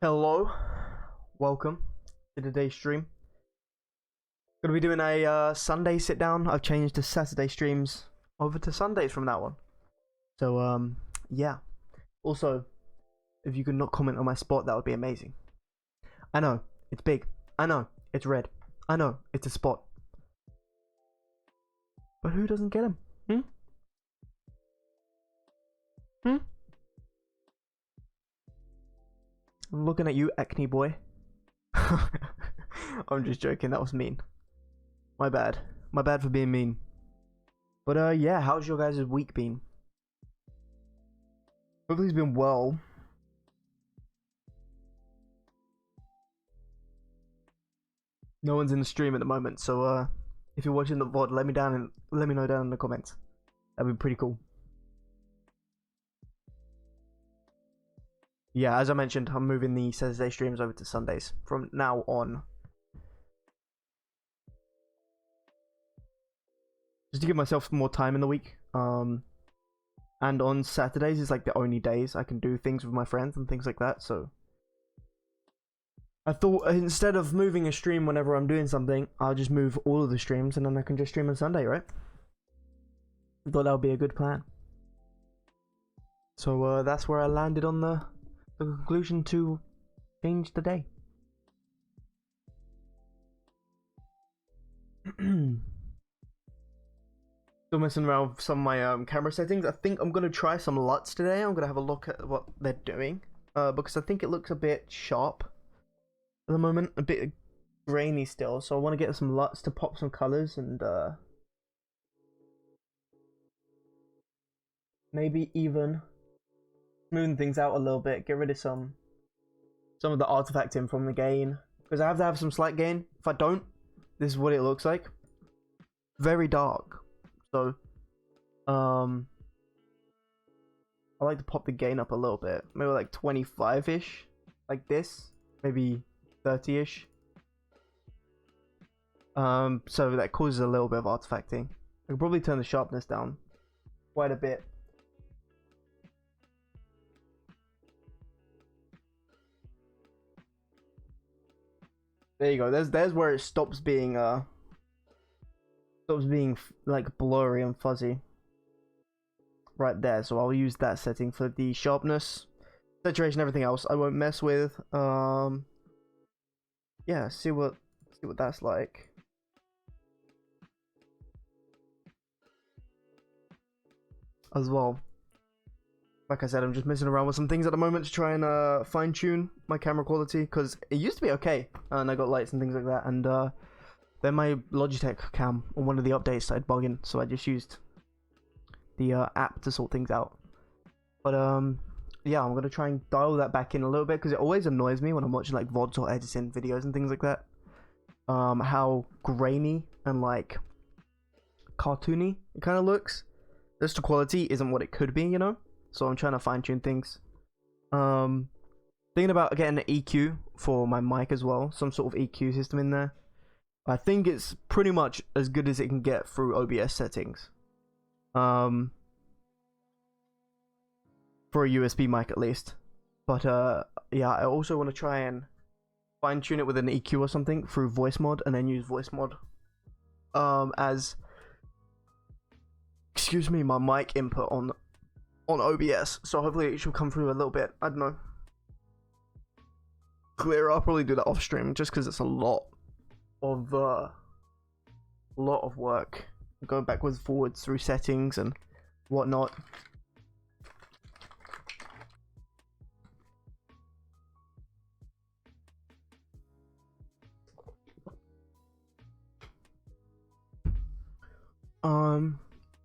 Hello, welcome to today's stream. Gonna be doing a Sunday sit down. I've changed the Saturday streams over to Sundays from that one. So yeah. Also, if you could not comment on my spot, that would be amazing. I know it's big. I know it's red. I know it's a spot. But who doesn't get him? I'm looking at you, acne boy. I'm just joking. That was mean. My bad. My bad for being mean. But yeah, how's your guys' week been? Hopefully it's been well. No one's in the stream at the moment, so if you're watching the VOD, let me know down in the comments. That'd be pretty cool. Yeah, as I mentioned, I'm moving the Saturday streams over to Sundays from now on. Just to give myself more time in the week. And on Saturdays is like the only days I can do things with my friends and things like that, so I thought instead of moving a stream whenever I'm doing something, I'll just move all of the streams and then I can just stream on Sunday, right? I thought that would be a good plan. So that's where I landed on the conclusion to change the day. Still messing around with some of my camera settings. I think I'm gonna try some LUTs today. I'm gonna have a look at what they're doing because I think it looks a bit sharp at the moment, a bit grainy still. So I want to get some LUTs to pop some colors and maybe even smoothen things out a little bit. Get rid of some of the artifacting from the gain because I have to have some slight gain. If I don't, this is what it looks like. Very dark. So, I like to pop the gain up a little bit, maybe like 25-ish, like this, maybe 30-ish. So that causes a little bit of artifacting. I could probably turn the sharpness down quite a bit. There you go. There's where it stops being like blurry and fuzzy right there. So I'll use that setting for the sharpness, saturation, everything else I won't mess with. Yeah, see what that's like. As well, like I said, I'm just messing around with some things at the moment to try and fine tune my camera quality because it used to be okay and I got lights and things like that, and then my Logitech cam on one of the updates started bugging, so I just used the app to sort things out. But yeah, I'm gonna try and dial that back in a little bit because it always annoys me when I'm watching like VODs or editing videos and things like that. How grainy and like cartoony it kind of looks. Just the quality isn't what it could be, you know. So I'm trying to fine tune things. Thinking about getting an EQ for my mic as well, some sort of EQ system in there. I think it's pretty much as good as it can get through OBS settings. For a USB mic at least. But yeah, I also want to try and fine tune it with an EQ or something through voice mod and then use voice mod as, excuse me, my mic input on OBS. So hopefully it should come through a little bit. I don't know. Clear. I'll probably do that off stream just because it's a lot of work going backwards forwards through settings and whatnot.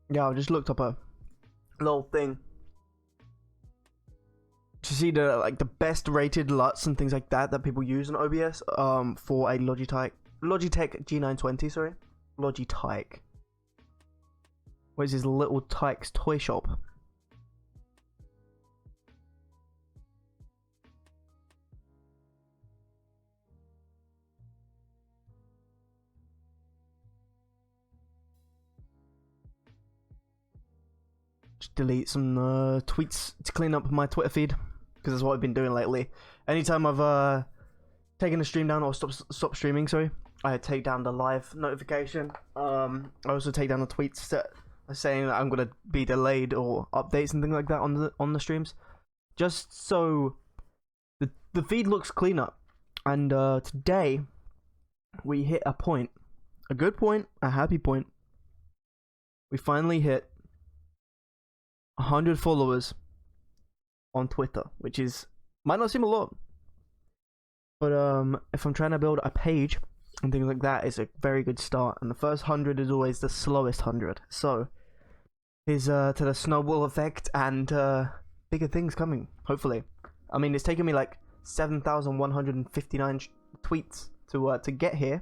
Yeah, I just looked up a little thing to see the best rated LUTs and things like that people use in OBS for a Logitech G920, sorry. Logitech. Where's his little Tyke's toy shop? Just delete some tweets to clean up my Twitter feed. because that's what I've been doing lately. Anytime I've taken the stream down or stop streaming, sorry, I take down the live notification. I also take down the tweets that are saying that I'm gonna be delayed or updates and things like that on the streams, just so the feed looks cleaner. And today we hit a point, a good point, a happy point. We finally hit 100 followers on Twitter, which is might not seem a lot, but if I'm trying to build a page and things like that, it's a very good start. And the first 100 is always the slowest 100. So here's to the snowball effect and bigger things coming. Hopefully, I mean, it's taken me like 7,159 tweets to get here,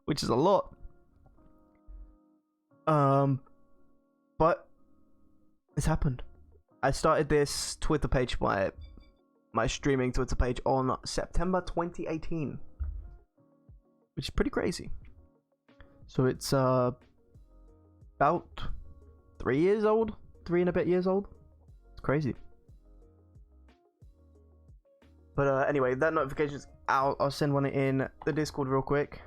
which is a lot. But it's happened. I started this Twitter page, my streaming Twitter page, on September 2018, which is pretty crazy. So it's about 3 years old, 3 and a bit years old. It's crazy. But anyway, that notification's out. I'll send one in the Discord real quick.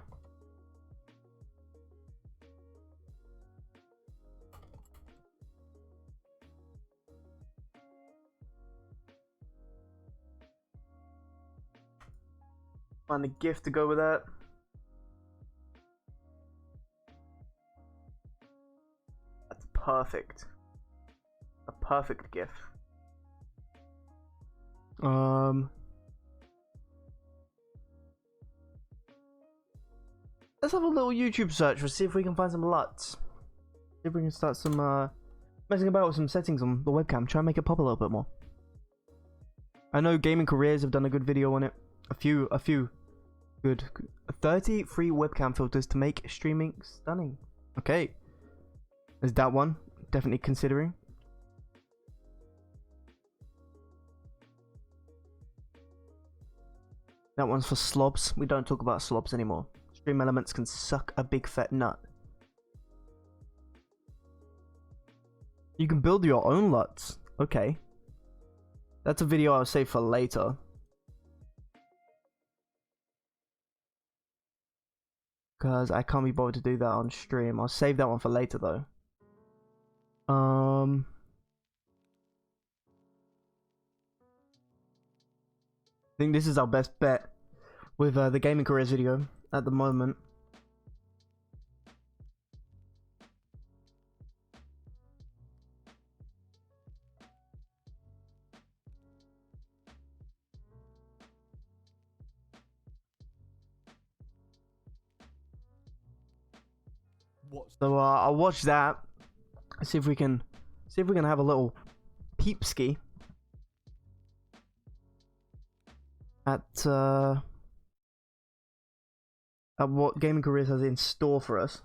Find a GIF to go with that. That's perfect. A perfect GIF. Let's have a little YouTube search for see if we can find some LUTs. See if we can start some messing about with some settings on the webcam. Try and make it pop a little bit more. I know Gaming Careers have done a good video on it. A few good 30 free webcam filters to make streaming stunning. Okay, there's that one. Definitely considering. That one's for slobs. We don't talk about slobs anymore. Stream Elements can suck a big fat nut. You can build your own LUTs. Okay, that's a video I'll save for later. Because I can't be bothered to do that on stream. I'll save that one for later though. I think this is our best bet with the Gaming Careers video at the moment. So I'll watch that. See if we can have a little peep ski at what Gaming Careers has in store for us.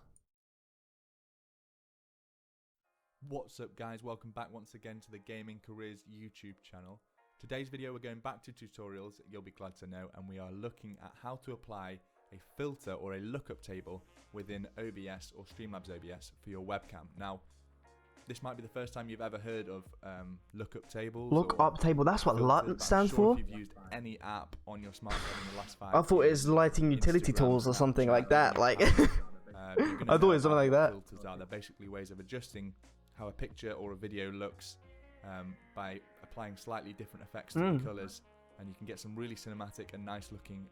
What's up, guys? Welcome back once again to the Gaming Careers YouTube channel. Today's video we're going back to tutorials, you'll be glad to know, and we are looking at how to apply a filter or a lookup table within OBS or Streamlabs OBS for your webcam. Now, this might be the first time you've ever heard of lookup tables. Lookup table, that's what LUT stands for? If you've used any app on your smartphone in the last 5 I thought it was lighting utility tools or something like that. Like, I thought it was something like that. Filters are. They're basically ways of adjusting how a picture or a video looks by applying slightly different effects to the colours, and you can get some really cinematic and nice looking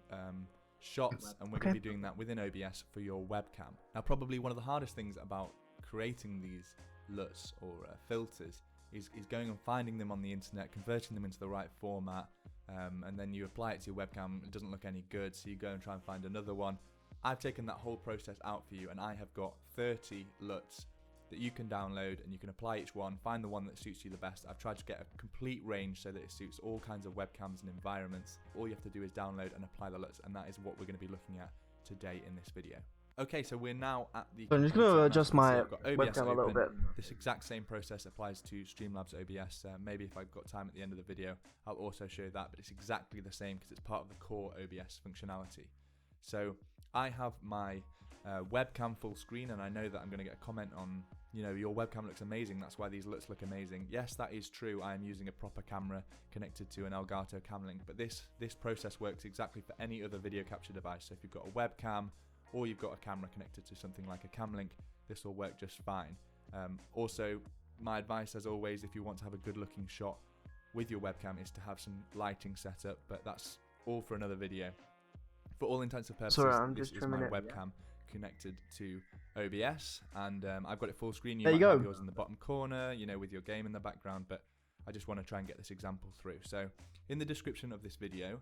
shots, and we're going to be doing that within OBS for your webcam. Now, probably one of the hardest things about creating these LUTs or filters is going and finding them on the internet, converting them into the right format, and then you apply it to your webcam. It doesn't look any good, so you go and try and find another one. I've taken that whole process out for you, and I have got 30 LUTs that you can download, and you can apply each one, find the one that suits you the best. I've tried to get a complete range so that it suits all kinds of webcams and environments. All you have to do is download and apply the LUTs, and that is what we're going to be looking at today in this video. Okay, so we're now at the... So I'm just going to adjust my webcam a little bit. This exact same process applies to Streamlabs OBS. Maybe if I've got time at the end of the video, I'll also show that, but it's exactly the same because it's part of the core OBS functionality. So I have my webcam full screen, and I know that I'm going to get a comment on you know, your webcam looks amazing, that's why these LUTs look amazing. Yes, that is true. I am using a proper camera connected to an Elgato Cam Link, but this process works exactly for any other video capture device. So if you've got a webcam or you've got a camera connected to something like a Cam Link, this will work just fine. Also, my advice as always, if you want to have a good looking shot with your webcam, is to have some lighting set up, but that's all for another video. For all intents and purposes, this is my webcam connected to OBS, and I've got it full screen. You might have yours in the bottom corner, you know, with your game in the background, but I just want to try and get this example through. So in the description of this video,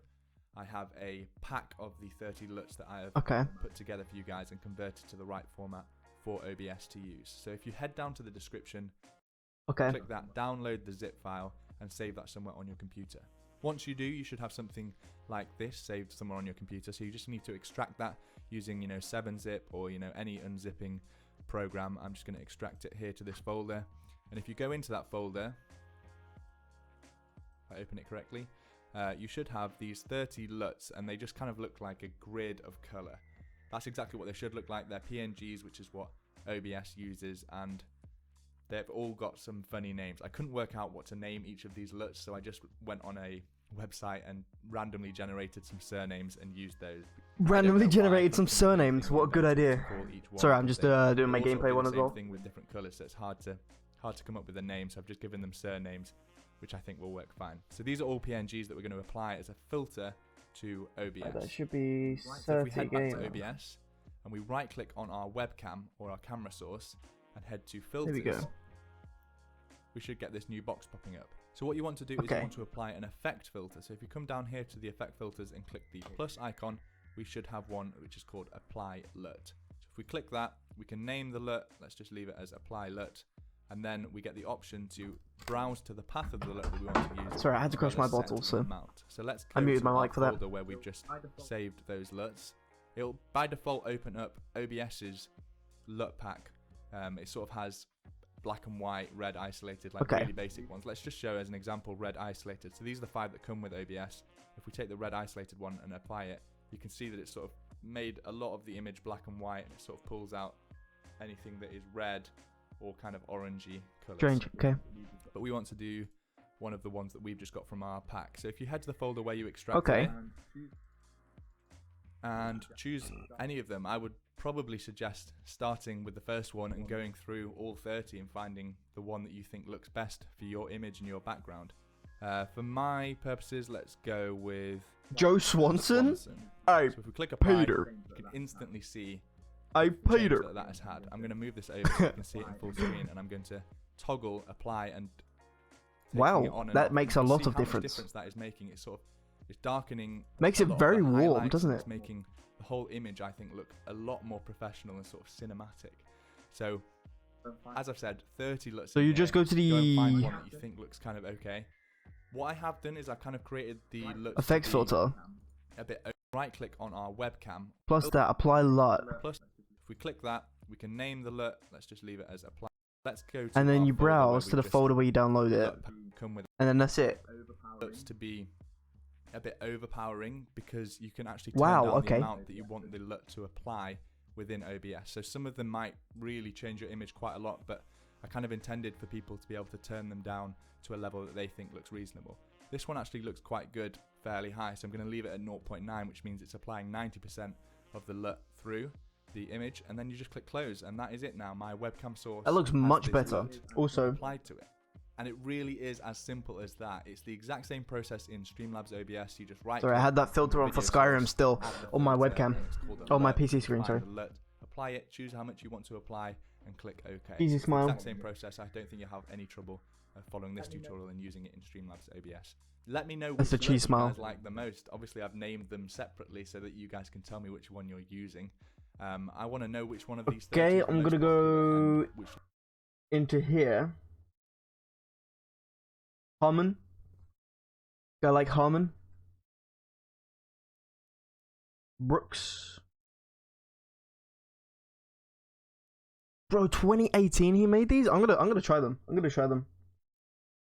I have a pack of the 30 LUTs that I have put together for you guys and converted to the right format for OBS to use. So if you head down to the description, click that, download the zip file, and save that somewhere on your computer. Once you do, you should have something like this saved somewhere on your computer. So you just need to extract that using, you know, 7-zip or, you know, any unzipping program. I'm just going to extract it here to this folder. And if you go into that folder, if I open it correctly, you should have these 30 LUTs, and they just kind of look like a grid of color. That's exactly what they should look like. They're PNGs, which is what OBS uses, and they've all got some funny names. I couldn't work out what to name each of these LUTs, so I just went on a website and randomly generated some surnames and used those. Randomly generated some surnames? What a good idea. Sorry, I'm just doing my gameplay one as well. Thing with different colors, so it's hard to come up with a name, so I've just given them surnames, which I think will work fine. So these are all PNGs that we're going to apply as a filter to OBS. That should be 30 so if we head back to OBS and we right click on our webcam or our camera source and head to filters, we should get this new box popping up. So what you want to do is you want to apply an effect filter. So if you come down here to the effect filters and click the plus icon, we should have one which is called apply LUT. So if we click that, we can name the LUT. Let's just leave it as apply LUT. And then we get the option to browse to the path of the LUT that we want to use. Sorry, I had to crush my bottle, so let's go I muted to my mic for that. folder where we've just saved those LUTs. It'll by default open up OBS's LUT pack. It sort of has black and white, red isolated, like really basic ones. Let's just show as an example red isolated. So these are the 5 that come with OBS. If we take the red isolated one and apply it, you can see that it's sort of made a lot of the image black and white, and it sort of pulls out anything that is red or kind of orangey colours. Strange, okay. But we want to do one of the ones that we've just got from our pack. So if you head to the folder where you extract it and choose any of them, I would probably suggest starting with the first one and going through all 30 and finding the one that you think looks best for your image and your background. For my purposes, let's go with Joe Swanson. So if we click apply, you can instantly see that has had. I'm going to move this over so you can see it in full screen, and I'm going to toggle apply and wow, that makes a lot of difference. That is making it sort of, it's darkening. Makes it very warm, doesn't it? It's making the whole image, I think, look a lot more professional and sort of cinematic. So, as I've said, 30 LUTs. So you just go to the go and find one that you think looks kind of okay. What I have done is I've kind of created the LUTs effect filter. A bit. Right click on our webcam. Plus that apply LUT. Plus, if we click that, we can name the LUT. Let's just leave it as apply. Let's go to and then you browse to the folder where you download it, and then that's it. LUTs to be a bit overpowering because you can actually turn down the amount that you want the LUT to apply within OBS. So some of them might really change your image quite a lot, but I kind of intended for people to be able to turn them down to a level that they think looks reasonable. This one actually looks quite good, fairly high, so I'm going to leave it at 0.9, which means it's applying 90% of the LUT through the image, and then you just click close, and that is it now. My webcam source. That looks much better. Also applied to it. And it really is as simple as that. It's the exact same process in Streamlabs OBS. You just right. Sorry, I had that filter on for Skyrim still on my webcam. On my PC screen, sorry. Apply it, choose how much you want to apply, and click OK. Easy smile. Exact same process. I don't think you'll have any trouble following this tutorial and using it in Streamlabs OBS. Let me know which you guys like the most. Obviously, I've named them separately so that you guys can tell me which one you're using. I want to know which one of these. Okay, I'm gonna go into here. Harmon. I like Harmon. Brooks. Bro, 2018 he made these? I'm gonna try them.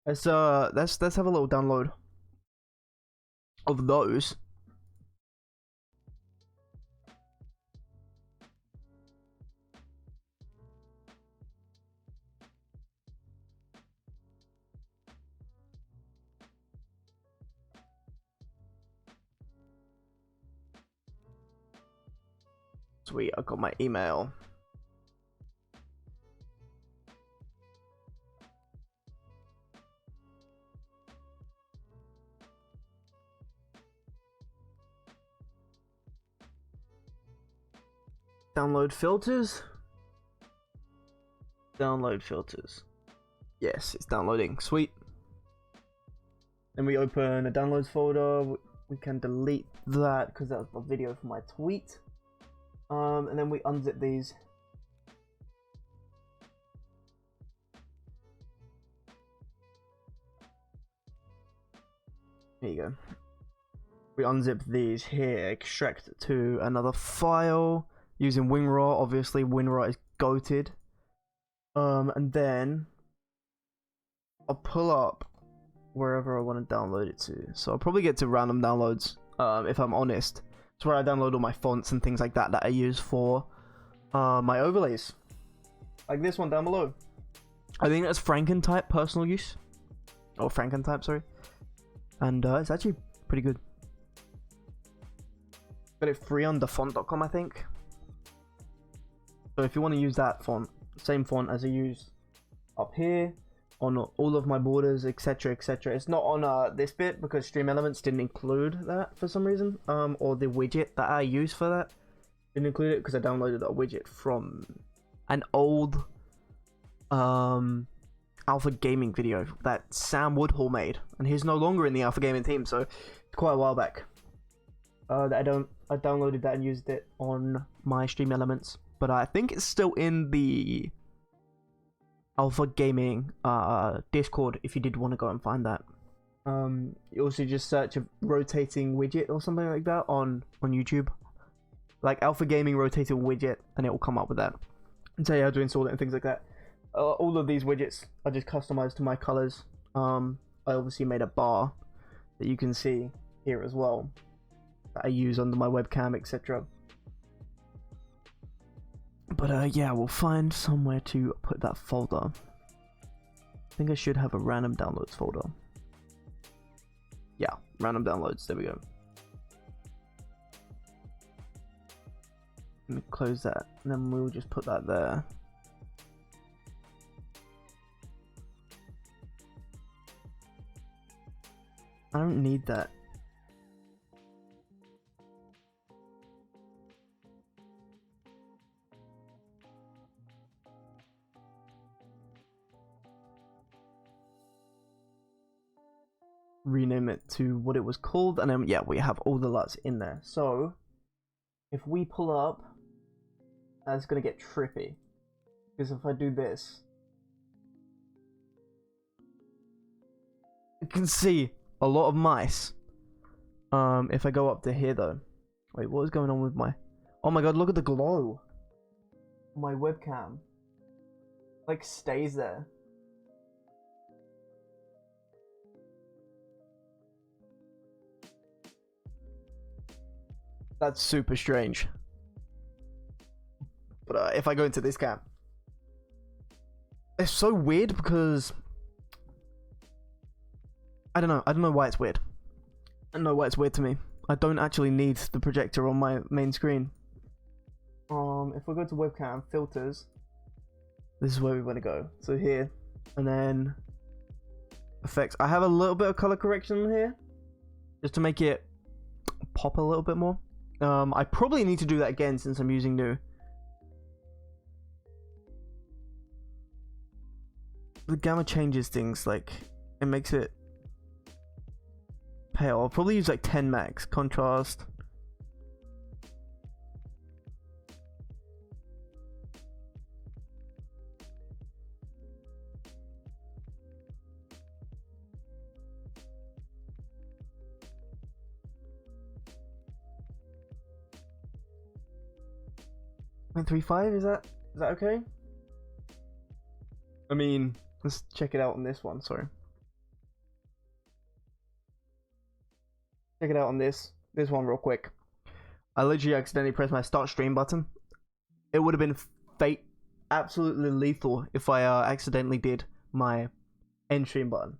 Let's have a little download of those. Sweet, I got my email. Download filters. Download filters. Yes, it's downloading. Sweet. Then we open a downloads folder. We can delete that because that was the video for my tweet. And then we unzip these. There you go. We unzip these here, extract to another file using WinRAR. Obviously, WinRAR is goated. And then I'll pull up wherever I want to download it to. So I'll probably get to random downloads, if I'm honest. It's where I download all my fonts and things like that that I use for my overlays. Like this one down below. I think that's Frankentype personal use. Or Frankentype, sorry. And it's actually pretty good. Got it free on thefont.com, I think. So if you want to use that font, same font as I use up here, on all of my borders, etc, etc. It's not on this bit because Stream Elements didn't include that for some reason, or the widget that I use for that didn't include it because I downloaded a widget from an old Alpha Gaming video that Sam Woodhall made, and he's no longer in the Alpha Gaming team, so it's quite a while back. I downloaded that and used it on my Stream Elements, but I think it's still in the Alpha Gaming Discord if you did want to go and find that. You also just search a rotating widget or something like that on YouTube, like Alpha Gaming rotating widget, and it will come up with that and tell you how to install it and things like that. All of these widgets are just customized to my colors. I obviously made a bar that you can see here as well that I use under my webcam, etc. But yeah, we'll find somewhere to put that folder. I think I should have a random downloads folder. Yeah, random downloads, there we go. Let me close that, and then we'll just put that there. I don't need that. Rename it to what it was called, and then yeah, we have all the LUTs in there. So if we pull up, that's gonna get trippy, because if I do this, you can see a lot of mice. If I go up to here though, wait, what is going on with my, oh my god, look at the glow. My webcam like stays there. That's super strange. But if I go into this cam, it's so weird because I don't know why it's weird. I don't know why it's weird to me. I don't actually need the projector on my main screen. If we go to webcam filters, this is where we want to go. So here, and then effects. I have a little bit of color correction here, just to make it pop a little bit more. I probably need to do that again since I'm using new. The gamma changes things, like it makes it pale. I'll probably use like 10 max contrast. .35, is that okay? I mean, let's check it out on this one, sorry. Check it out on this one real quick. I literally accidentally pressed my start stream button. It would have been absolutely lethal if I accidentally did my end stream button.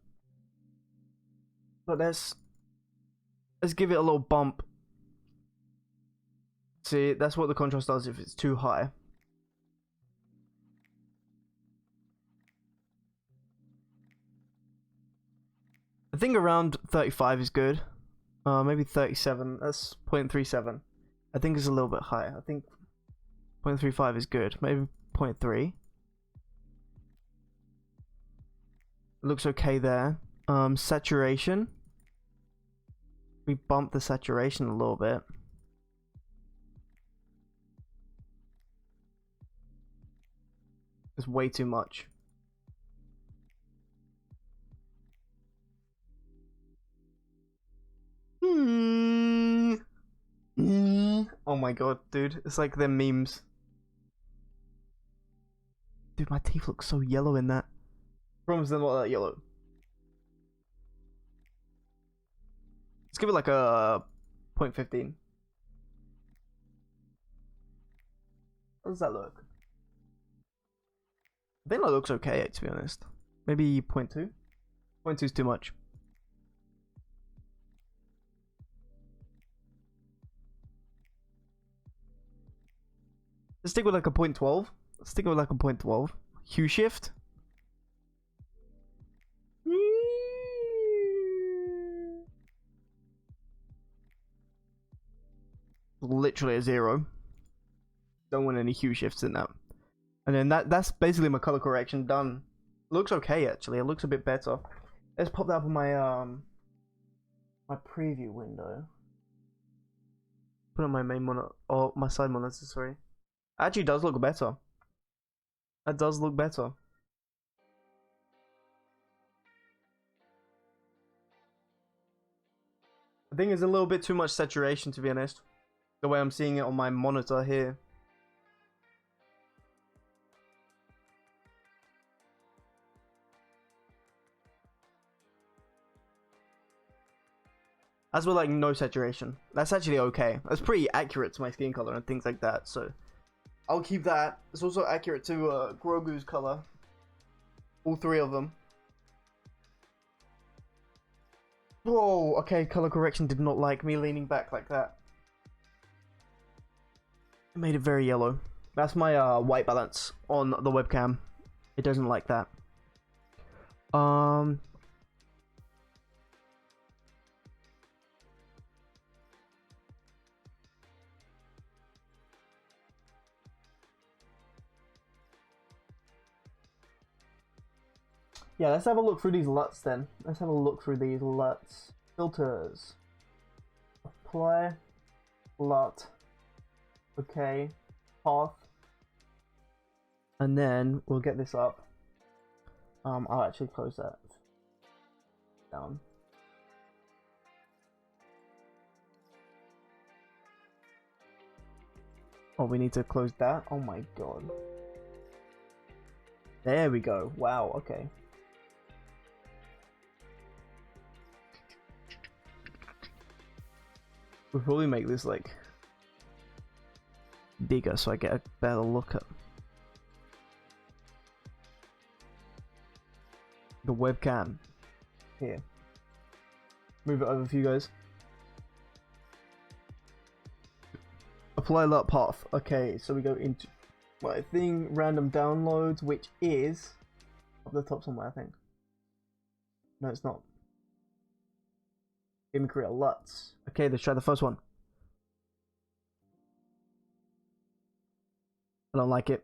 But let's give it a little bump See, that's what the contrast does if it's too high. I think around 35 is good. Maybe 37. That's 0.37. I think it's a little bit high. I think 0.35 is good. Maybe 0.3. Looks okay there. Saturation. We bump the saturation a little bit. It's way too much. Oh my god, dude. It's like them memes. Dude, my teeth look so yellow in that. Promise they're not that yellow. Let's give it like a 0.15. How does that look? I think that looks okay, to be honest. Maybe 0.2? 0.2 is too much. Let's stick with like a 0.12. Let's stick with like a 0.12. Hue shift. Literally a 0. Don't want any hue shifts in that. And then that's basically my color correction done. Looks okay actually. It looks a bit better. Let's pop that up on my my preview window. Put on my main monitor or my side monitor, sorry. Actually does look better. That does look better. I think it's a little bit too much saturation, to be honest. The way I'm seeing it on my monitor here. As well, like no saturation. That's actually okay. That's pretty accurate to my skin color and things like that. So I'll keep that. It's also accurate to Grogu's color. All three of them. Whoa, okay, color correction did not like me leaning back like that. It made it very yellow. That's my white balance on the webcam. It doesn't like that. Yeah, let's have a look through these LUTs then. Let's have a look through these LUTs. Filters. Apply. LUT. Okay. Path. And then we'll get this up. I'll actually close that down. Oh, we need to close that? Oh my god. There we go. Wow, okay. We'll probably make this like bigger so I get a better look at the webcam. Here. Move it over for you guys. Apply LUT path. Okay, so we go into my thing, random downloads, which is up the top somewhere, I think. No, it's not. Game Creator LUTs. Okay, let's try the first one. I don't like it.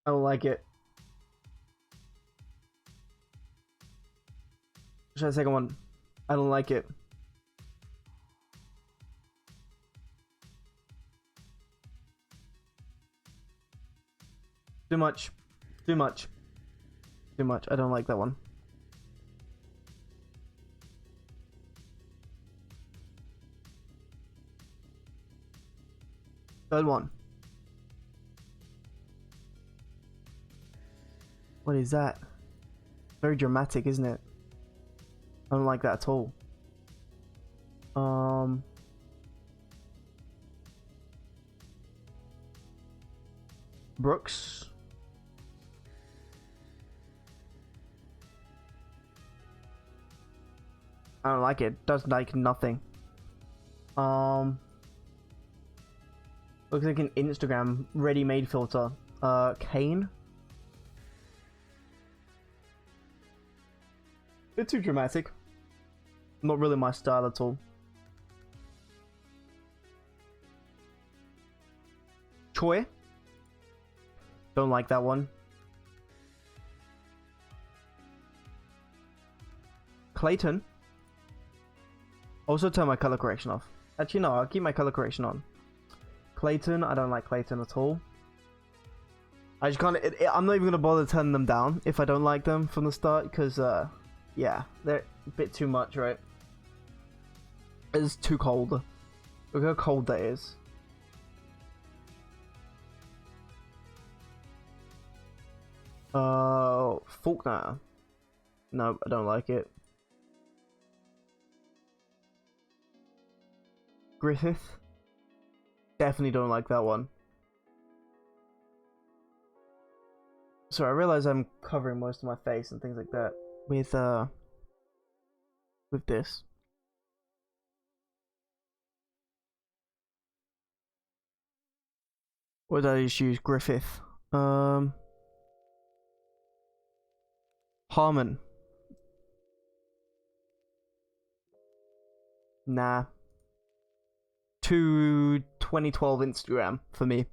I don't like it. Let's try the second one. I don't like it. Too much. Too much. Too much. I don't like that one. Third one. What is that? Very dramatic, isn't it? I don't like that at all. Brooks. I don't like it. Does like nothing. Looks like an Instagram ready-made filter. Kane. Bit too dramatic. Not really my style at all. Choi. Don't like that one. Clayton. Also turn my color correction off. Actually no, I'll keep my color correction on. Clayton, I don't like Clayton at all. I just can't, I'm not even going to bother turning them down if I don't like them from the start, because, yeah, they're a bit too much, right? It's too cold. Look how cold that is. Faulkner. No, I don't like it. Griffith. Definitely don't like that one. So I realize I'm covering most of my face and things like that with this. Or did I just use Griffith? Harmon. Nah. 2012 Instagram for me.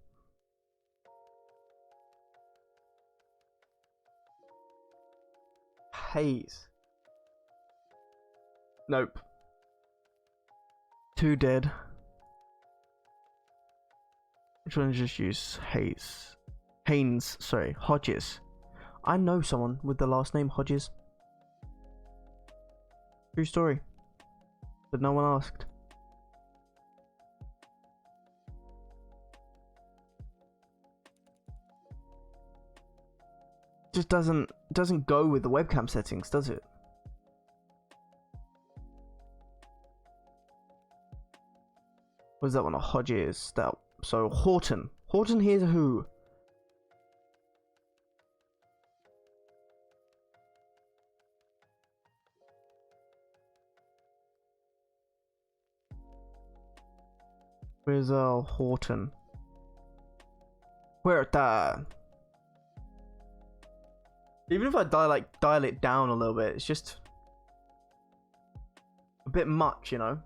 Hayes. Nope. Too dead. Which one just use Hayes? Haynes, sorry, Hodges. I know someone with the last name Hodges. True story. But no one asked. Just doesn't go with the webcam settings, does it? Was that one a Hodges? That so Horton. Horton here's a who? Where's Horton? Huerta. Even if I dial it down a little bit, it's just a bit much, you know.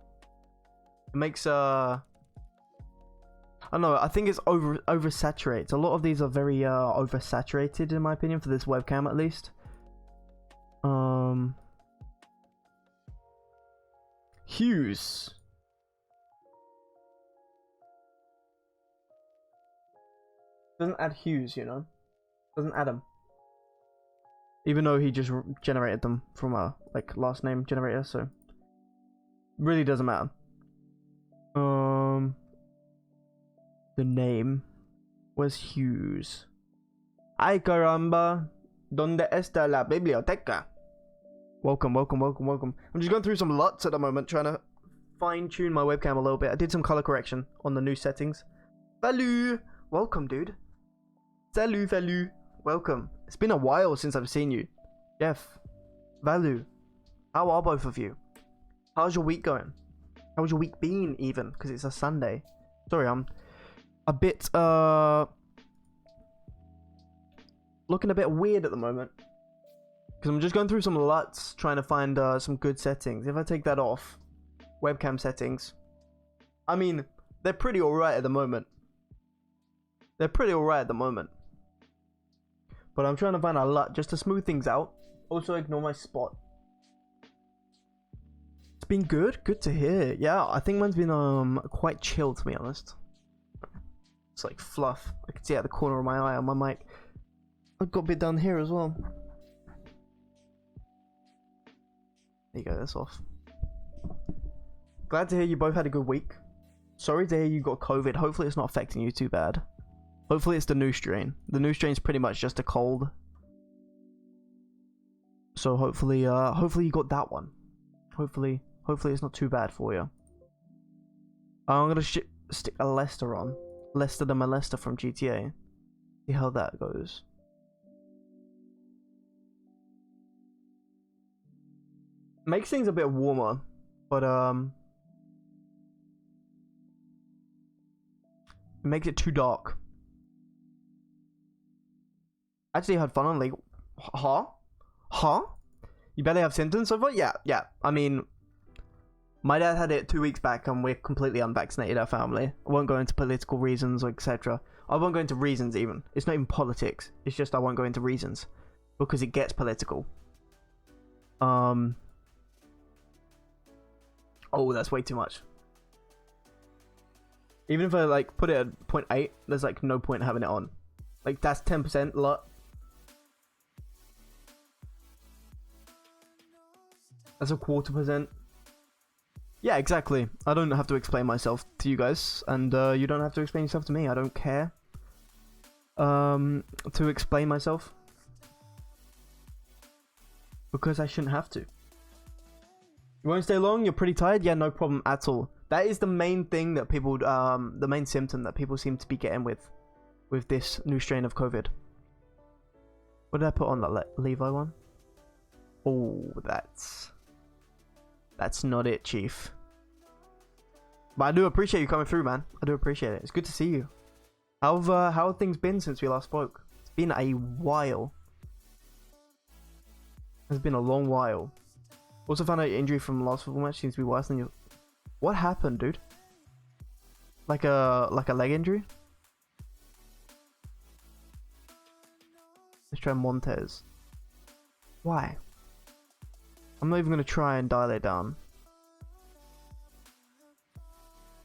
It makes I don't know. I think it's oversaturates. A lot of these are very oversaturated, in my opinion, for this webcam at least. Hues. Doesn't add hues, you know. Doesn't add them. Even though he just generated them from a like last name generator, so really doesn't matter. The name was Hughes. Ay caramba, ¿dónde está la biblioteca? Welcome, welcome, welcome, welcome. I'm just going through some LUTs at the moment, trying to fine tune my webcam a little bit. I did some color correction on the new settings. Salut, welcome, dude. Salut, salut. Welcome. It's been a while since I've seen you. Jeff, Valu, how are both of you? How's your week going? How's your week been even? Because it's a Sunday. Sorry, I'm a bit, looking a bit weird at the moment. Because I'm just going through some LUTs, trying to find some good settings. If I take that off, webcam settings, I mean, they're pretty alright at the moment. They're pretty alright at the moment. But I'm trying to find a LUT just to smooth things out. Also ignore my spot. It's been good. Good to hear. Yeah, I think mine's been quite chill, to be honest. It's like fluff. I can see out the corner of my eye on my mic. I've got a bit down here as well. There you go, that's off. Glad to hear you both had a good week. Sorry to hear you got COVID. Hopefully it's not affecting you too bad. Hopefully it's the new strain. The new strain's pretty much just a cold. So hopefully you got that one. Hopefully it's not too bad for you. I'm gonna stick a Lester on. Lester the Molester from GTA. See how that goes. Makes things a bit warmer, but It makes it too dark. Actually had fun on League. Huh? You barely have symptoms so far? Yeah. I mean, my dad had it 2 weeks back and we're completely unvaccinated, our family. I won't go into political reasons, etc. I won't go into reasons even. It's not even politics. It's just I won't go into reasons. Because it gets political. Oh, that's way too much. Even if I like put it at 0.8, there's like no point having it on. Like that's 10% lot. That's 1/4%. Yeah, exactly. I don't have to explain myself to you guys, and you don't have to explain yourself to me. I don't care. To explain myself. Because I shouldn't have to. You won't stay long? You're pretty tired? Yeah, no problem at all. That is the main thing that people, the main symptom that people seem to be getting with this new strain of COVID. What did I put on that Levi one? Oh, that's not it, Chief. But I do appreciate you coming through, man. I do appreciate it. It's good to see you. How have things been since we last spoke? It's been a while. It's been a long while. Also found out your injury from the last football match seems to be worse than you. What happened, dude? Like a leg injury? Let's try Montez. Why? I'm not even gonna try and dial it down.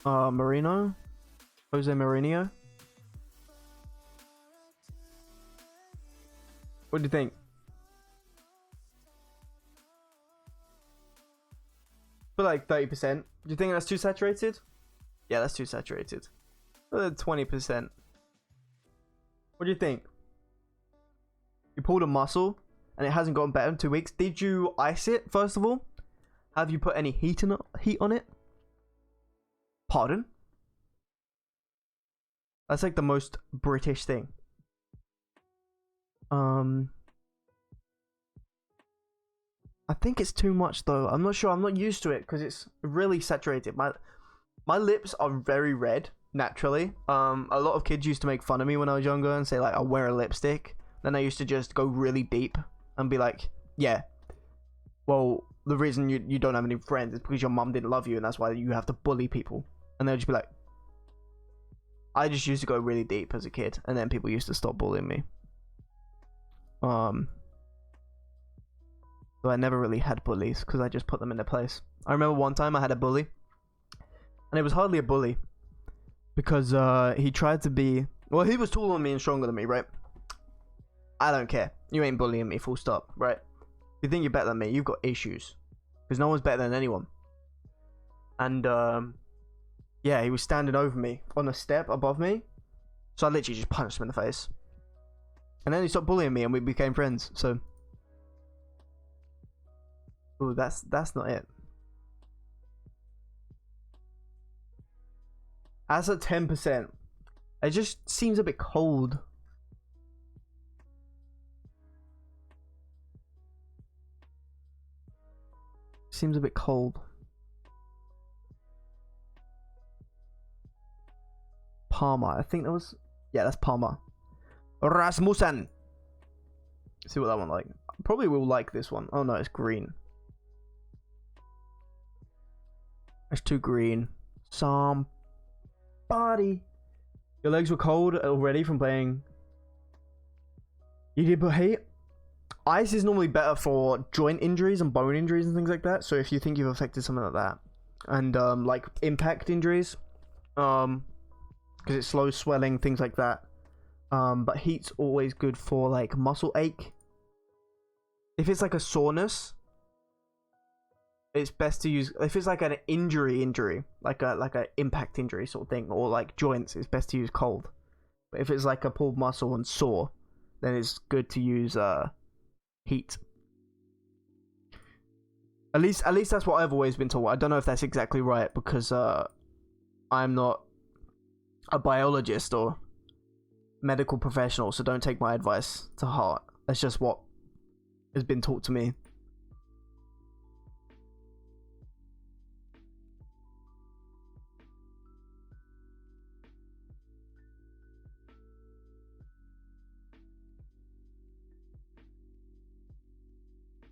Marino? Jose Mourinho? What do you think? For like 30%. Do you think that's too saturated? Yeah, that's too saturated. 20%. What do you think? You pulled a muscle and it hasn't gotten better in 2 weeks. Did you ice it, first of all? Have you put any heat on it? Pardon? That's like the most British thing. I think it's too much though. I'm not sure. I'm not used to it because it's really saturated. My lips are very red naturally. A lot of kids used to make fun of me when I was younger and say like I'll wear a lipstick. Then I used to just go really deep and be like, yeah, well, the reason you don't have any friends is because your mum didn't love you and that's why you have to bully people. And they'll just be like, I just used to go really deep as a kid and then people used to stop bullying me. So I never really had bullies because I just put them in their place. I remember one time I had a bully and it was hardly a bully because he tried to be, well, he was taller than me and stronger than me, right? I don't care. You ain't bullying me, full stop, right? If you think you're better than me, you've got issues because no one's better than anyone. And yeah, he was standing over me on a step above me, so I literally just punched him in the face. And then he stopped bullying me and we became friends. So ooh, that's not it. As a 10%, it just seems a bit cold. Seems a bit cold. Palmer, I think that was, yeah, that's Palmer. Rasmussen. See what that one like. Probably will like this one. Oh no, it's green. It's too green. Somebody. Your legs were cold already from playing. You did put heat? Ice is normally better for joint injuries and bone injuries and things like that. So if you think you've affected something like that. And like impact injuries. Because it slows swelling, things like that. But heat's always good for like muscle ache. If it's like a soreness, it's best to use, if it's like an injury, like a impact injury sort of thing, or like joints, it's best to use cold. But if it's like a pulled muscle and sore, then it's good to use heat. At least that's what I've always been told. I don't know if that's exactly right because I'm not a biologist or medical professional, so don't take my advice to heart. That's just what has been taught to me.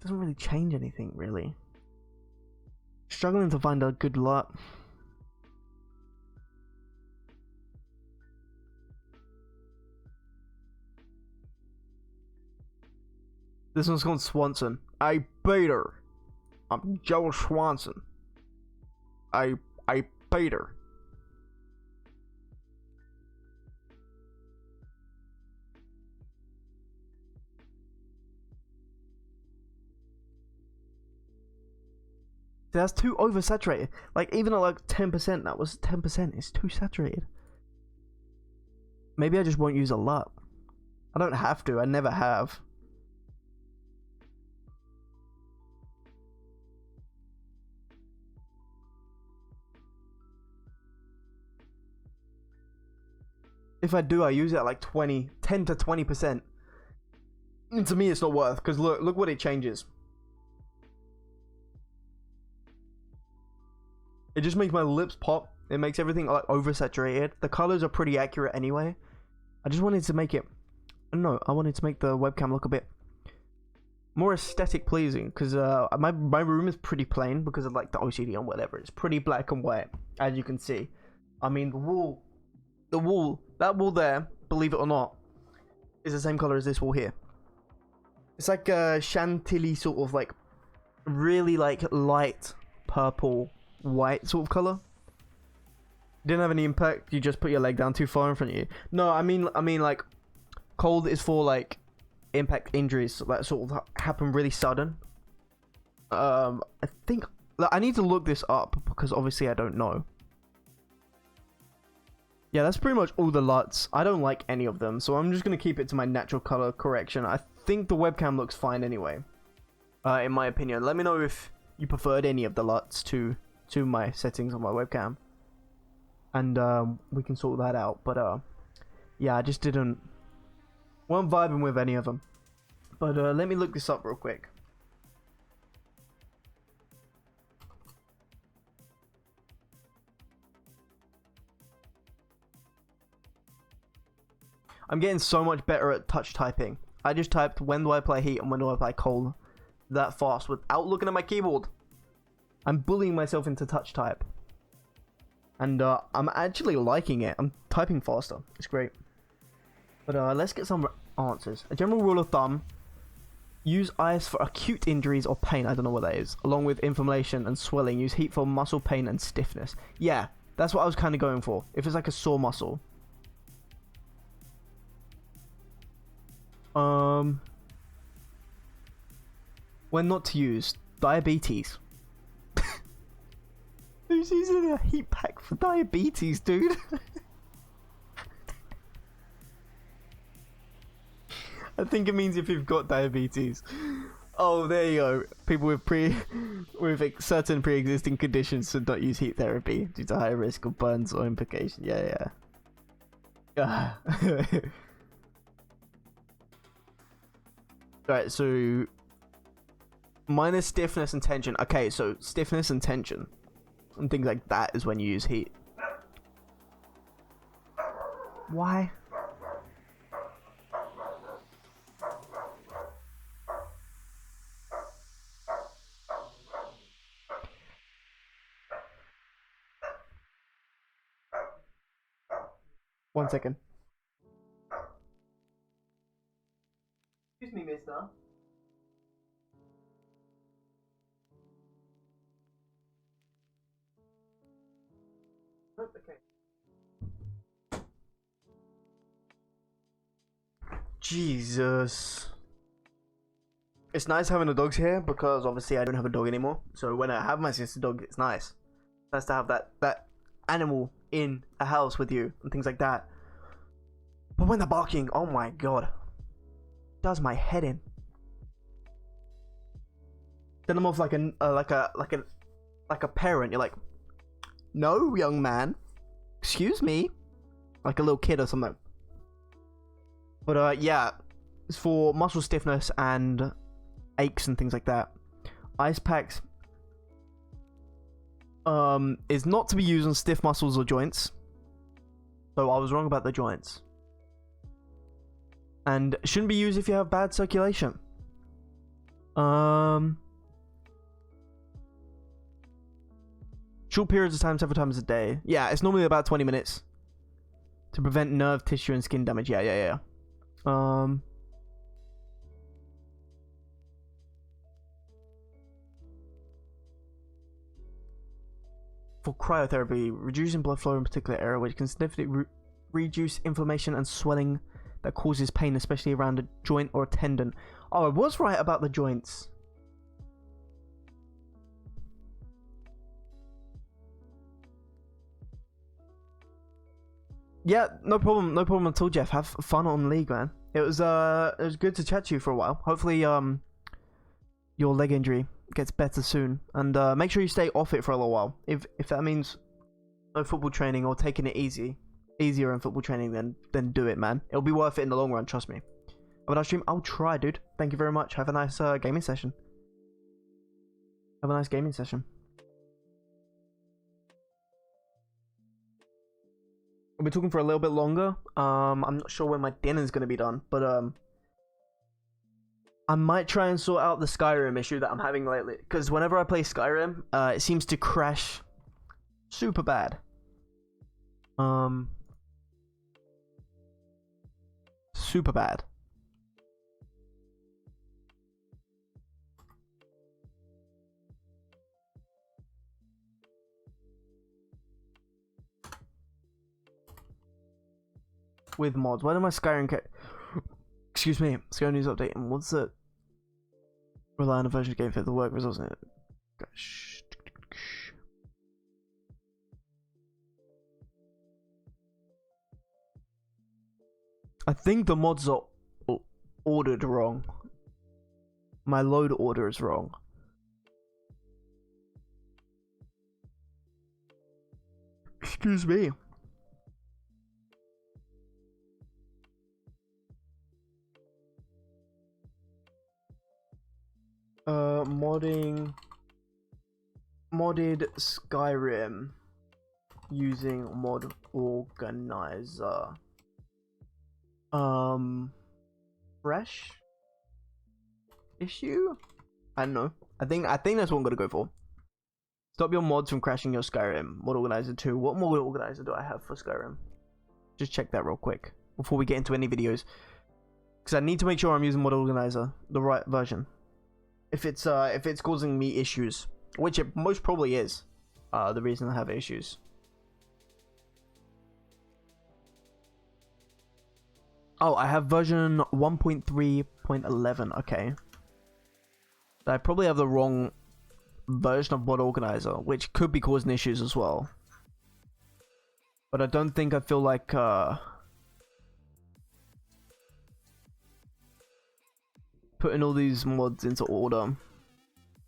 doesn't really change anything, really. Struggling to find a good lot. This one's called Swanson. I beat her. I'm Joe Swanson. I beat her. That's too oversaturated. Like, even at like 10%, that was 10%. It's too saturated. Maybe I just won't use a lot. I don't have to. I never have. If I do, I use it at like 10 to 20%. And to me, it's not worth, because look what it changes. It just makes my lips pop. It makes everything like oversaturated. The colors are pretty accurate anyway. I just wanted to make it, I wanted to make the webcam look a bit more aesthetic pleasing, because my room is pretty plain because of like the OCD and whatever. It's pretty black and white, as you can see. I mean, that wall there, believe it or not, is the same color as this wall here. It's like a chantilly sort of like really like light purple white sort of color. Didn't have any impact. You just put your leg down too far in front of you. No, I mean like cold is for like impact injuries that sort of happen really sudden. I think I need to look this up because obviously I don't know. Yeah, that's pretty much all the LUTs. I don't like any of them, so I'm just gonna keep it to my natural color correction. I think the webcam looks fine anyway, in my opinion. Let me know if you preferred any of the LUTs to my settings on my webcam, and we can sort that out. But yeah, I just weren't vibing with any of them. But let me look this up real quick. I'm getting so much better at touch typing. I just typed when do I apply heat and when do I apply cold that fast without looking at my keyboard. I'm bullying myself into touch type. And I'm actually liking it. I'm typing faster. It's great. But let's get some answers. A general rule of thumb. Use ice for acute injuries or pain. I don't know what that is. Along with inflammation and swelling. Use heat for muscle pain and stiffness. Yeah, that's what I was kind of going for. If it's like a sore muscle. When not to use. Diabetes. Who's using a heat pack for diabetes, dude? I think it means if you've got diabetes. Oh, there you go. People with certain pre-existing conditions should not use heat therapy due to high risk of burns or implication. Yeah. Right, so minus stiffness and tension. Okay, so stiffness and tension and things like that is when you use heat. Why? One second. Excuse me, mister. Okay. Jesus. It's nice having the dogs here because obviously I don't have a dog anymore. So when I have my sister's dog, it's nice. It's nice to have that animal in a house with you and things like that. But when they're barking, oh my god, does my head in. Then I'm off like a parent. You're like, no, young man, excuse me, like a little kid or something. But yeah, it's for muscle stiffness and aches and things like that. Ice packs is not to be used on stiff muscles or joints. So I was wrong about the joints. And shouldn't be used if you have bad circulation. Short periods of time several times a day. Yeah, it's normally about 20 minutes. To prevent nerve tissue and skin damage. Yeah. For cryotherapy, reducing blood flow in a particular area, which can significantly reduce inflammation and swelling that causes pain, especially around a joint or a tendon. Oh, I was right about the joints. Yeah, no problem at all, Jeff. Have fun on League, man. It was good to chat to you for a while. Hopefully your leg injury gets better soon, and make sure you stay off it for a little while. If that means no football training or taking it easier in football training, then do it, man. It'll be worth it in the long run, trust me. Have a nice stream. I'll try, dude. Thank you very much. Have a nice gaming session. Have a nice gaming session. We'll be talking for a little bit longer. I'm not sure when my dinner's gonna be done, but I might try and sort out the SKYRIM issue that I'm having lately. Because whenever I play SKYRIM, it seems to crash super bad. Super bad. With mods. When am I SKYRIM? Excuse me. Skyrim news update. And what's it? Rely on a version of game fit the work results in it. Gosh. I think the mods are ordered wrong. My load order is wrong. Excuse me. Modded SKYRIM using mod organizer. Fresh issue? I don't know. I think that's what I'm gonna go for. Stop your mods from crashing your SKYRIM. Mod organizer 2. What mod organizer do I have for SKYRIM? Just check that real quick before we get into any videos, because I need to make sure I'm using mod organizer, the right version. If it's causing me issues, which it most probably is, the reason I have issues. Oh, I have version 1.3.11. Okay, I probably have the wrong version of mod organizer, which could be causing issues as well. But I don't think I feel like putting all these mods into order.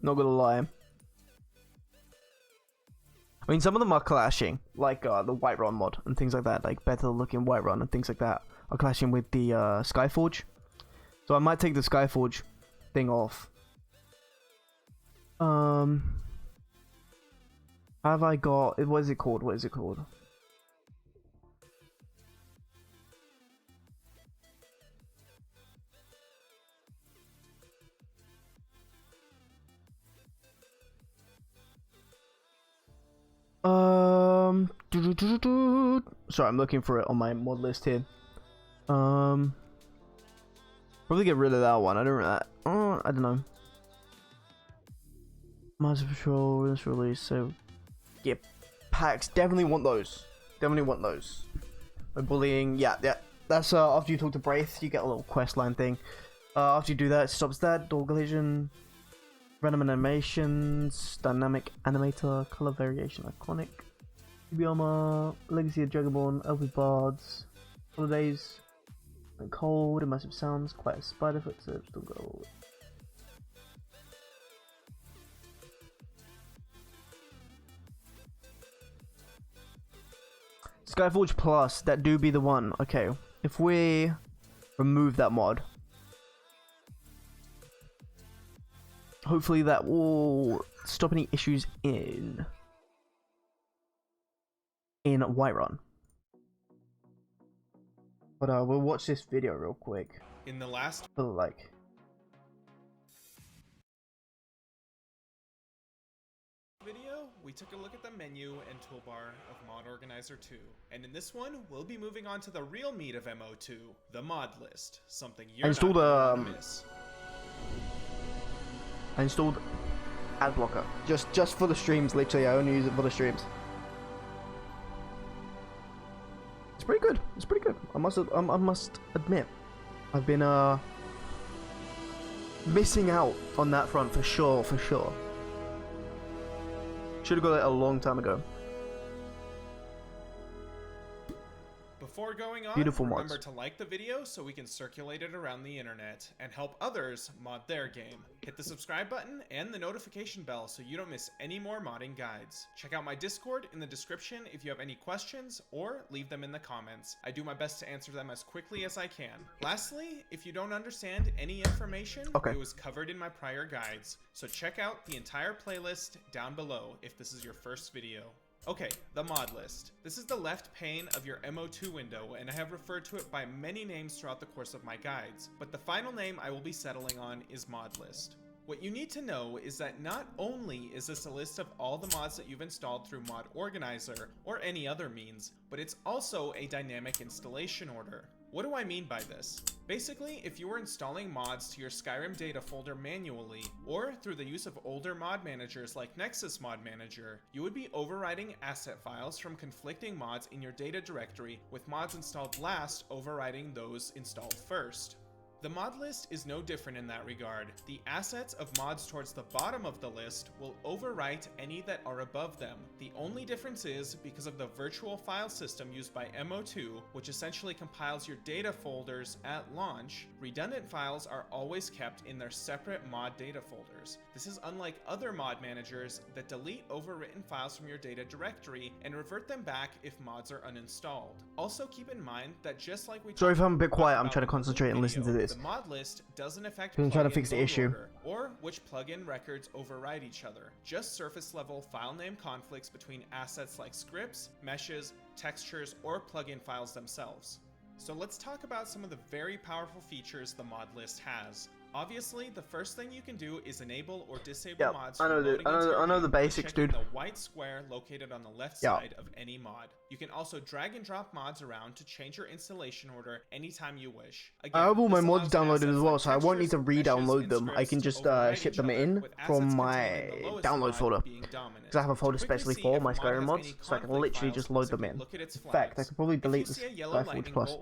Not gonna lie. I mean, some of them are clashing, like the Whiterun mod and things like that, like better looking Whiterun and things like that are clashing with the Skyforge. So I might take the Skyforge thing off. Have I got? What is it called? What is it called? Sorry, I'm looking for it on my mod list here. Probably get rid of that one. I don't know. Master Patrol was released, so yeah, packs. Definitely want those. Definitely want those. Bullying, yeah. That's after you talk to Braith, you get a little quest line thing. After you do that, it stops that. Door collision, random animations, dynamic animator, color variation, iconic, armor, legacy of Dragonborn, elfie bards, holidays, and cold, immersive sounds, quiet spider footsteps, still gold. Skyforge Plus, that do be the one. Okay, if we remove that mod, hopefully that will stop any issues in Whiterun. But we'll watch this video real quick. In the last For like Video, we took a look at the menu and toolbar of Mod Organizer 2, and in this one, we'll be moving on to the real meat of MO2, the mod list, something you're not gonna miss. I installed ad blocker just for the streams. Literally, I only use it for the streams. It's pretty good. It's pretty good. I must admit, I've been missing out on that front for sure. Should have got it a long time ago. Before going on, Beautiful remember mods. to like the video so we can circulate it around the internet and help others mod their game. Hit the subscribe button and the notification bell so you don't miss any more modding guides. Check out my Discord in the description if you have any questions, or leave them in the comments. I do my best to answer them as quickly as I can. Lastly, if you don't understand any information, it was covered in my prior guides, so check out the entire playlist down below if this is your first video. Okay, the mod list. This is the left pane of your MO2 window, and I have referred to it by many names throughout the course of my guides, but the final name I will be settling on is mod list. What you need to know is that not only is this a list of all the mods that you've installed through Mod Organizer or any other means, but it's also a dynamic installation order. What do I mean by this? Basically, if you were installing mods to your Skyrim data folder manually, or through the use of older mod managers like Nexus Mod Manager, you would be overriding asset files from conflicting mods in your data directory, with mods installed last overriding those installed first. The mod list is no different in that regard. The assets of mods towards the bottom of the list will overwrite any that are above them. The only difference is because of the virtual file system used by MO2, which essentially compiles your data folders at launch, redundant files are always kept in their separate mod data folders. This is unlike other mod managers that delete overwritten files from your data directory and revert them back if mods are uninstalled. Also keep in mind that just like we Sorry if I'm a bit quiet, I'm trying to concentrate and listen to this. The mod list doesn't affect I'm trying to fix the issue or which plugin records override each other. Just surface level file name conflicts between assets like scripts, meshes, textures, or plugin files themselves. So let's talk about some of the very powerful features the mod list has. Obviously, the first thing you can do is enable or disable mods. I know the basics, dude. The white square located on the left side of any mod. You can also drag and drop mods around to change your installation order anytime you wish. Again, I have all my mods downloaded as well, so I won't need to re-download them. I can just ship them in from my download folder. Because I have a folder specially for my Skyrim mods, so I can literally just load them in. In fact, I could probably delete this by Forge Plus.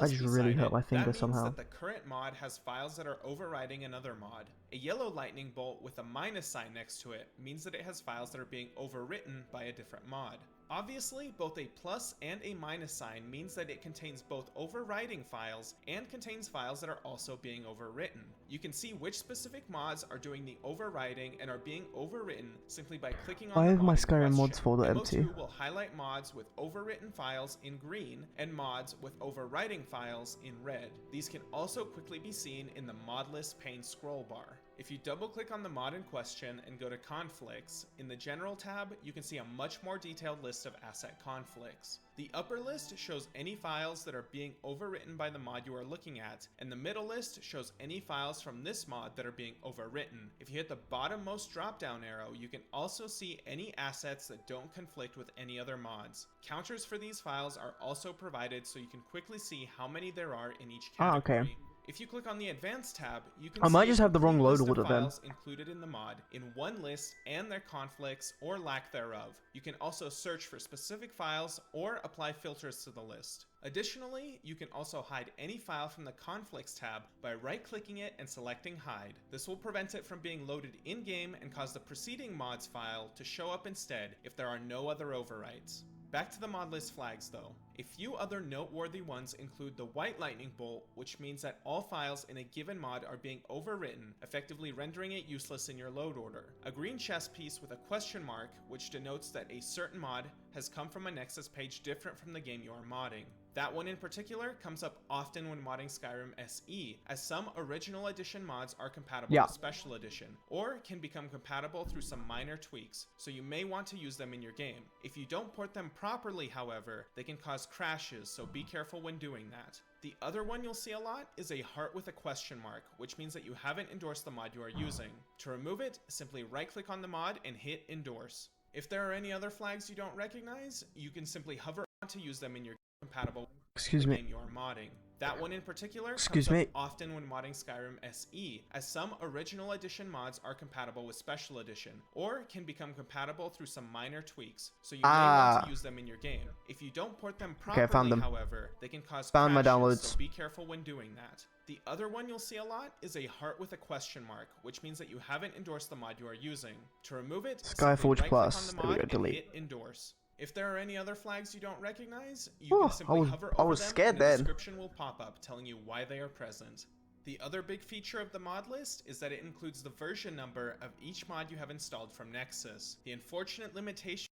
I just really hurt my finger somehow. That the current mod has files that are overriding another mod. A yellow lightning bolt with a minus sign next to it means that it has files that are being overwritten by a different mod. Obviously, both a plus and a minus sign means that it contains both overriding files and contains files that are also being overwritten. You can see which specific mods are doing the overriding and are being overwritten simply by clicking on Why the is my mod Skyrim in mods folder empty? MO2 will highlight mods with overwritten files in green and mods with overwriting files in red. These can also quickly be seen in the mod list pane scroll bar. If you double click on the mod in question and go to conflicts, in the general tab, you can see a much more detailed list of asset conflicts. The upper list shows any files that are being overwritten by the mod you are looking at, and the middle list shows any files from this mod that are being overwritten. If you hit the bottommost drop-down arrow, you can also see any assets that don't conflict with any other mods. Counters for these files are also provided so you can quickly see how many there are in each category. Okay. If you click on the Advanced tab, you can I might see just have the wrong complete load list of order then. files included in the mod in one list and their conflicts or lack thereof. You can also search for specific files or apply filters to the list. Additionally, you can also hide any file from the conflicts tab by right-clicking it and selecting hide. This will prevent it from being loaded in-game and cause the preceding mods file to show up instead if there are no other overwrites. Back to the mod list flags though. A few other noteworthy ones include the white lightning bolt, which means that all files in a given mod are being overwritten, effectively rendering it useless in your load order. A green chess piece with a question mark, which denotes that a certain mod has come from a Nexus page different from the game you are modding. That one in particular comes up often when modding Skyrim SE, as some original edition mods are compatible with Special Edition, or can become compatible through some minor tweaks, so you may want to use them in your game. If you don't port them properly, however, they can cause crashes, so be careful when doing that. The other one you'll see a lot is a heart with a question mark, which means that you haven't endorsed the mod you are using. To remove it, simply right-click on the mod and hit endorse. If there are any other flags you don't recognize, you can simply hover on to use them in your compatible Excuse with me. the game you're modding. That one in particular Excuse comes me. up often when modding Skyrim SE, as some original edition mods are compatible with special edition, or can become compatible through some minor tweaks, so you may want to use them in your game. If you don't port them properly, I found them. however, they can cause Found my crashes, downloads. so be careful when doing that. The other one you'll see a lot is a heart with a question mark, which means that you haven't endorsed the mod you are using. To remove it, simply Skyforge right-click Plus. on the There we mod go, and delete. hit endorse. If there are any other flags you don't recognize, you can simply hover I over was them scared and a then. description will pop up telling you why they are present. The other big feature of the mod list is that it includes the version number of each mod you have installed from Nexus. The unfortunate limitations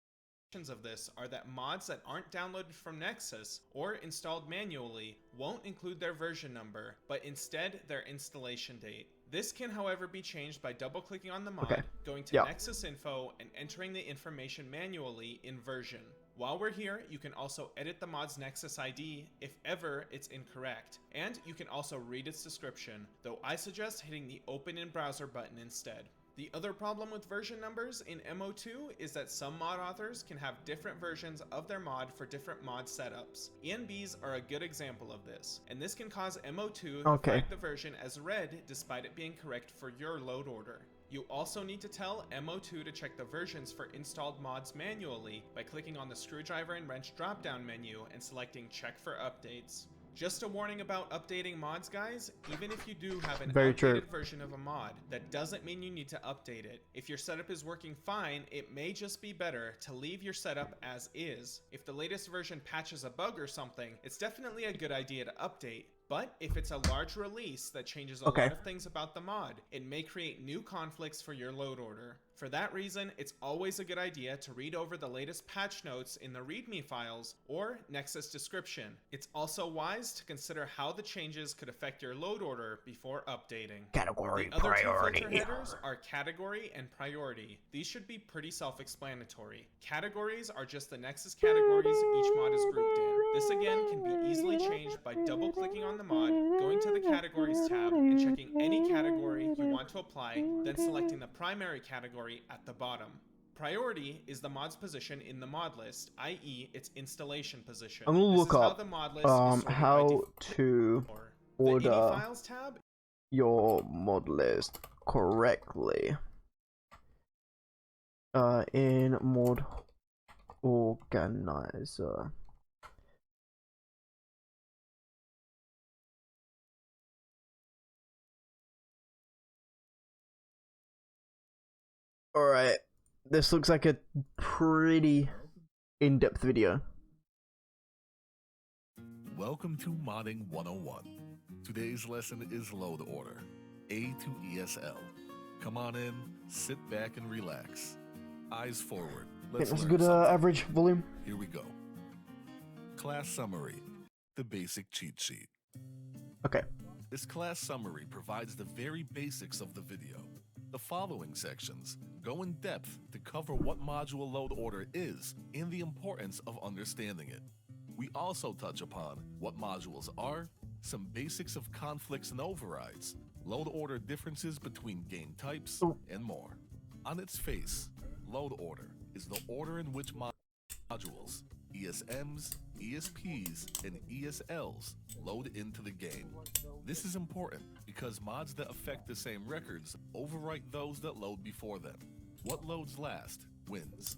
of this are that mods that aren't downloaded from Nexus or installed manually won't include their version number, but instead their installation date. This can, however, be changed by double-clicking on the mod, going to Nexus Info, and entering the information manually in version. While we're here, you can also edit the mod's Nexus ID if ever it's incorrect, and you can also read its description, though I suggest hitting the Open in Browser button instead. The other problem with version numbers in MO2 is that some mod authors can have different versions of their mod for different mod setups. ENBs are a good example of this, and this can cause MO2 to flag the version as red despite it being correct for your load order. You also need to tell MO2 to check the versions for installed mods manually by clicking on the screwdriver and wrench drop-down menu and selecting Check for Updates. Just a warning about updating mods, guys. Even if you do have an outdated version of a mod, that doesn't mean you need to update it. If your setup is working fine, it may just be better to leave your setup as is. If the latest version patches a bug or something, it's definitely a good idea to update. But if it's a large release that changes a lot of things about the mod, it may create new conflicts for your load order. For that reason, it's always a good idea to read over the latest patch notes in the README files or Nexus description. It's also wise to consider how the changes could affect your load order before updating. Category The other priority. two filter headers are category and priority. These should be pretty self-explanatory. Categories are just the Nexus categories each mod is grouped in. This again can be easily changed by double-clicking on the mod, going to the Categories tab, and checking any category you want to apply, then selecting the primary category at the bottom. Priority is the mod's position in the mod list, i.e. its installation position. I'm gonna look up how to order Files tab your mod list correctly in Mod Organizer. Alright, this looks like a pretty in-depth video. Welcome to Modding 101. Today's lesson is load order, A to ESL. Come on in, sit back and relax. Eyes forward. I think that's a good average volume. Here we go. Class summary, the basic cheat sheet. Okay. This class summary provides the very basics of the video. The following sections go in depth to cover what module load order is and the importance of understanding it. We also touch upon what modules are, some basics of conflicts and overrides, load order differences between game types, and more. On its face, load order is the order in which modules, ESMs, ESPs, and ESLs load into the game. This is important because mods that affect the same records overwrite those that load before them. What loads last wins.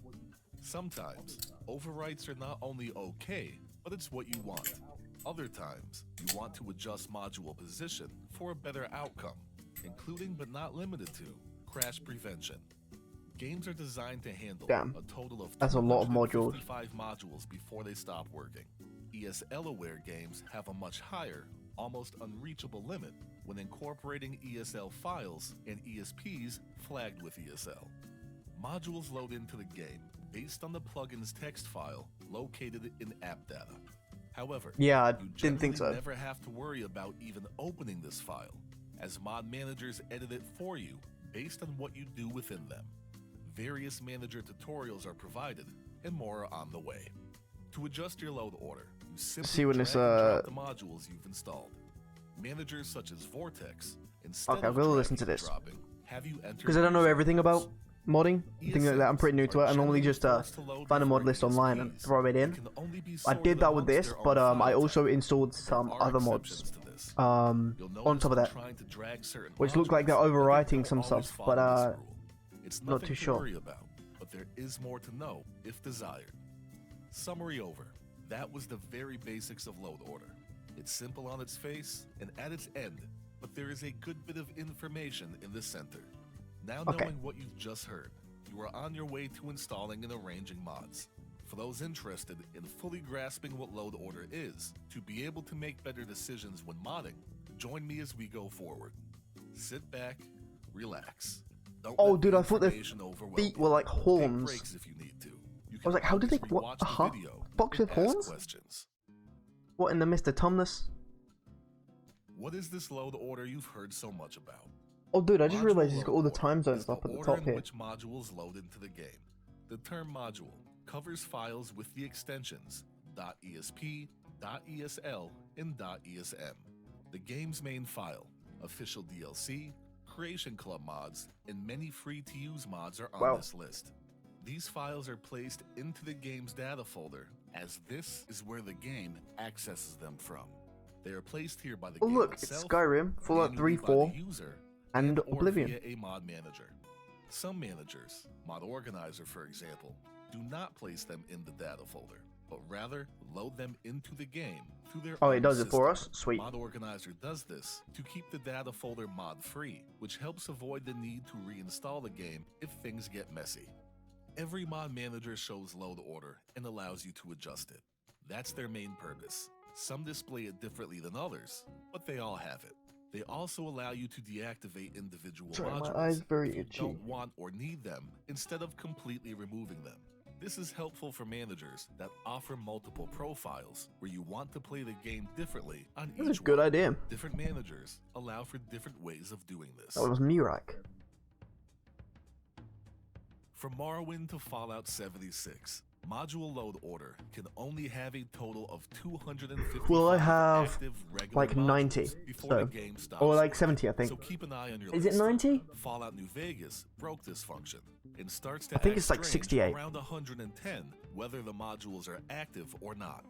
Sometimes, overwrites are not only okay, but it's what you want. Other times, you want to adjust module position for a better outcome, including but not limited to crash prevention. Games are designed to handle a total of that's a lot of modules. 55 modules before they stop working. ESL-aware games have a much higher, almost unreachable limit when incorporating ESL files and ESPs flagged with ESL. Modules load into the game based on the plugin's text file located in app data. However, I you didn't think so. Never have to worry about even opening this file, as mod managers edit it for you based on what you do within them. Various manager tutorials are provided, and more are on the way. To adjust your load order, you simply see when this, drag and drop the modules you've installed. Managers such as Vortex, instead Okay, of we'll listen to dragging and this. dropping, have you enter Because I don't know user everything about modding, things like that. I'm ESMs pretty new to are it. I normally generally just forced to load find a mod before list online and ESPs. throw it They in. can only be I sorted did that with amongst this, their own but I file also type. installed There some are other exceptions mods to this. on You'll notice top of when that, trying to drag certain which look like they're modules, that they overwriting don't some always stuff, follow but this rule. It's not nothing too to sure. worry about, but there is more to know if desired. Summary over. That was the very basics of load order. It's simple on its face and at its end, but there is a good bit of information in the center. Now Okay. knowing what you've just heard, you are on your way to installing and arranging mods. For those interested in fully grasping what load order is, to be able to make better decisions when modding, join me as we go forward. Sit back, relax. Don't Oh, let dude, the I thought the information overwhelm feet you. were like Take horns. breaks if you need to. You I was like, how did always they- what- rewatch the huh? video Box and with ask horns? questions. What in the Mr. Tumnus? What is this load order you've heard so much about? Oh, dude, I just Module realized he's got all the load time order zones is the up at the order top in here. which modules load into the game. The term module covers files with the extensions .esp, .esl, and .esm. The game's main file, official DLC, Creation Club mods, and many free-to-use mods are on Wow. this list. These files are placed into the game's data folder, as this is where the game accesses them from. They are placed here by the Oh, game look, it's itself, Skyrim, Fallout 3, manually by the 4, user, and or Oblivion. via a mod manager. Some managers, Mod Organizer for example, do not place them in the data folder, but rather load them into the game through their Oh, own it does it for system. us? Sweet. Mod Organizer does this to keep the data folder mod-free, which helps avoid the need to reinstall the game if things get messy. Every mod manager shows load order and allows you to adjust it. That's their main purpose. Some display it differently than others, but they all have it. They also allow you to deactivate individual Sorry, my modules eye's very if you itchy. don't want or need them instead of completely removing them. This is helpful for managers that offer multiple profiles where you want to play the game differently on That's each a good one. idea. Different managers allow for different ways of doing this. That was Mirak. From Morrowind to Fallout 76, module load order can only have a total of 250 Well, I have active regular like 90, modules before so, the game stops. or like 70, I think. So keep an eye on your Is it list. 90? Fallout New Vegas broke this function and starts to I think act it's like strange 68. around 110, whether the modules are active or not.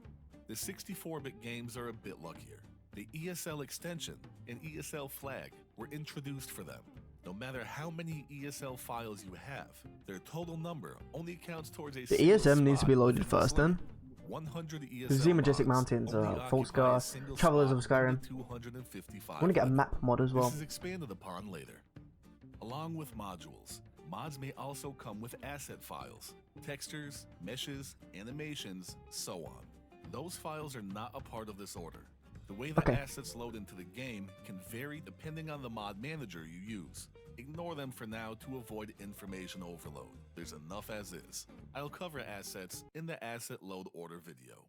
The 64-bit games are a bit luckier. The ESL extension and ESL flag were introduced for them. No matter how many ESL files you have, their total number only counts towards a The single ESM needs to be spot loaded within this first, then. limit. 100 ESL The Z Majestic mods Mountains, only occupy Folkscar, a single Travelers of spot within Skyrim. the 255 I want to get a limit. map mod as well. This is expanded upon later. Along with modules, mods may also come with asset files, textures, meshes, animations, so on. Those files are not a part of this order. The way the Okay. assets load into the game can vary depending on the mod manager you use. Ignore them for now to avoid information overload. There's enough as is. I'll cover assets in the asset load order video.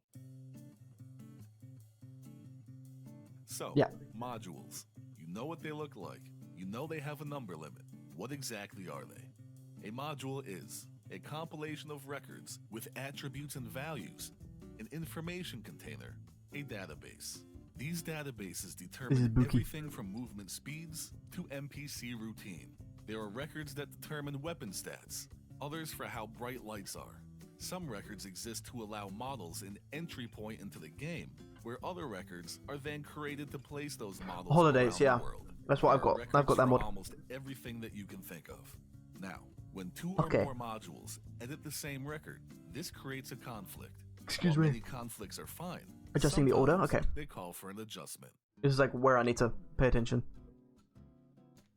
So, Yeah. modules. You know what they look like. You know they have a number limit. What exactly are they? A module is a compilation of records with attributes and values, an information container, a database. These databases This is determine Buki. everything from movement speeds to NPC routine. There are records that determine weapon stats, others for how bright lights are. Some records exist to allow models an entry point into the game, where other records are then created to place those models Holidays, around yeah. the world. That's what I've There are got. I've records got that for mod. almost everything that you can think of. Now, when two Okay. or more modules edit the same record, this creates a conflict. Excuse While me. many conflicts are fine. Adjusting the order? sometimes Okay. They call for an adjustment. This is like where I need to pay attention.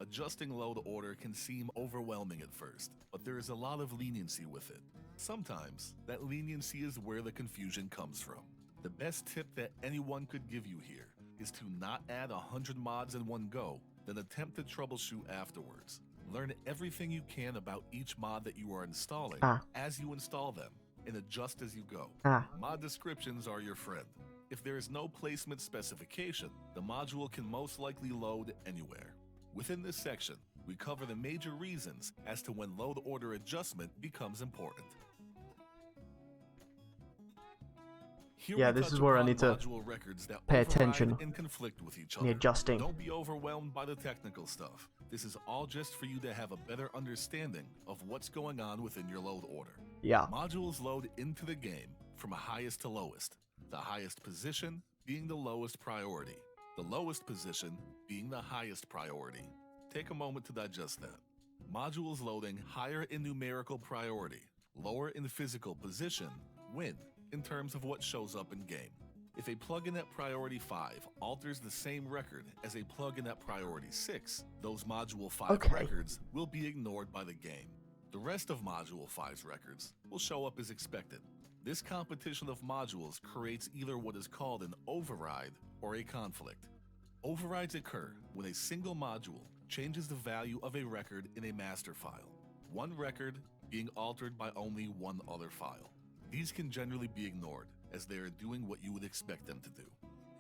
Adjusting load order can seem overwhelming at first, but there is a lot of leniency with it. Sometimes, that leniency is where the confusion comes from. The best tip that anyone could give you here is to not add 100 mods in one go, then attempt to troubleshoot afterwards. Learn everything you can about each mod that you are installing as you install them, and adjust as you go. Mod descriptions are your friend. If there is no placement specification, the module can most likely load anywhere. Within this section, we cover the major reasons as to when load order adjustment becomes important. Here Yeah, we this touch is where I upon need to module records that pay override attention. and conflict with each The other. adjusting. Don't be overwhelmed by the technical stuff. This is all just for you to have a better understanding of what's going on within your load order. Yeah. Modules load into the game from highest to lowest, the highest position being the lowest priority, the lowest position being the highest priority. Take a moment to digest that. Modules loading higher in numerical priority, lower in physical position, win in terms of what shows up in game. If a plugin at priority 5 alters the same record as a plugin at priority 6, those Module 5 records will be ignored by the game. The rest of Module 5's records will show up as expected. This competition of modules creates either what is called an override or a conflict. Overrides occur when a single module changes the value of a record in a master file, one record being altered by only one other file. These can generally be ignored, as they are doing what you would expect them to do.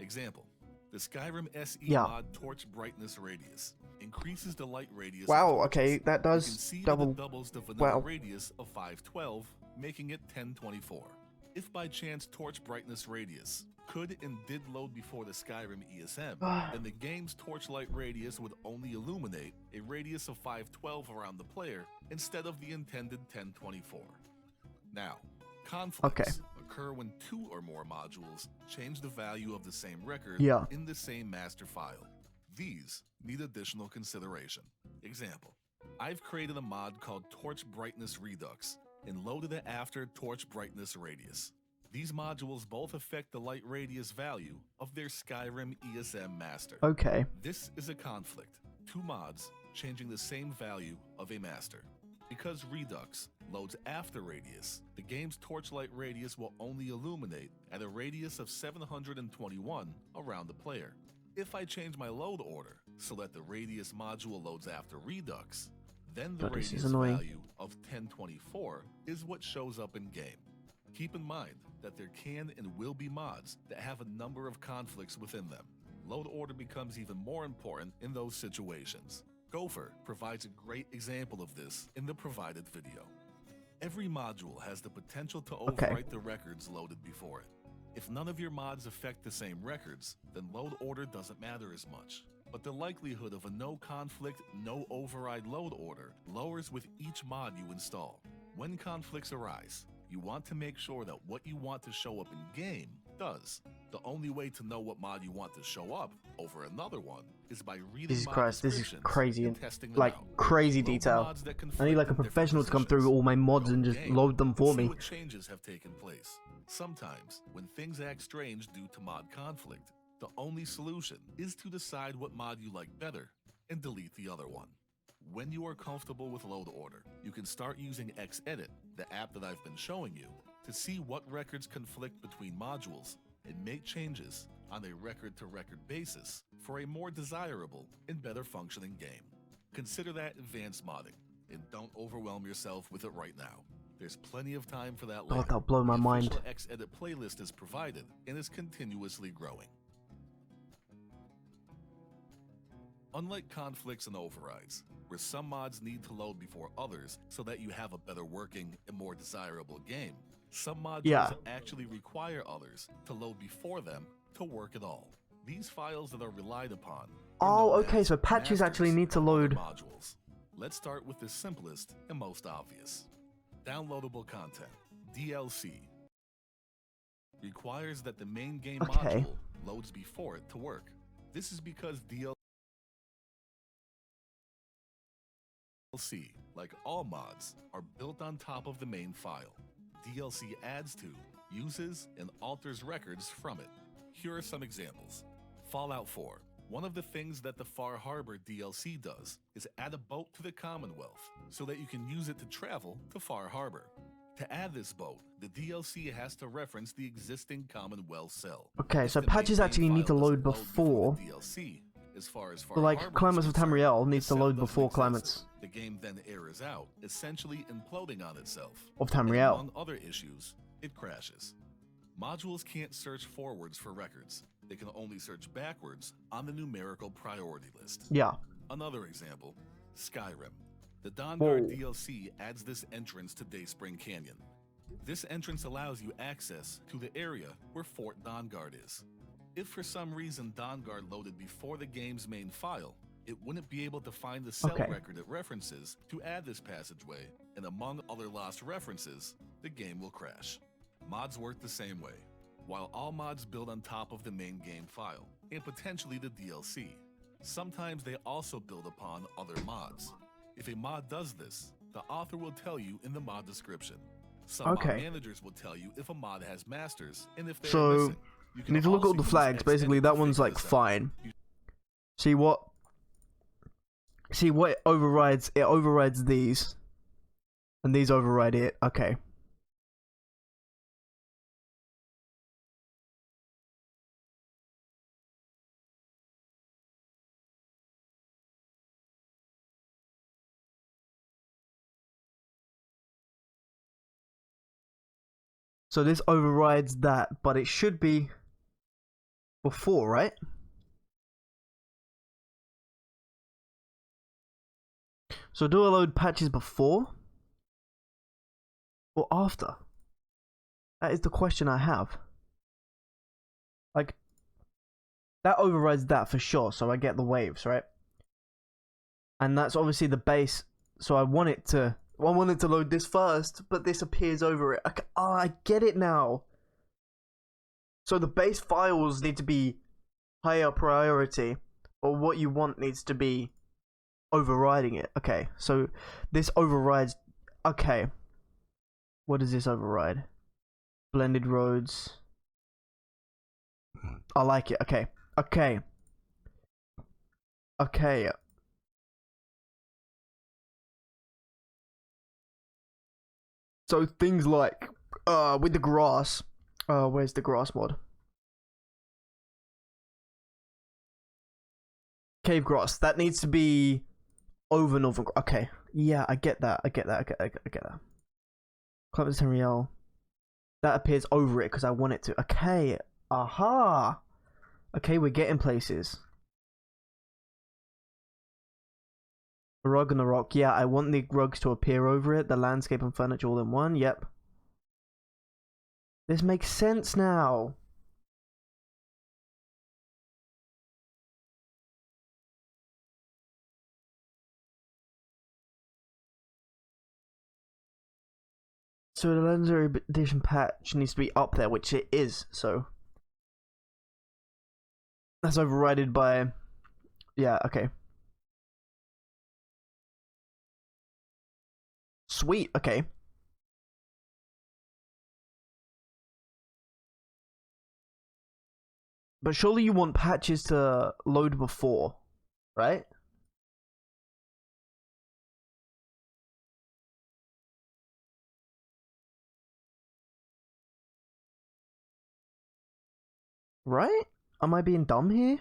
Example, the SKYRIM SE mod torch brightness radius increases the light radius. Wow, okay, that does you can see double. that it doubles the vanilla radius of 512, making it 1024. If by chance torch brightness radius could and did load before the SKYRIM ESM, then the game's torchlight radius would only illuminate a radius of 512 around the player instead of the intended 1024. Now, conflicts occur when two or more modules change the value of the same record in the same master file. These need additional consideration. Example, I've created a mod called Torch Brightness Redux and loaded it after Torch Brightness Radius. These modules both affect the light radius value of their SKYRIM ESM master. This is a conflict. Two mods changing the same value of a master. Because Redux loads after radius, the game's torchlight radius will only illuminate at a radius of 721 around the player. If I change my load order so that the radius module loads after Redux, then the radius value of 1024 is what shows up in game. Keep in mind that there can and will be mods that have a number of conflicts within them. Load order becomes even more important in those situations. Gopher provides a great example of this in the provided video. Every module has the potential to overwrite the records loaded before it. If none of your mods affect the same records, then load order doesn't matter as much. But the likelihood of a no conflict, no override load order lowers with each mod you install. When conflicts arise, you want to make sure that what you want to show up in game does. The only way to know what mod you want to show up over another one is by reading mod descriptions this is crazy and testing them like out. crazy Load detail. mods that I need like a conflict in professional to different come through all my mods positions. and Go just game load them and for see me. what changes have taken place. Sometimes, when things act strange due to mod conflict, the only solution is to decide what mod you like better and delete the other one. When you are comfortable with load order, you can start using Xedit, the app that I've been showing you, to see what records conflict between modules and make changes on a record-to-record basis for a more desirable and better functioning game. Consider that advanced modding, and don't overwhelm yourself with it right now. There's plenty of time for that later. Oh, that'll blow my mind. The official Xedit playlist is provided and is continuously growing. Unlike conflicts and overrides, where some mods need to load before others so that you have a better working and more desirable game, some modules actually require others to load before them to work at all. These files that are relied upon so patches actually need to load modules. Let's start with the simplest and most obvious. Downloadable content, DLC, requires that the main game module loads before it to work. This is because DLC, like all mods, are built on top of the main file. DLC adds to, uses, and alters records from it. Here are some examples. Fallout 4. One of the things that the Far Harbor DLC does is add a boat to the Commonwealth so that you can use it to travel to Far Harbor. To add this boat, the DLC has to reference the existing Commonwealth cell. So patches actually need to load before. DLC, as far as So like Climates of Tamriel needs to load before Climates. The game then errors out, essentially imploding on itself. Of Tamriel. Among other issues, it crashes. Modules can't search forwards for records. They can only search backwards on the numerical priority list. Another example, Skyrim. The Dawnguard DLC adds this entrance to Dayspring Canyon. This entrance allows you access to the area where Fort Dawnguard is. If for some reason Dawnguard loaded before the game's main file, it wouldn't be able to find the cell record it references to add this passageway, and among other lost references, the game will crash. Mods work the same way. While all mods build on top of the main game file, and potentially the DLC, sometimes they also build upon other mods. If a mod does this, the author will tell you in the mod description. Some mod managers will tell you if a mod has masters, and if they're missing. You need to look at all the flags. Basically, that one's like fine. See what it overrides? It overrides these, and these override it. Okay. So this overrides that, but it should be before, right? So do I load patches before or after? That is the question I have. Like, that overrides that for sure, so I get the waves, right? And that's obviously the base, so I want it to load this first, but this appears over it. Oh, I get it now. So the base files need to be higher priority, or what you want needs to be overriding it. Okay, so this overrides. Okay, what does this override? Blended roads. I like it. Okay. So things like with the grass. Where's the grass mod? Cave grass. That needs to be over northern. Okay. Yeah, I get that. I get that. Climate Real. That appears over it because I want it to. Okay. Aha. Okay, we're getting places. A rug and a rock. Yeah, I want the rugs to appear over it. The landscape and furniture all in one. Yep. This makes sense now. So the Legendary Edition patch needs to be up there, which it is, so that's overridden by... Yeah, okay. Sweet, okay. But surely you want patches to load before, right? Right? Am I being dumb here?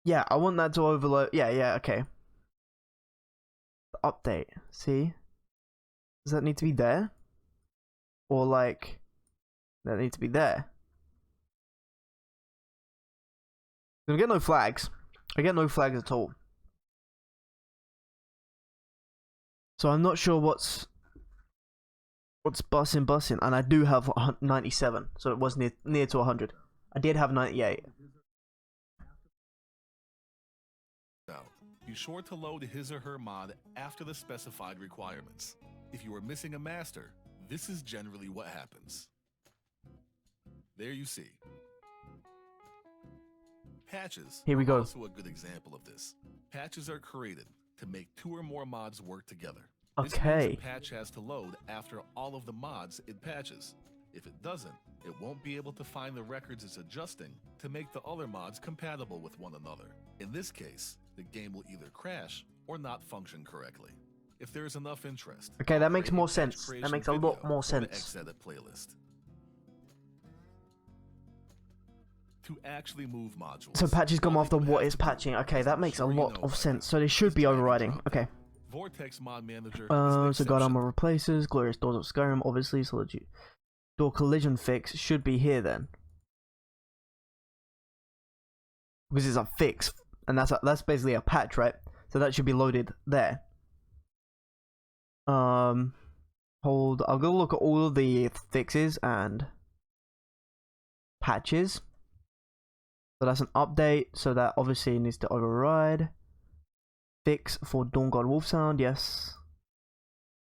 Yeah, I want that to overload. Yeah, okay. Update. See? Does that need to be there? Or like, that needs to be there? I get no flags. I get no flags at all. So I'm not sure what's bussing, and I do have 97, so it was near to 100. I did have 98. Be sure to load his or her mod after the specified requirements. If you are missing a master, this is generally what happens. There you see. Patches Here we go. are also a good example of this. Patches are created to make 2 or more mods work together. This means a patch has to load after all of the mods it patches. If it doesn't, it won't be able to find the records it's adjusting to make the other mods compatible with one another. In this case, the game will either crash or not function correctly. If there is enough interest, okay, that makes more sense. That makes a lot more sense. Playlist. To actually move modules. So patches come after what is patching. Okay, that makes a lot of sense. So they should be overriding. Okay. Vortex mod manager. So God Armor replaces Glorious Doors of Skyrim, obviously. Solitude Door Collision fix should be here then, because it's a fix, and that's basically a patch, right? So that should be loaded there. Hold. I'll go look at all of the fixes and patches. So that's an update. So that obviously needs to override. Fix for Dawn God Wolf Sound. Yes.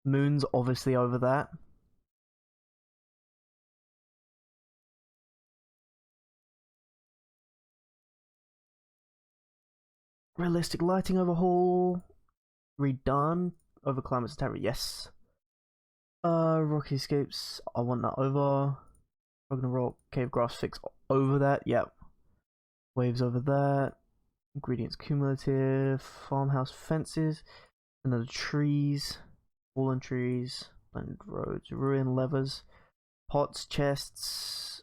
Moon's obviously over that. Realistic lighting overhaul. Redone. Over climate's attack. Yes. Rocky escapes. I want that over. Rock cave grass fix over that. Yep. Waves over that. Ingredients cumulative. Farmhouse fences. Another trees. Fallen trees. Blended roads. Ruin levers. Pots. Chests.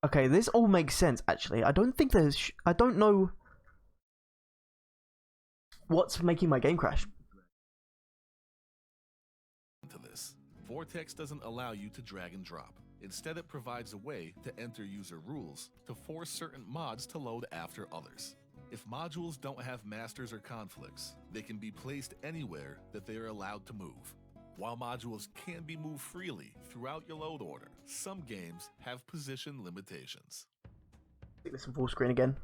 Okay, this all makes sense, actually. I don't think there's... I don't know what's making my game crash. To this, Vortex doesn't allow you to drag and drop. Instead, it provides a way to enter user rules to force certain mods to load after others. If modules don't have masters or conflicts, they can be placed anywhere that they are allowed to move. While modules can be moved freely throughout your load order, some games have position limitations. Take this in full screen again.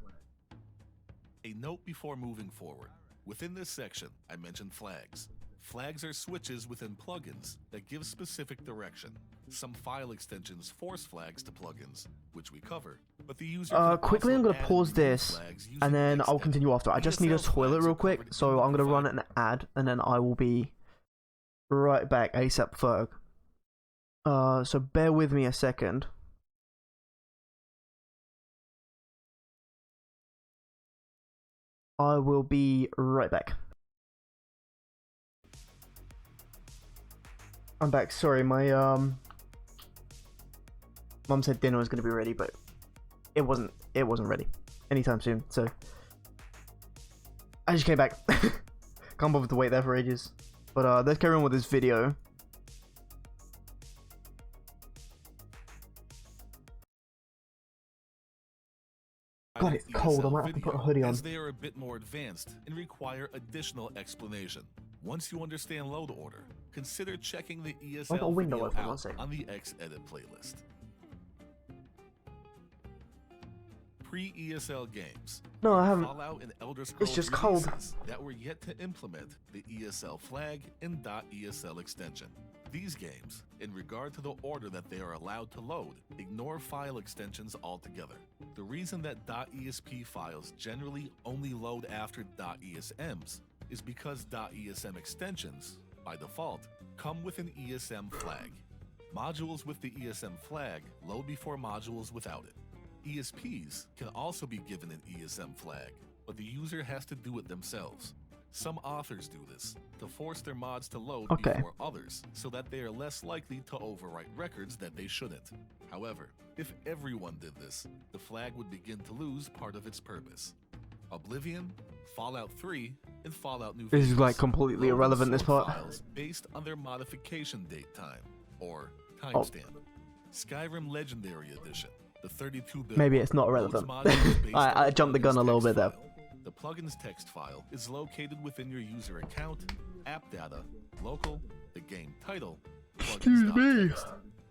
A note before moving forward. Within this section, I mentioned flags. Flags are switches within plugins that give specific direction. Some file extensions force flags to plugins, which we cover, but the user quickly I'm gonna pause this and then I'll continue after. I just need a toilet real quick, so I'm gonna run an ad and then I will be right back ASAP Ferg. So bear with me a second. I will be right back. I'm back. Sorry, my mum said dinner was gonna be ready, but it wasn't ready anytime soon. So I just came back. Can't bother to wait there for ages. But let's carry on with this video. God, it's cold. I might have to put a hoodie on. As they are a bit more advanced and require additional explanation. Once you understand load order, consider checking the ESL video out on the Xedit playlist. Pre-ESL games. No, I haven't. Fallout and Elder Scrolls It's just cold. That were yet to implement the ESL flag and .ESL extension. These games, in regard to the order that they are allowed to load, ignore file extensions altogether. The reason that .esp files generally only load after .esms is because .esm extensions, by default, come with an ESM flag. Modules with the ESM flag load before modules without it. ESPs can also be given an ESM flag, but the user has to do it themselves. Some authors do this to force their mods to load before others, so that they are less likely to overwrite records that they shouldn't. However, if everyone did this, the flag would begin to lose part of its purpose. Oblivion, Fallout 3, and Fallout New Vegas This is like completely irrelevant, this part. files based on their modification date time, or timestamp. Skyrim Legendary Edition. The 32-bit Maybe it's not relevant. I jumped the gun a little bit there. The plugin's text file is located within your user account, app data, local, the game title, plugins.txt.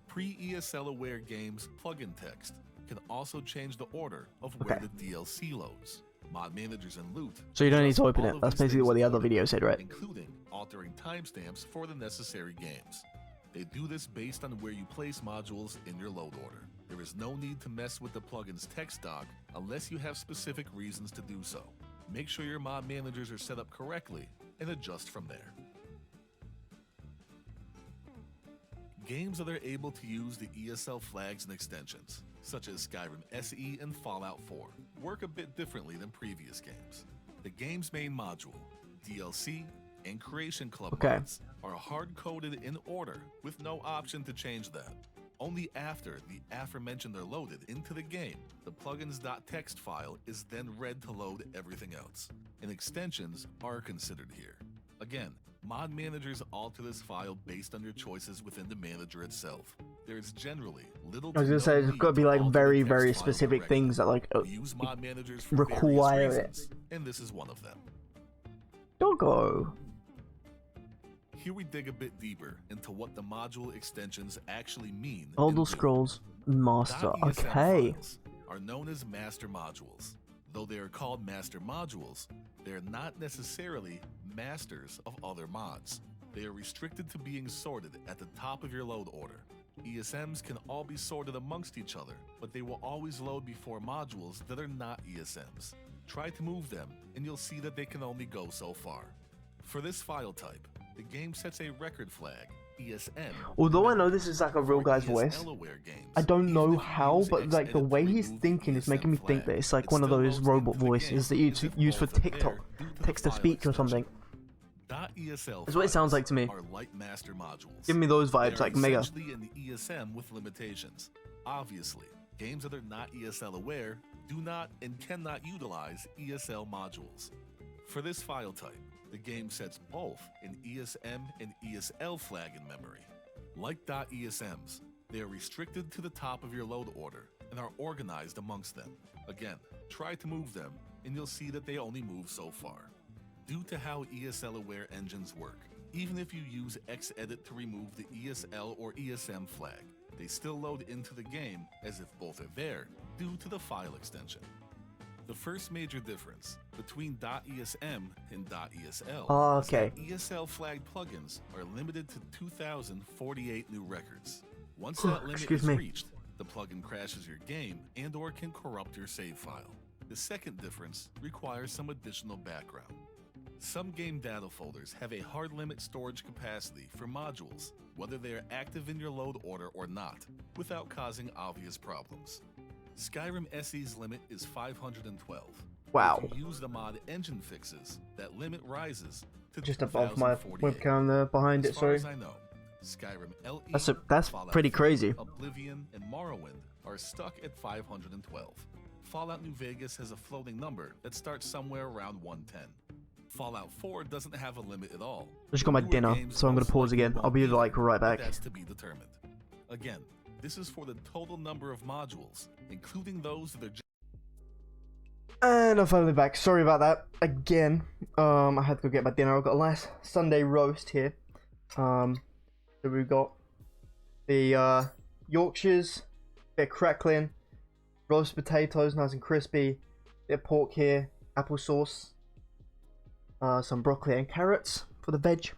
Pre-ESL aware games plugin text can also change the order of where the DLC loads. Mod managers and loot. So you don't need to open it. That's basically what the other video said, right? Including altering timestamps for the necessary games. They do this based on where you place modules in your load order. There is no need to mess with the plugin's text doc unless you have specific reasons to do so. Make sure your mod managers are set up correctly and adjust from there. Games that are able to use the ESL flags and extensions, such as Skyrim SE and Fallout 4, work a bit differently than previous games. The game's main module, DLC, and Creation Club mods are hard-coded in order with no option to change that. Only after the aforementioned are loaded into the game, the plugins.txt file is then read to load everything else, and extensions are considered here. Again, mod managers alter this file based on your choices within the manager itself. There is generally little I was to gonna no say it's need got to be to like alter the very, text very file specific directly. things that like We use mod managers for require various it. reasons, and this is one of them. Doggo. Here we dig a bit deeper into what the module extensions actually mean. Elder and do. Scrolls Master. .esm Okay. files are known as master modules. Though they are called master modules, they are not necessarily masters of other mods. They are restricted to being sorted at the top of your load order. ESMs can all be sorted amongst each other, but they will always load before modules that are not ESMs. Try to move them, and you'll see that they can only go so far. For this file type, the game sets a record flag, ESM. Although I know this is like a real guy's voice, I don't know how, but like the way he's thinking is making me think that it's like one of those robot voices that you use for TikTok, text to speech or something. .esl That's what it sounds like to me. are light master modules. Give me those They vibes, are like mega. essentially an ESM with limitations. Obviously, games that are not ESL aware do not and cannot utilize ESL modules. For this file type, the game sets both an ESM and ESL flag in memory. Like .esms, they are restricted to the top of your load order and are organized amongst them. Again, try to move them, and you'll see that they only move so far. Due to how ESL-aware engines work, even if you use Xedit to remove the ESL or ESM flag, they still load into the game as if both are there due to the file extension. The first major difference between .esm and .esl is Okay. that ESL flagged plugins are limited to 2,048 new records. Once that limit Excuse is me. reached, the plugin crashes your game and/or can corrupt your save file. The second difference requires some additional background. Some game data folders have a hard limit storage capacity for modules, whether they are active in your load order or not, without causing obvious problems. Skyrim SE's limit is 512. Wow. If you use the mod engine fixes, that limit rises to Just above my 2048. webcam there behind it, As far sorry. as I know, Skyrim LE, That's Fallout pretty 3, crazy. Oblivion, and Morrowind are stuck at 512. Fallout New Vegas has a floating number that starts somewhere around 110. Fallout 4 doesn't have a limit at all. I just got my Newer dinner, games so I'm gonna most pause likely again. I'll won't be either, like right but back. That's to be determined. Again, this is for the total number of modules, including those that are And I'm finally back. Sorry about that again. I had to go get my dinner. I've got a nice Sunday roast here. So we've got the Yorkshires, bit of crackling, roast potatoes, nice and crispy, bit of pork here, applesauce, some broccoli and carrots for the veg,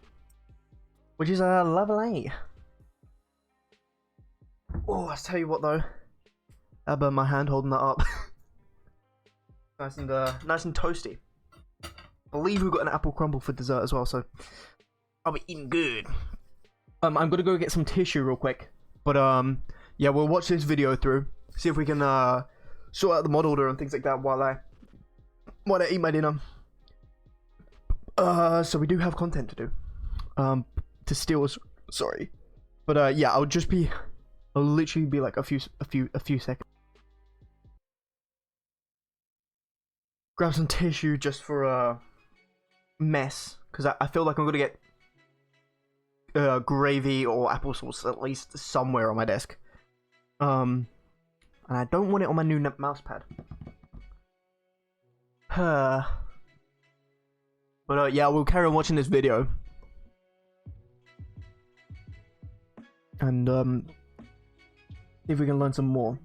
which is lovely. Oh, I tell you what though, I burned my hand holding that up. Nice and toasty. I believe we've got an apple crumble for dessert as well, so I'll be eating good. I'm gonna go get some tissue real quick, but yeah, we'll watch this video through, see if we can sort out the mod order and things like that while I eat my dinner. So we do have content to do. To steal us, sorry, but yeah, I'll literally be like a few seconds. Grab some tissue just for a mess, because I feel like I'm gonna get gravy or applesauce at least somewhere on my desk. And I don't want it on my new mouse pad. But yeah, we'll carry on watching this video. And see if we can learn some more.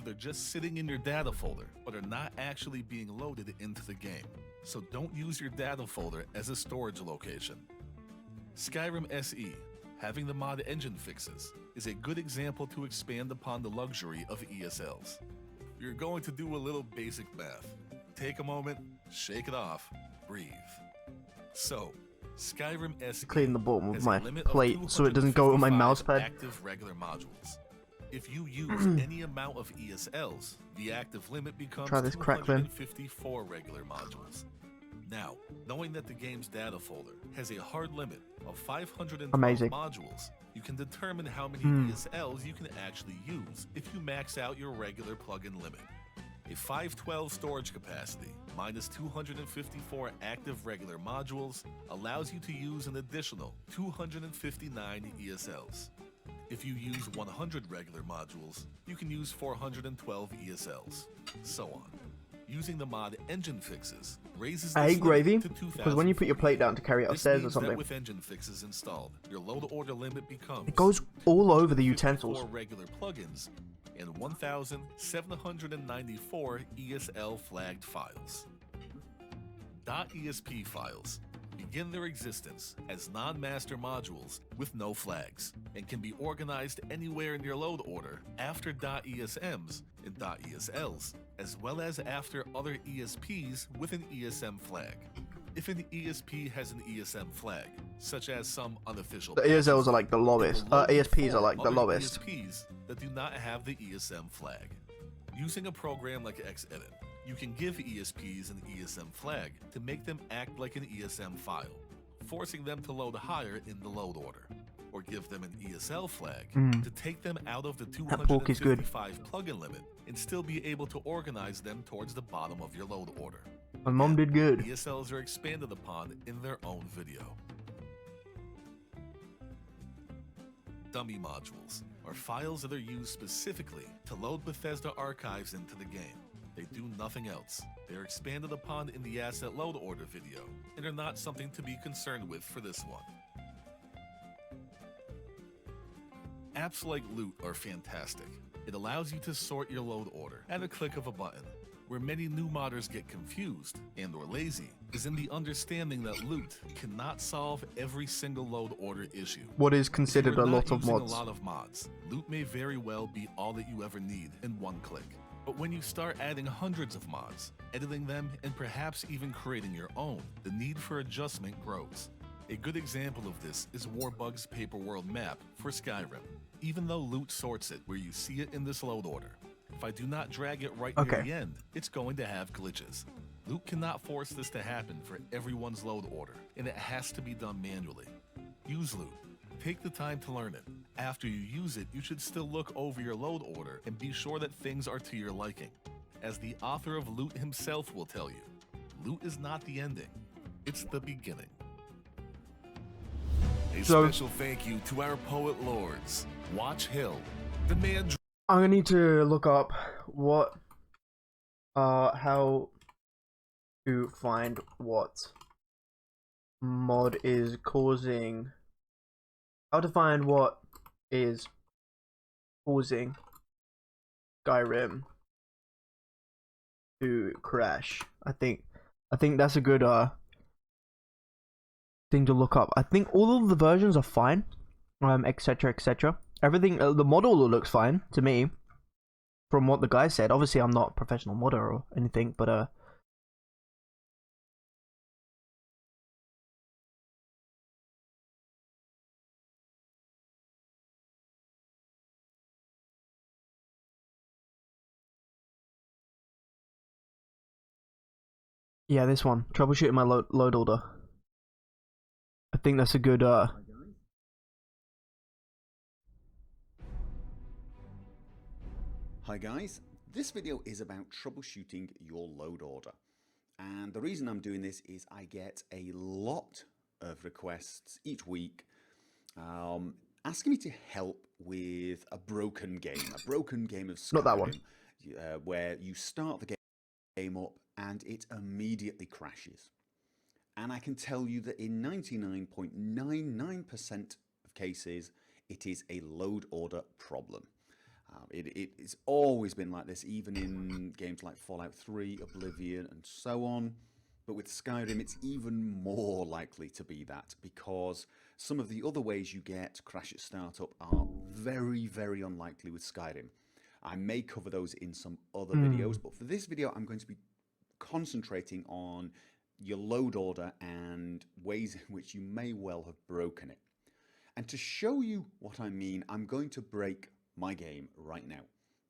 that are just sitting in your data folder, but are not actually being loaded into the game. So don't use your data folder as a storage location. Skyrim SE, having the mod engine fixes, is a good example to expand upon the luxury of ESLs. You're going to do a little basic math. Take a moment, shake it off, breathe. So, Skyrim SE Clean the bottom of has my a limit of plate so it doesn't go on my 255 mouse pad. active regular modules. If you use any amount of ESLs, the active limit becomes Try this crackling. 254 regular modules. Now, knowing that the game's data folder has a hard limit of 512 Amazing. modules, you can determine how many ESLs you can actually use if you max out your regular plugin limit. A 512 storage capacity, minus 254 active regular modules, allows you to use an additional 259 ESLs. If you use 100 regular modules, you can use 412 ESLs, so on. Using the mod Engine Fixes raises I this hate gravy, limit to because when you put your plate down to carry it This upstairs or means something, that with Engine Fixes installed, your load order limit becomes it goes all over the 54 utensils. regular plugins and 1,794 ESL flagged files. .esp files begin their existence as non-master modules with no flags and can be organized anywhere in your load order after .esms and .esls, as well as after other ESPs with an ESM flag. If an ESP has an ESM flag, such as some unofficial The ESLs are like the patches, lowest. it will load ESPs are for like the other lowest. ESPs that do not have the ESM flag. Using a program like Xedit, you can give ESPs an ESM flag to make them act like an ESM file, forcing them to load higher in the load order, or give them an ESL flag to take them out of the That pork is good. 255 plugin limit and still be able to organize them towards the bottom of your load order. My mom did good. ESLs are expanded upon in their own video. Dummy modules are files that are used specifically to load Bethesda archives into the game. They do nothing else. They are expanded upon in the asset load order video and are not something to be concerned with for this one. Apps like Loot are fantastic. It allows you to sort your load order at a click of a button. Where many new modders get confused and or lazy is in the understanding that Loot cannot solve every single load order issue. What is considered a lot of Using mods. a lot of mods, Loot may very well be all that you ever need in one click. But when you start adding hundreds of mods, editing them, and perhaps even creating your own, the need for adjustment grows. A good example of this is Warbug's Paper World map for Skyrim. Even though Loot sorts it where you see it in this load order, if I do not drag it right near the end, it's going to have glitches. Loot cannot force this to happen for everyone's load order, and it has to be done manually. Use Loot. Take the time to learn it. After you use it, you should still look over your load order and be sure that things are to your liking. As the author of Loot himself will tell you, Loot is not the ending, it's the beginning. A special thank you to our poet lords, Watch Hill, the man. I'm gonna need to look up what, how to find what mod is causing, how to find what is causing Skyrim to crash. I think that's a good thing to look up. I think all of the versions are fine, etc, etc. Everything, the model looks fine to me, from what the guy said. Obviously, I'm not a professional modder or anything, but yeah, this one, troubleshooting my load order. I think that's a good Hi guys, this video is about troubleshooting your load order, and the reason I'm doing this is I get a lot of requests each week asking me to help with a broken game of Skyrim. Not that one. Where you start the game up and it immediately crashes. And I can tell you that in 99.99% of cases, it is a load order problem. It's always been like this, even in games like Fallout 3, Oblivion, and so on. But with Skyrim, it's even more likely to be that, because some of the other ways you get crash at startup are very, very unlikely with Skyrim. I may cover those in some other videos, but for this video, I'm going to be concentrating on your load order and ways in which you may well have broken it. And to show you what I mean, I'm going to break my game right now.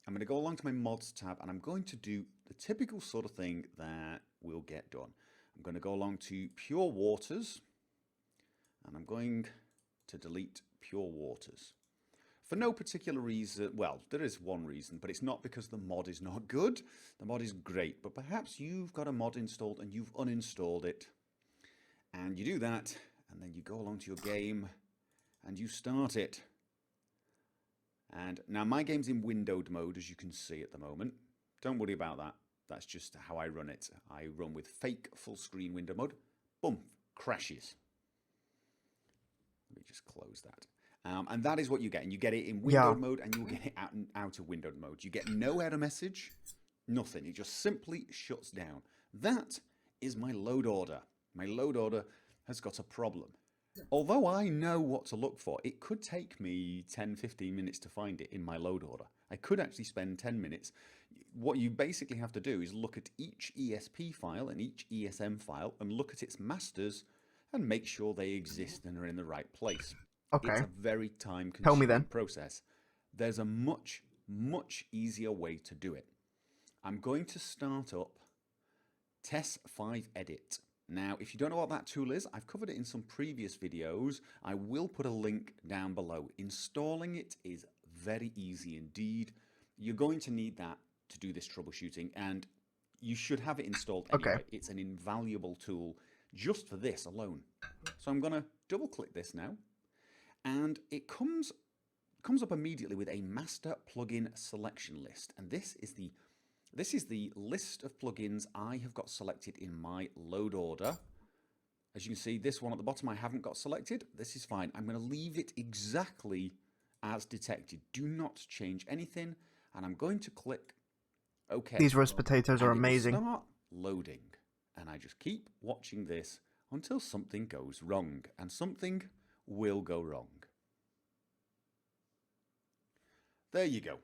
I'm going to go along to my mods tab and I'm going to do the typical sort of thing that will get done. I'm going to go along to Pure Waters and I'm going to delete Pure Waters. for no particular reason. Well, there is one reason, but it's not because the mod is not good. The mod is great, but perhaps you've got a mod installed and you've uninstalled it. And you do that, and then you go along to your game and you start it. And now my game's in windowed mode, as you can see at the moment. Don't worry about that. That's just how I run it. I run with fake full screen window mode. Boom, crashes. Let me just close that. And that is what you get. And you get it in windowed mode, and you'll get it out of windowed mode. You get no error message, nothing. It just simply shuts down. That is my load order. My load order has got a problem. Although I know what to look for, it could take me 10-15 minutes to find it in my load order. I could actually spend 10 minutes. What you basically have to do is look at each ESP file and each ESM file and look at its masters and make sure they exist and are in the right place. Okay. It's a very time-consuming Tell me then. process. There's a much, much easier way to do it. I'm going to start up TES5 Edit. Now, if you don't know what that tool is, I've covered it in some previous videos. I will put a link down below. Installing it is very easy indeed. You're going to need that to do this troubleshooting, and you should have it installed anyway. Okay. It's an invaluable tool just for this alone. So I'm going to double click this now, and it comes up immediately with a master plugin selection list, and this is the list of plugins I have got selected in my load order. As you can see, this one at the bottom I haven't got selected. This is fine. I'm going to leave it exactly as detected. Do not change anything, and I'm going to click OK. These roast potatoes are And it will amazing. start loading, and I just keep watching this until something goes wrong, and something will go wrong. There you go.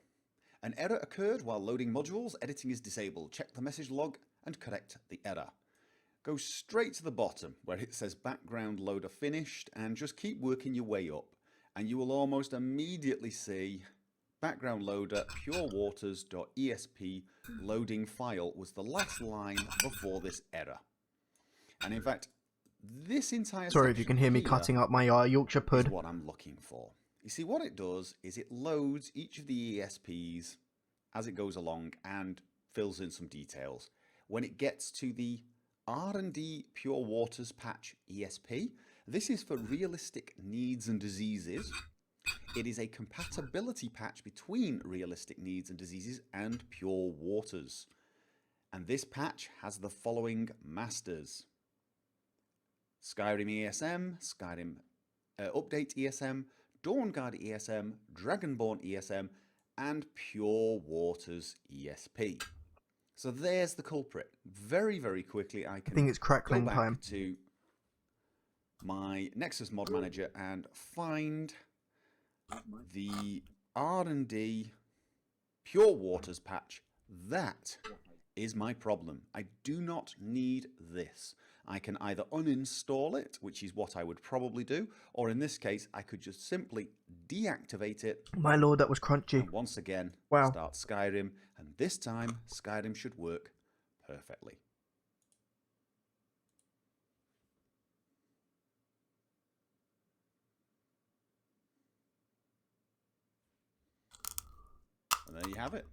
An error occurred while loading modules. Editing is disabled. Check the message log and correct the error. Go straight to the bottom where it says background loader finished, and just keep working your way up, and you will almost immediately see background loader purewaters.esp loading file was the last line before this error. And in fact, this entire Sorry if you can hear me here cutting up my Yorkshire is pud. what I'm looking for. You see, what it does is it loads each of the ESPs as it goes along and fills in some details. When it gets to the R&D Pure Waters patch ESP, this is for realistic needs and diseases. It is a compatibility patch between realistic needs and diseases and Pure Waters. And this patch has the following masters: SKYRIM ESM, SKYRIM Update ESM, Dawnguard ESM, Dragonborn ESM, and Pure Waters ESP. So there's the culprit. Very, very quickly I think it's crackling go back time. to my Nexus Mod Manager and find the R&D Pure Waters patch. That is my problem. I do not need this. I can either uninstall it, which is what I would probably do, or in this case, I could just simply deactivate it. My lord, that was crunchy. And once again, Wow. start SKYRIM, and this time, SKYRIM should work perfectly. And there you have it.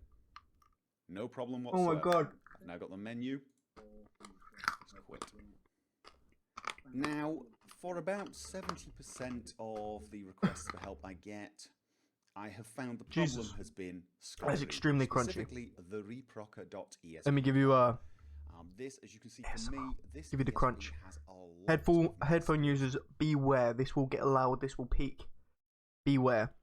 No problem Oh whatsoever. my god. I've now got the menu. Let's quit. Now, for about 70% of the requests for help I get, I have found the problem Jesus. has been SKYRIM, That's extremely crunchy. specifically the reprocker.esp. Let me give you a this, as you can see for me, this give you the ESP crunch. has a lot of headphone users, beware. This will get loud. This will peak. Beware.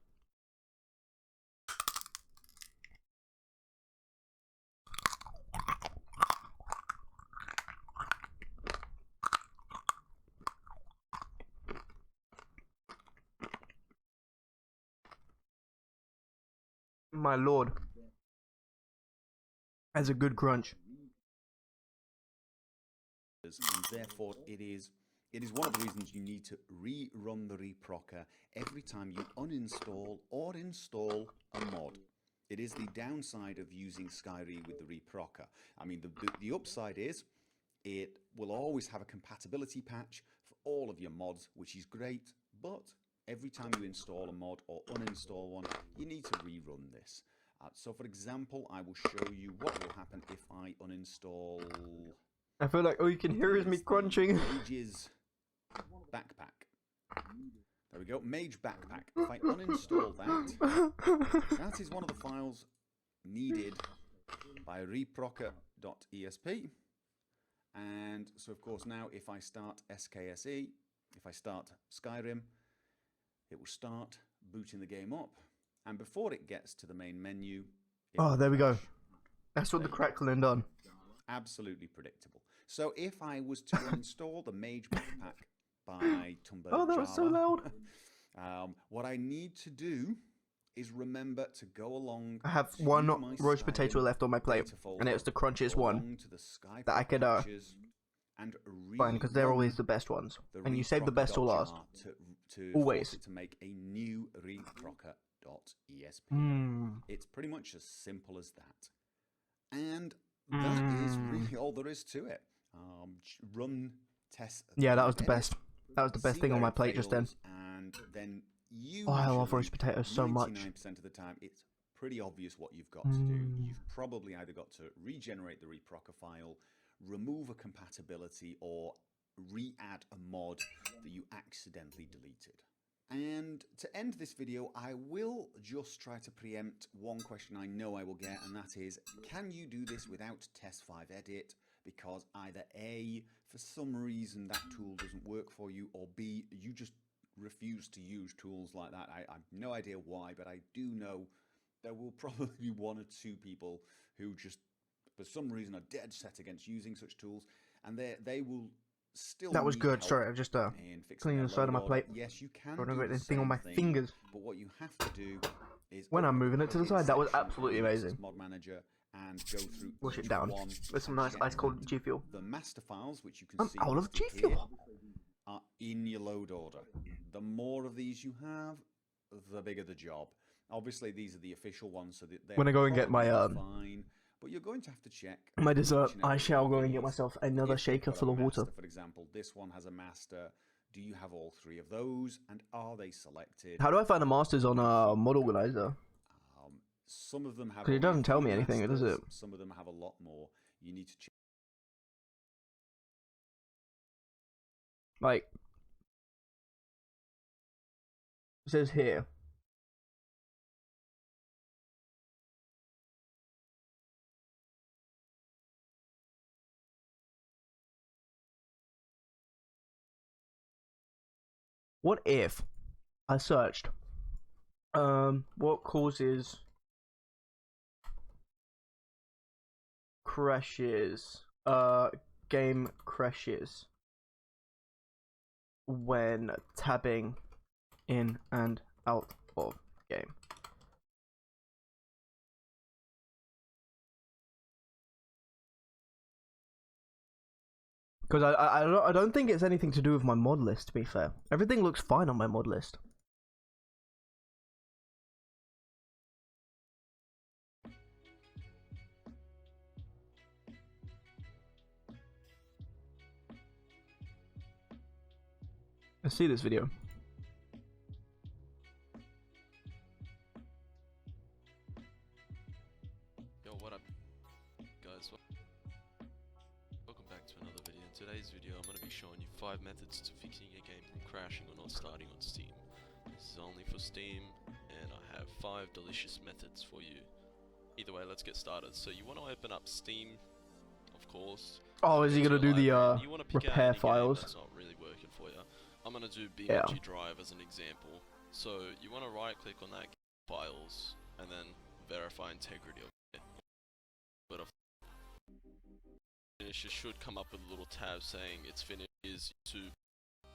My lord. That's a good crunch. and therefore it is one of the reasons you need to rerun the reprocker every time you uninstall or install a mod. It is the downside of using SKYRIM with the reprocker. I mean, the upside is it will always have a compatibility patch for all of your mods, which is great, but every time you install a mod or uninstall one, you need to rerun this. So for example, I will show you what will happen if I uninstall... I feel like all you can hear is me crunching. Mage's backpack. There we go, Mage backpack. If I uninstall that, that is one of the files needed by reprocker.esp. And so of course now if I start SKSE, if I start Skyrim, it will start booting the game up. And before it gets to the main menu... Oh, there we go. That's what the crackling done. Absolutely predictable. So if I was to install the Mage backpack by Tumblr Oh, that was so loud. what I need to do is remember to go along. I have to one my roast Skyrim potato left on my plate, data folder, and it's the crunchiest go one along to the Skype that I could patches and find, because they're rerun always the best ones. the And you save the best till last. reprocker.jar to Always. force it to make a new reprocker.esp. It's pretty much as simple as that. And that is really all there is to it. Run tests. Yeah, that was the best. That was the best thing on my plate just then. And then Oh, I love roast potatoes so much. 99% of the time, it's pretty obvious what you've got to do. You've probably either got to regenerate the reprocker file, remove a compatibility, or re-add a mod that you accidentally deleted. And to end this video, I will just try to preempt one question I know I will get, and that is, can you do this without Test5 Edit? Because either A, for some reason that tool doesn't work for you, or B, you just refuse to use tools like that. I have no idea why, but I do know there will probably be one or two people who just, for some reason, are dead set against using such tools, and they will still. That was need good. help Sorry, I just in fixing cleaning their the side of my load plate. order. Yes, you can Don't do get the this thing on same my thing, fingers. but what you have to do is When I'm open moving the it to the plugin side, that was section absolutely in amazing. Mod Manager and go through Wash it each down one with some and nice check ice cold that G Fuel. the master files, which you can I'm see out of listed G Fuel. here, are in your load order. The more of these you have, the bigger the job. Obviously, these are the official ones, so they're When I go and get my fine. But you're going to have to check my dessert, each and every I shall one go of and get these. myself another If they've shaker got a full of water. master, for example, this one has a master. Do you have all three of those, and are they selected? How do I find the masters on Mod Organizer? Some of them have. Because it only a doesn't tell few me anything, does masters, it? Some of them have a lot more. You need to check. Like, it says here. What if I searched what causes crashes, game crashes when tabbing in and out of game? Because I don't think it's anything to do with my mod list, to be fair. Everything looks fine on my mod list. Let's see this video. Yo, what up, guys? Welcome back to another video. In today's video, I'm going to be showing you 5 methods to fixing your game from crashing or not starting on Steam. This is only for Steam, and I have 5 delicious methods for you. Either way, let's get started. So you want to open up Steam, of course. Oh, is he gonna do the You wanna pick out repair any game files? that's not really working for you. I'm gonna do Yeah. BMG Drive as an example. So you want to right click on that files and then verify integrity of it. But finish, it should come up with a little tab saying it's finished. Is YouTube.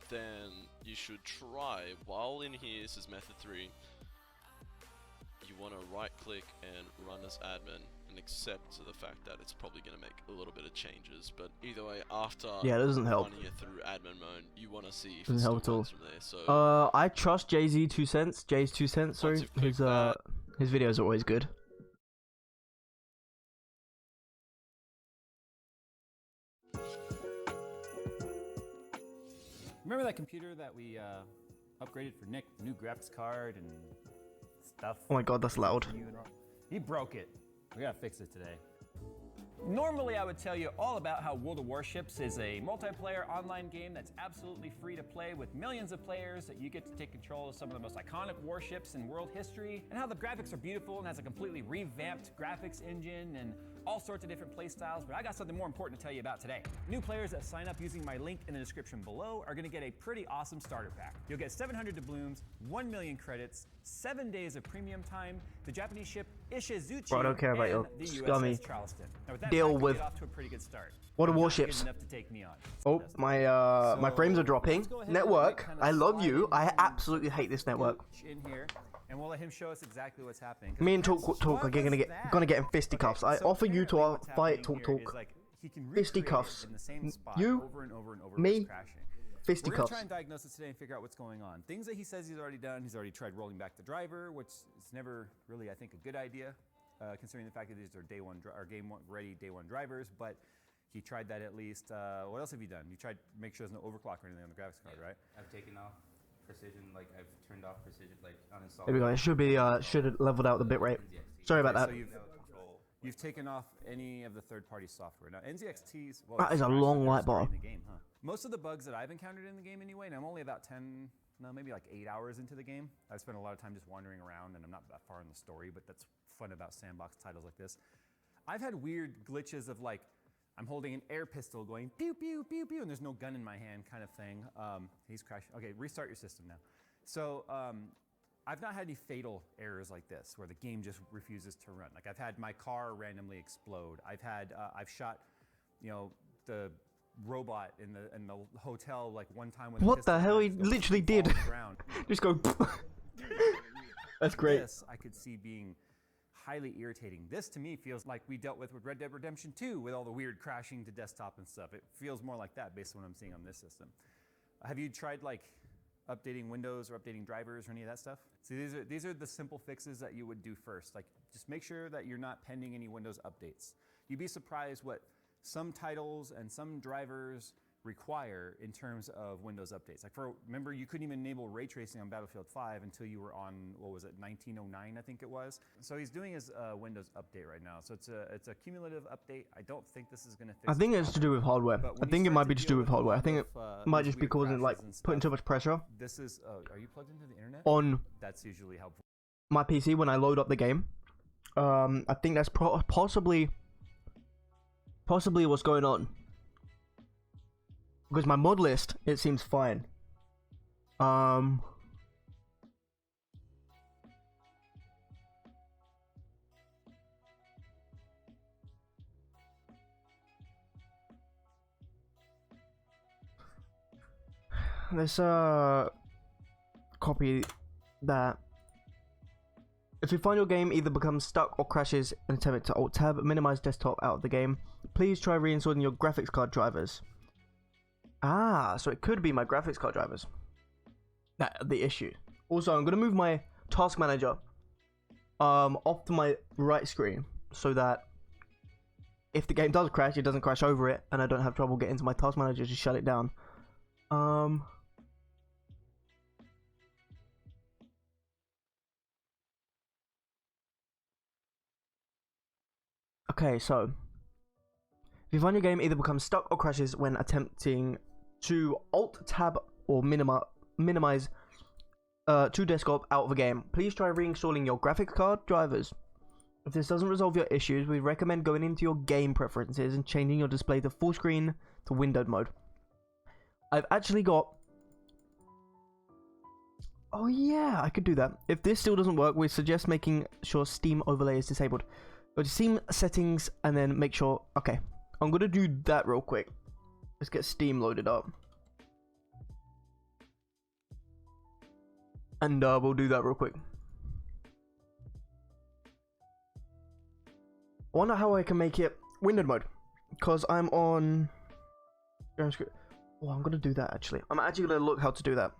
Then you should try, while in here, this is method 3. You want to right click and run as admin and accept the fact that it's probably going to make a little bit of changes, but either way, after Yeah, it doesn't help. running it through admin mode, you want to see if Doesn't it help still at all. runs from there. So I trust Jay's 2 cents. Jay's 2 cents. Sorry, you've clicked that- his videos are always good. Remember that computer that we upgraded for Nick, new graphics card and stuff. Oh my god, that's loud. He broke it. We gotta fix it today. Normally, I would tell you all about how World of Warships is a multiplayer online game that's absolutely free to play with millions of players, that you get to take control of some of the most iconic warships in world history, and how the graphics are beautiful and has a completely revamped graphics engine and all sorts of different play styles. But I got something more important to tell you about today. New players that sign up using my link in the description below are gonna get a pretty awesome starter pack. You'll get 700 doubloons, 1 million credits, 7 days of premium time, the Japanese ship Ishizuchi, Bro, I don't care about your and the scummy USS Charleston. Now, with that deal pack, you with get off to a pretty good start. what are Not warships. good enough to take me on. Oh, my frames are dropping. Let's go ahead Network, and kinda I love slide you. I into absolutely hate this network. in here, and we'll let him show us exactly what's happening. Me and Talk are gonna get in fisticuffs. I offer you to apparently what's fight happening Talk. here is, like, he can Fisticuffs. recreate it in the same spot You, over and over and over me, with crashing. We're gonna fisticuffs. try and diagnose it today and figure out what's going on. Things that he says he's already done. He's already tried rolling back the driver, which is never really, I think, a good idea, considering the fact that these are game ready day one drivers. But he tried that at least. What else have you done? You tried to make sure there's no overclock or anything on the graphics card, right? I've taken off precision, like I've turned off precision, like uninstalled. There we go. It should have leveled out the bitrate. Sorry about that. So you've taken off any of the third-party software. Now, NZXT's... Well, That is a long light bar. in the game, huh? Most of the bugs that I've encountered in the game anyway, and I'm only about 10, no, maybe like 8 hours into the game. I've spent a lot of time just wandering around, and I'm not that far in the story, but that's fun about sandbox titles like this. I've had weird glitches of, like, I'm holding an air pistol going pew, pew, pew, pew, and there's no gun in my hand kind of thing. He's crashing. Okay, restart your system now. So I've not had any fatal errors like this where the game just refuses to run. Like, I've had my car randomly explode. I've shot, you know, the robot in the hotel like one time with What the hell? He literally did. Just go. That's great. This I could see being highly irritating. This to me feels like we dealt with Red Dead Redemption 2 with all the weird crashing to desktop and stuff. It feels more like that based on what I'm seeing on this system. Have you tried like updating Windows or updating drivers or any of that stuff? See, these are the simple fixes that you would do first. Like, just make sure that you're not pending any Windows updates. You'd be surprised what some titles and some drivers require in terms of Windows updates. Like, remember, you couldn't even enable ray tracing on Battlefield 5 until you were on, what was it, 1909, I think it was. So he's doing his Windows update right now. So it's a cumulative update. I don't think this is going to fix I think the it's to do with hardware. I think it might be to do with hardware. I think it might just be causing like putting too much pressure This is, are you plugged into the internet? on That's usually helpful. my PC when I load up the game. I think that's possibly what's going on. Because my mod list, it seems fine. Let's copy that. If you find your game either becomes stuck or crashes and attempt to Alt-Tab, minimize desktop out of the game, please try reinstalling your graphics card drivers. Ah, so it could be my graphics card drivers. The issue. Also, I'm going to move my task manager off to my right screen so that if the game does crash, it doesn't crash over it and I don't have trouble getting to my task manager to shut it down. Okay, so if you find your game either becomes stuck or crashes when attempting to Alt-Tab or minimize to desktop out of a game, please try reinstalling your graphics card drivers. If this doesn't resolve your issues, we recommend going into your game preferences and changing your display to full screen to windowed mode. I've actually got... Oh yeah, I could do that. If this still doesn't work, we suggest making sure Steam overlay is disabled. Go to Steam settings and then make sure... Okay, I'm going to do that real quick. Let's get Steam loaded up. And we'll do that real quick. I wonder how I can make it windowed mode. Because I'm on... Oh, I'm going to do that actually. I'm actually going to look how to do that.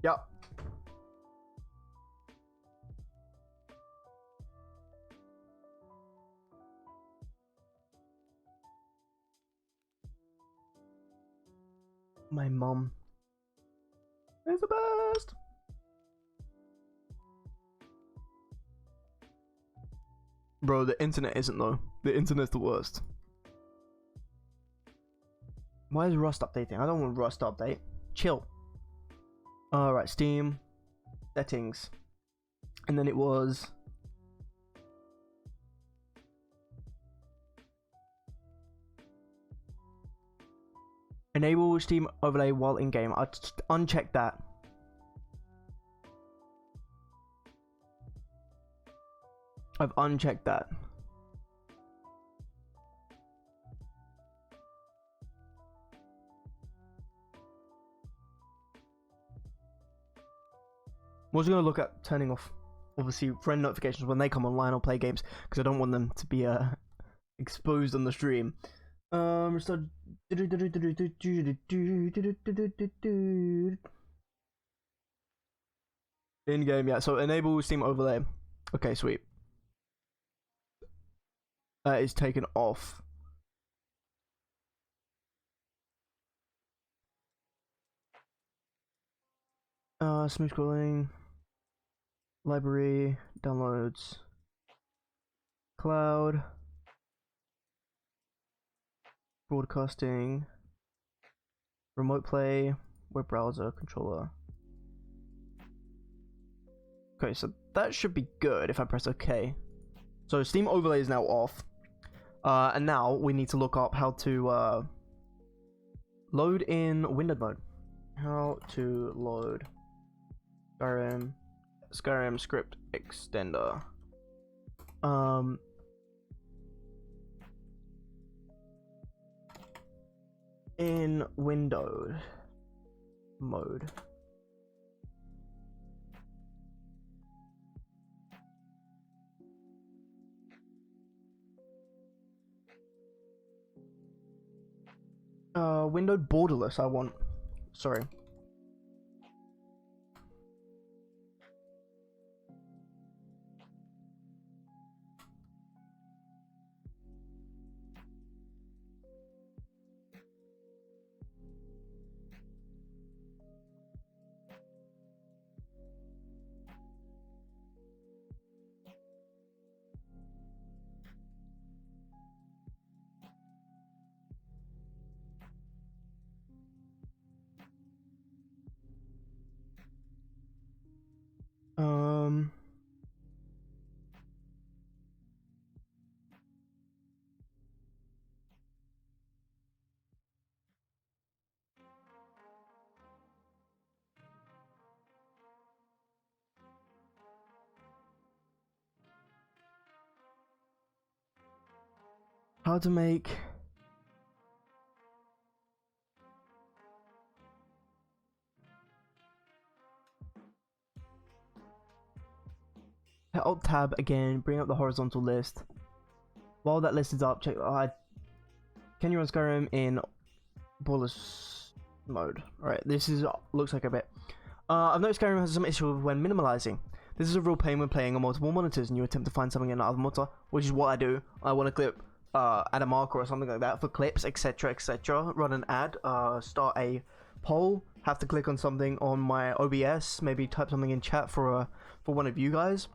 Yep. My mom is the best. Bro, the internet isn't though. The internet's the worst. Why is Rust updating? I don't want Rust to update. Chill. Alright, Steam. Settings. And then it was... Enable Steam overlay while in game. I unchecked that. I've unchecked that. I'm also going to look at turning off, obviously, friend notifications when they come online or play games, because I don't want them to be exposed on the stream. Restart. In game, yeah. So enable Steam overlay. Okay, sweet. That is taken off. Smooth scrolling. Library, downloads, cloud, broadcasting, remote play, web browser, controller. Okay, so that should be good if I press OK. So Steam overlay is now off. And now we need to look up how to load in windowed mode. How to load SKYRIM script extender. In windowed mode. Windowed borderless I want. Sorry. How to make Alt tab again, bring up the horizontal list. While that list is up, check can you run Skyrim in borderless mode? Alright, this is looks like a bit. I've noticed Skyrim has some issue when minimalizing. This is a real pain when playing on multiple monitors and you attempt to find something in another monitor, which is what I do. I want to clip, add a marker or something like that for clips, etc, etc. Run an ad, start a poll, have to click on something on my OBS, maybe type something in chat for one of you guys,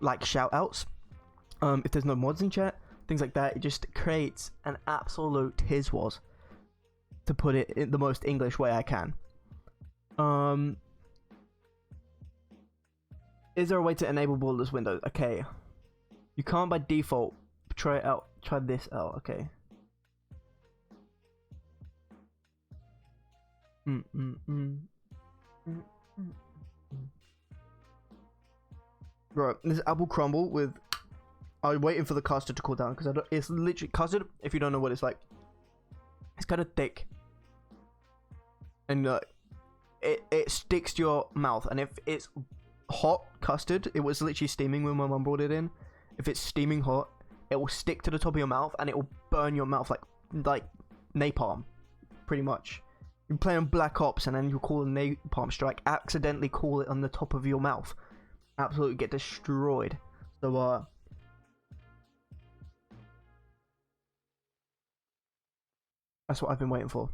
like shout outs. If there's no mods in chat, things like that, it just creates an absolute tiswas, to put it in the most English way I can. Is there a way to enable borderless windows? Okay, you can't by default. Try it out. Try this out. Okay. Right, this apple crumble with. I'm waiting for the custard to cool down because it's literally custard. If you don't know what it's like, it's kind of thick, and it sticks to your mouth. And if it's hot custard, it was literally steaming when my mum brought it in. If it's steaming hot, it will stick to the top of your mouth and it will burn your mouth like napalm, pretty much. You play on Black Ops and then you call a napalm strike, accidentally call it on the top of your mouth, absolutely get destroyed. So that's what I've been waiting for.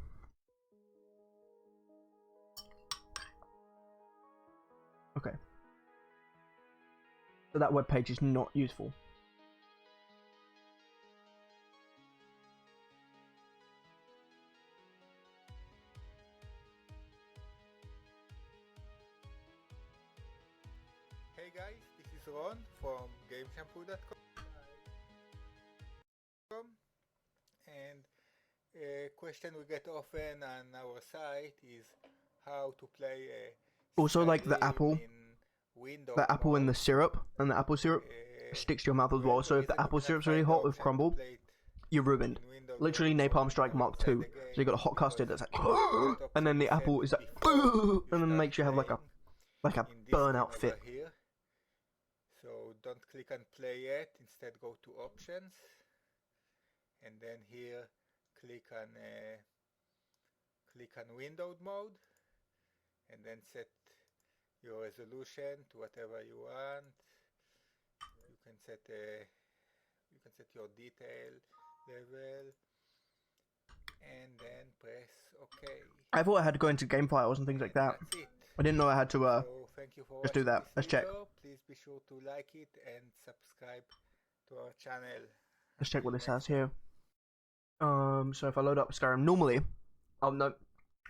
Okay. So that web page is not useful. Hey guys, this is Ron from GameShampoo.com, and a question we get often on our site is how to play Also, like the SKYRIM apple, in Windows the apple and the mode. syrup, and the apple syrup sticks to your mouth as well. So if the apple syrup's really hot with crumble, you're ruined. Literally Napalm Strike Mark 2. So you got a hot custard that's like, and then the apple is like, and then makes you have like a burnout fit. Here. So don't click on play yet, instead go to options, and then here click on windowed mode, and then set your resolution to whatever you want. You can set your detail level, and then press OK. I thought I had to go into game files and things like that. That's it. I didn't know I had to So thank you for just do watching that. this Let's check. video. Please be sure to like it and subscribe to our channel. Let's check what Until this next has here. So if I load up Skyrim normally, oh no,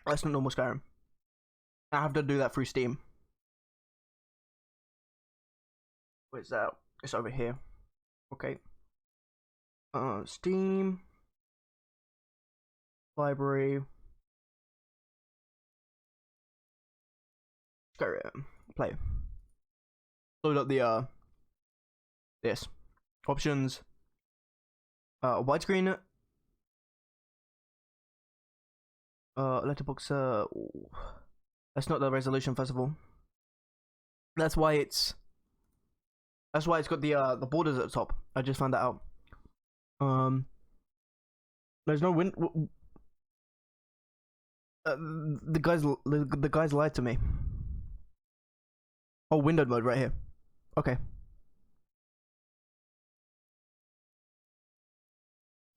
that's not normal Skyrim. I have to do that through Steam. Where's that? It's over here. Okay. Steam. Library. Skyrim. Play. Load up the this. Options. Widescreen. Letterbox. That's not the resolution, first of all. That's why it's got the borders at the top. I just found that out. There's no the guys lied to me. Oh, windowed mode right here. Okay.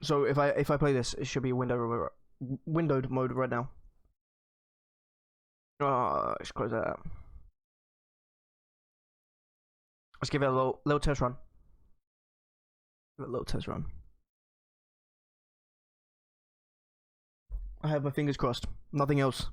So if I play this, it should be windowed mode right now. Let's close that out. Let's give it a little test run. A little test run. I have my fingers crossed. Nothing else.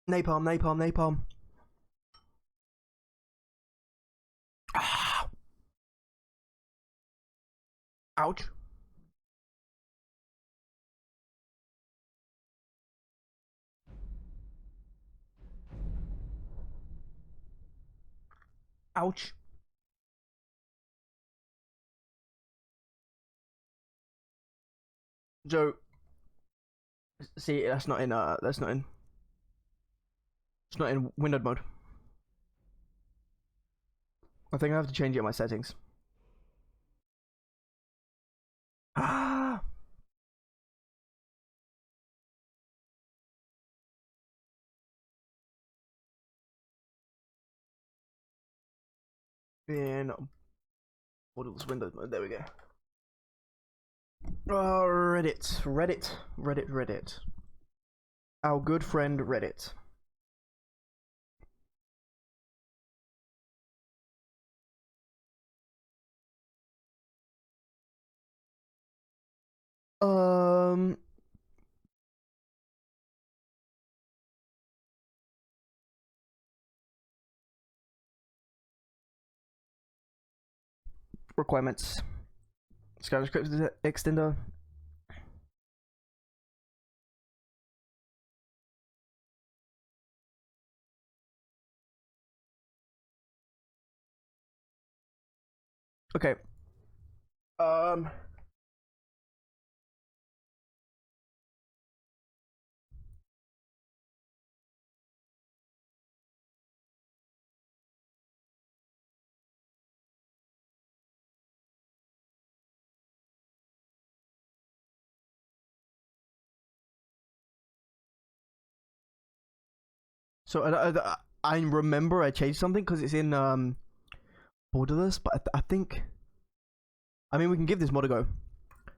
Napalm, napalm, napalm. Ah. Ouch. Ouch. So, see, it's not in windowed mode. I think I have to change it in my settings. Ah. In models windowed mode. There we go. Reddit. Our good friend Reddit. Requirements. SKYRIM script extender. Okay. So I remember I changed something because it's in borderless, but I think. I mean, we can give this mod a go.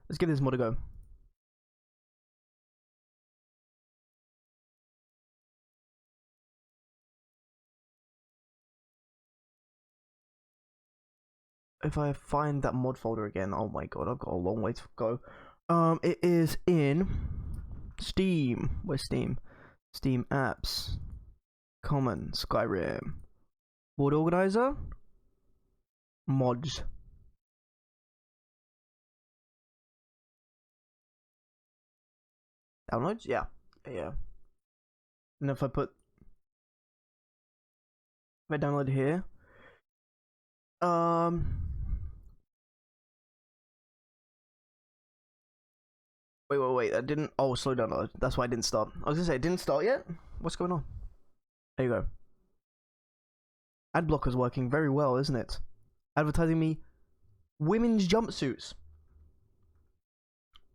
Let's give this mod a go. If I find that mod folder again, oh my god, I've got a long way to go. It is in Steam. Where's Steam? Steam apps, common, SKYRIM, board organizer, mods. Downloads? Yeah. Yeah. And if I download here, wait, that didn't, oh, slow download. That's why it didn't start. I was gonna say, it didn't start yet? What's going on? There you go. Ad blocker's working very well, isn't it? Advertising me women's jumpsuits.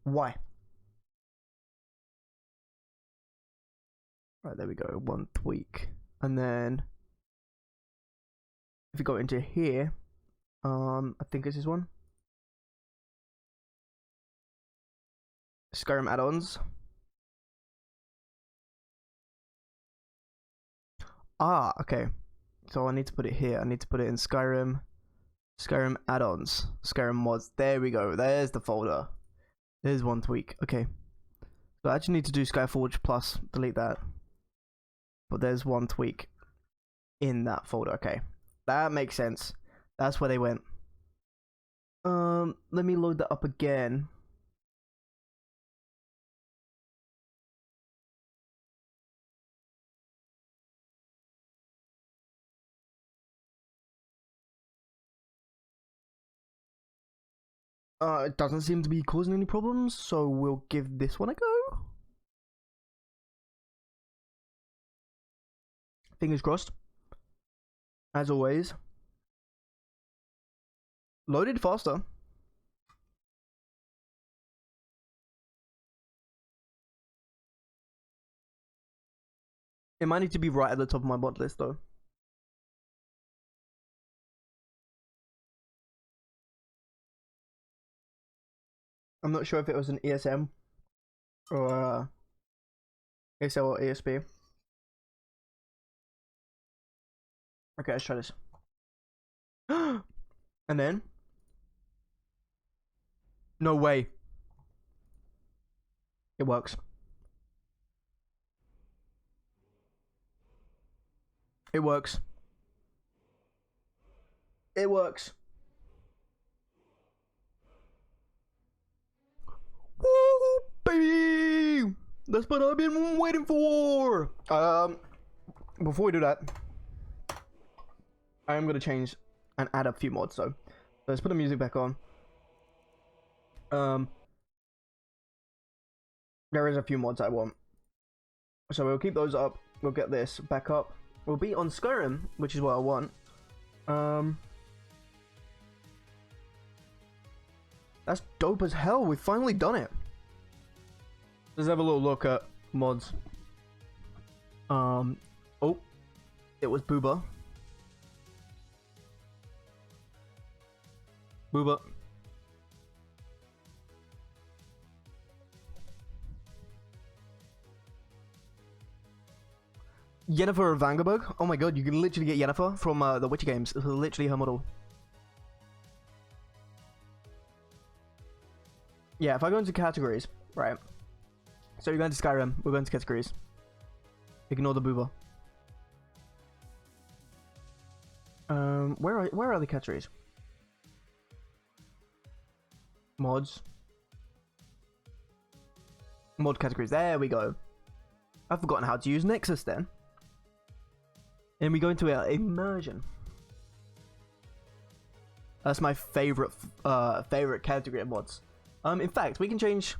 Why? Right, there we go. One tweak. And then if you go into here, I think it's this one. SKYRIM add-ons. Ah, okay. So I need to put it here. I need to put it in SKYRIM. SKYRIM add-ons. SKYRIM mods. There we go. There's the folder. There's one tweak. Okay. So I actually need to do Skyforge plus delete that. But there's one tweak in that folder. Okay. That makes sense. That's where they went. Let me load that up again. It doesn't seem to be causing any problems, so we'll give this one a go. Fingers crossed. As always. Loaded faster. It might need to be right at the top of my bot list though. I'm not sure if it was an ESM or ASL or ASB. Okay, let's try this. And then? No way. It works. It works. It works. Woo, baby! That's what I've been waiting for. Before we do that, I am gonna change and add a few mods. So let's put the music back on. There is a few mods I want, so we'll keep those up. We'll get this back up. We'll be on SKYRIM, which is what I want. That's dope as hell. We've finally done it. Let's have a little look at mods. Oh, it was Booba. Booba. Yennefer Vangerberg. Oh my god, you can literally get Yennefer from the Witcher games. It's literally her model. Yeah, if I go into categories, right. So you're going to SKYRIM, we're going to categories. Ignore the Booba. Where are the categories? Mods. Mod categories, there we go. I've forgotten how to use Nexus then. And we go into immersion. That's my favorite category of mods. In fact, we can change.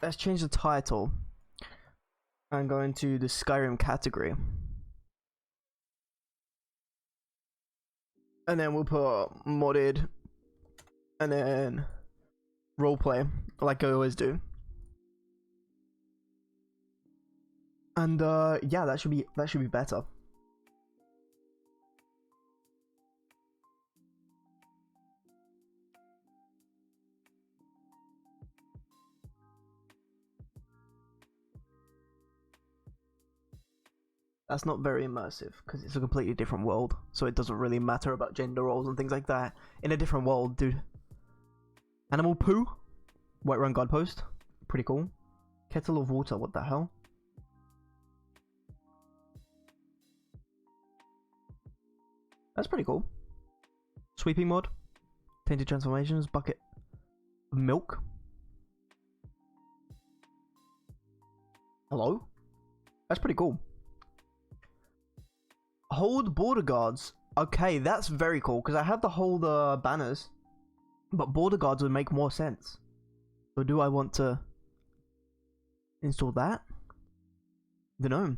let's change the title and go into the Skyrim category. And then we'll put modded and then roleplay, like I always do. And yeah, that should be better. That's not very immersive because it's a completely different world, so it doesn't really matter about gender roles and things like that. In a different world, dude. Animal poo, Whiterun Guidepost, pretty cool. Kettle of water, what the hell? That's pretty cool. Sweeping mod, tainted transformations, bucket of milk. Hello? That's pretty cool. Hold border guards. Okay, that's very cool because I have to hold the banners, but border guards would make more sense. So do I want to install that? Dunno.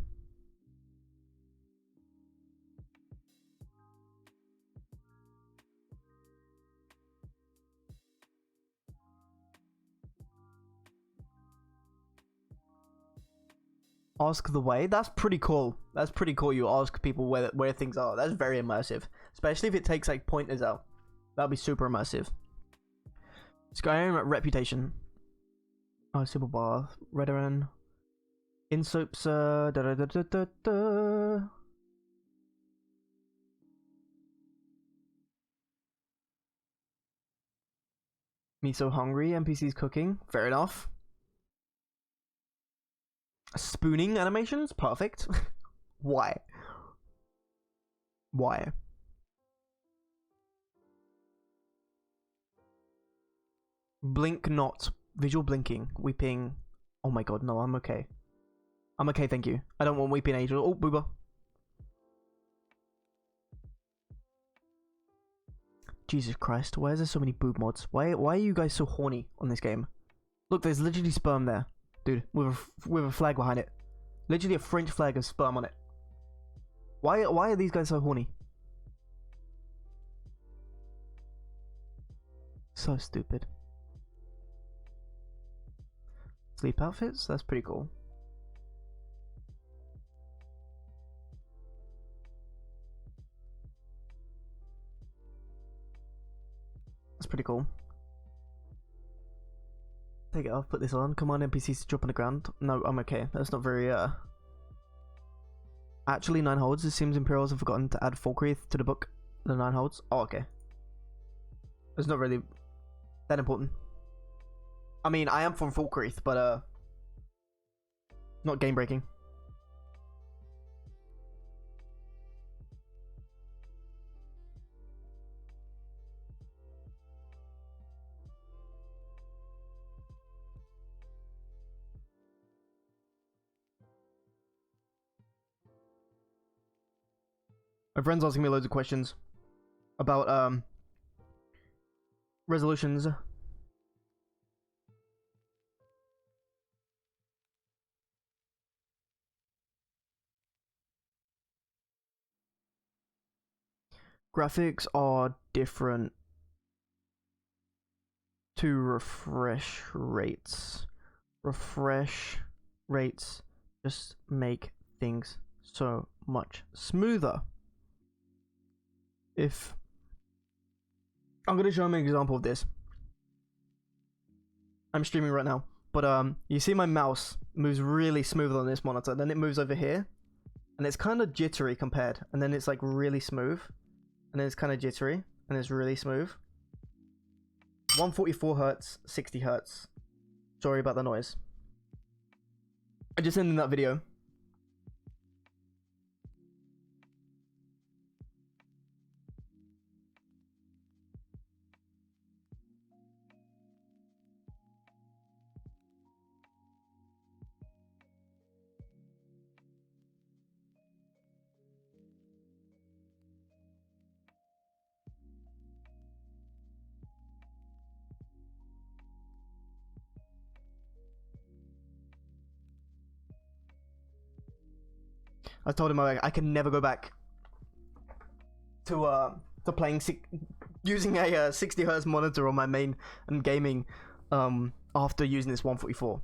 Ask the way. That's pretty cool. That's pretty cool. You ask people where things are. That's very immersive, especially if it takes like pointers out. That'll be super immersive. Skyrim reputation. Oh, super bath. Redderin. In soaps. Da da da da da da. Me so hungry. NPCs cooking. Fair enough. Spooning animations? Perfect. Why? Why? Blink not. Visual blinking. Weeping. Oh my god, no, I'm okay. I'm okay, thank you. I don't want weeping angel. Oh, booba. Jesus Christ, why is there so many boob mods? Why are you guys so horny on this game? Look, there's literally sperm there. Dude, with a flag behind it. Literally a French flag of sperm on it. Why are these guys so horny? So stupid. Sleep outfits? That's pretty cool. That's pretty cool. Take it off, put this on. Come on, NPCs to drop on the ground. No, I'm okay. That's not very, Actually, 9 holds. It seems Imperials have forgotten to add Falkreath to the book. The 9 holds. Oh, okay. It's not really that important. I mean, I am from Falkreath, but, not game breaking. My friend's asking me loads of questions about resolutions. Graphics are different to refresh rates. Refresh rates just make things so much smoother. If I'm gonna show him an example of this. I'm streaming right now, but you see my mouse moves really smooth on this monitor, then it moves over here, and it's kind of jittery compared, and then it's like really smooth, and then it's kind of jittery, and it's really smooth. 144 hertz, 60 hertz. Sorry about the noise. I just ended that video. I told him I can never go back to playing using a 60 hertz monitor on my main and gaming after using this 144.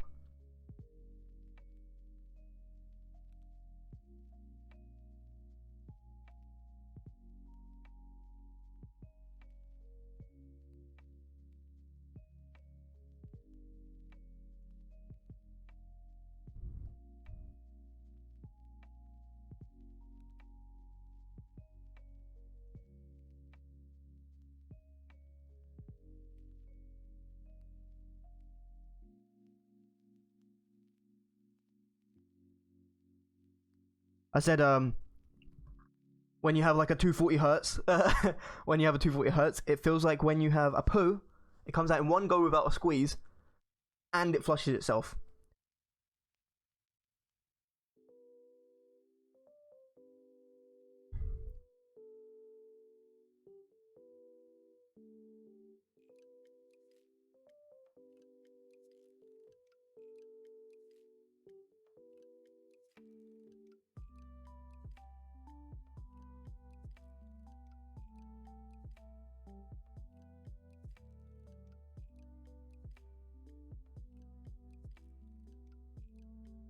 I said, when you have like a 240 hertz, when you have a 240 hertz, it feels like when you have a poo, it comes out in one go without a squeeze, and it flushes itself.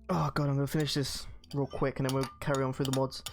Oh god, I'm gonna finish this real quick and then we'll carry on through the mods.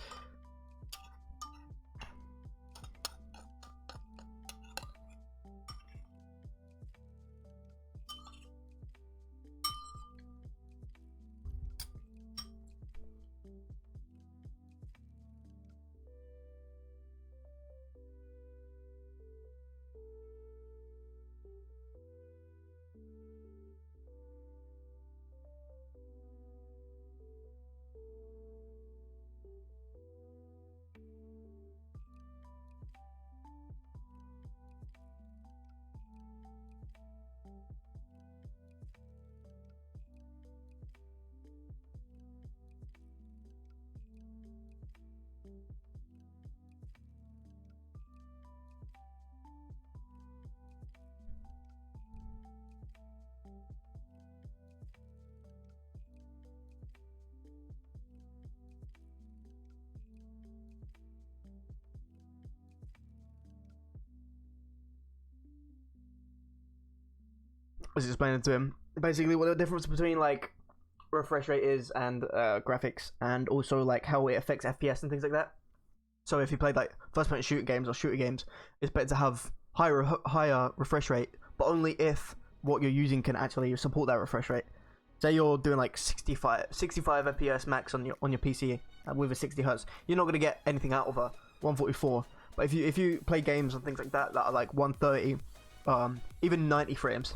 I was explaining to him basically what the difference between like refresh rate is and graphics, and also like how it affects FPS and things like that. So if you played like first-person shooter games or shooter games, it's better to have higher refresh rate, but only if what you're using can actually support that refresh rate. Say you're doing like 65 FPS max on your PC with a 60 hertz, you're not gonna get anything out of a 144. But if you play games and things like that that are like 130, even 90 frames,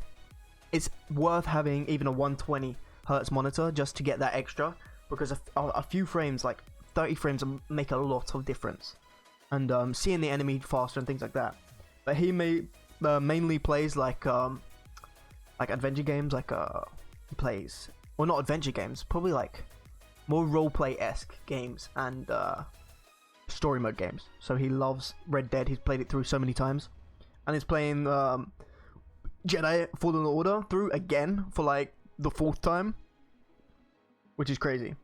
it's worth having even a 120 hertz monitor just to get that extra, because a few frames, like 30 frames, make a lot of difference, and seeing the enemy faster and things like that. But he mainly plays like adventure games, like he plays, well, not adventure games, probably like more roleplay-esque games and story mode games. So he loves Red Dead. He's played it through so many times, and he's playing Jedi Fallen Order through again for like the 4th time, which is crazy.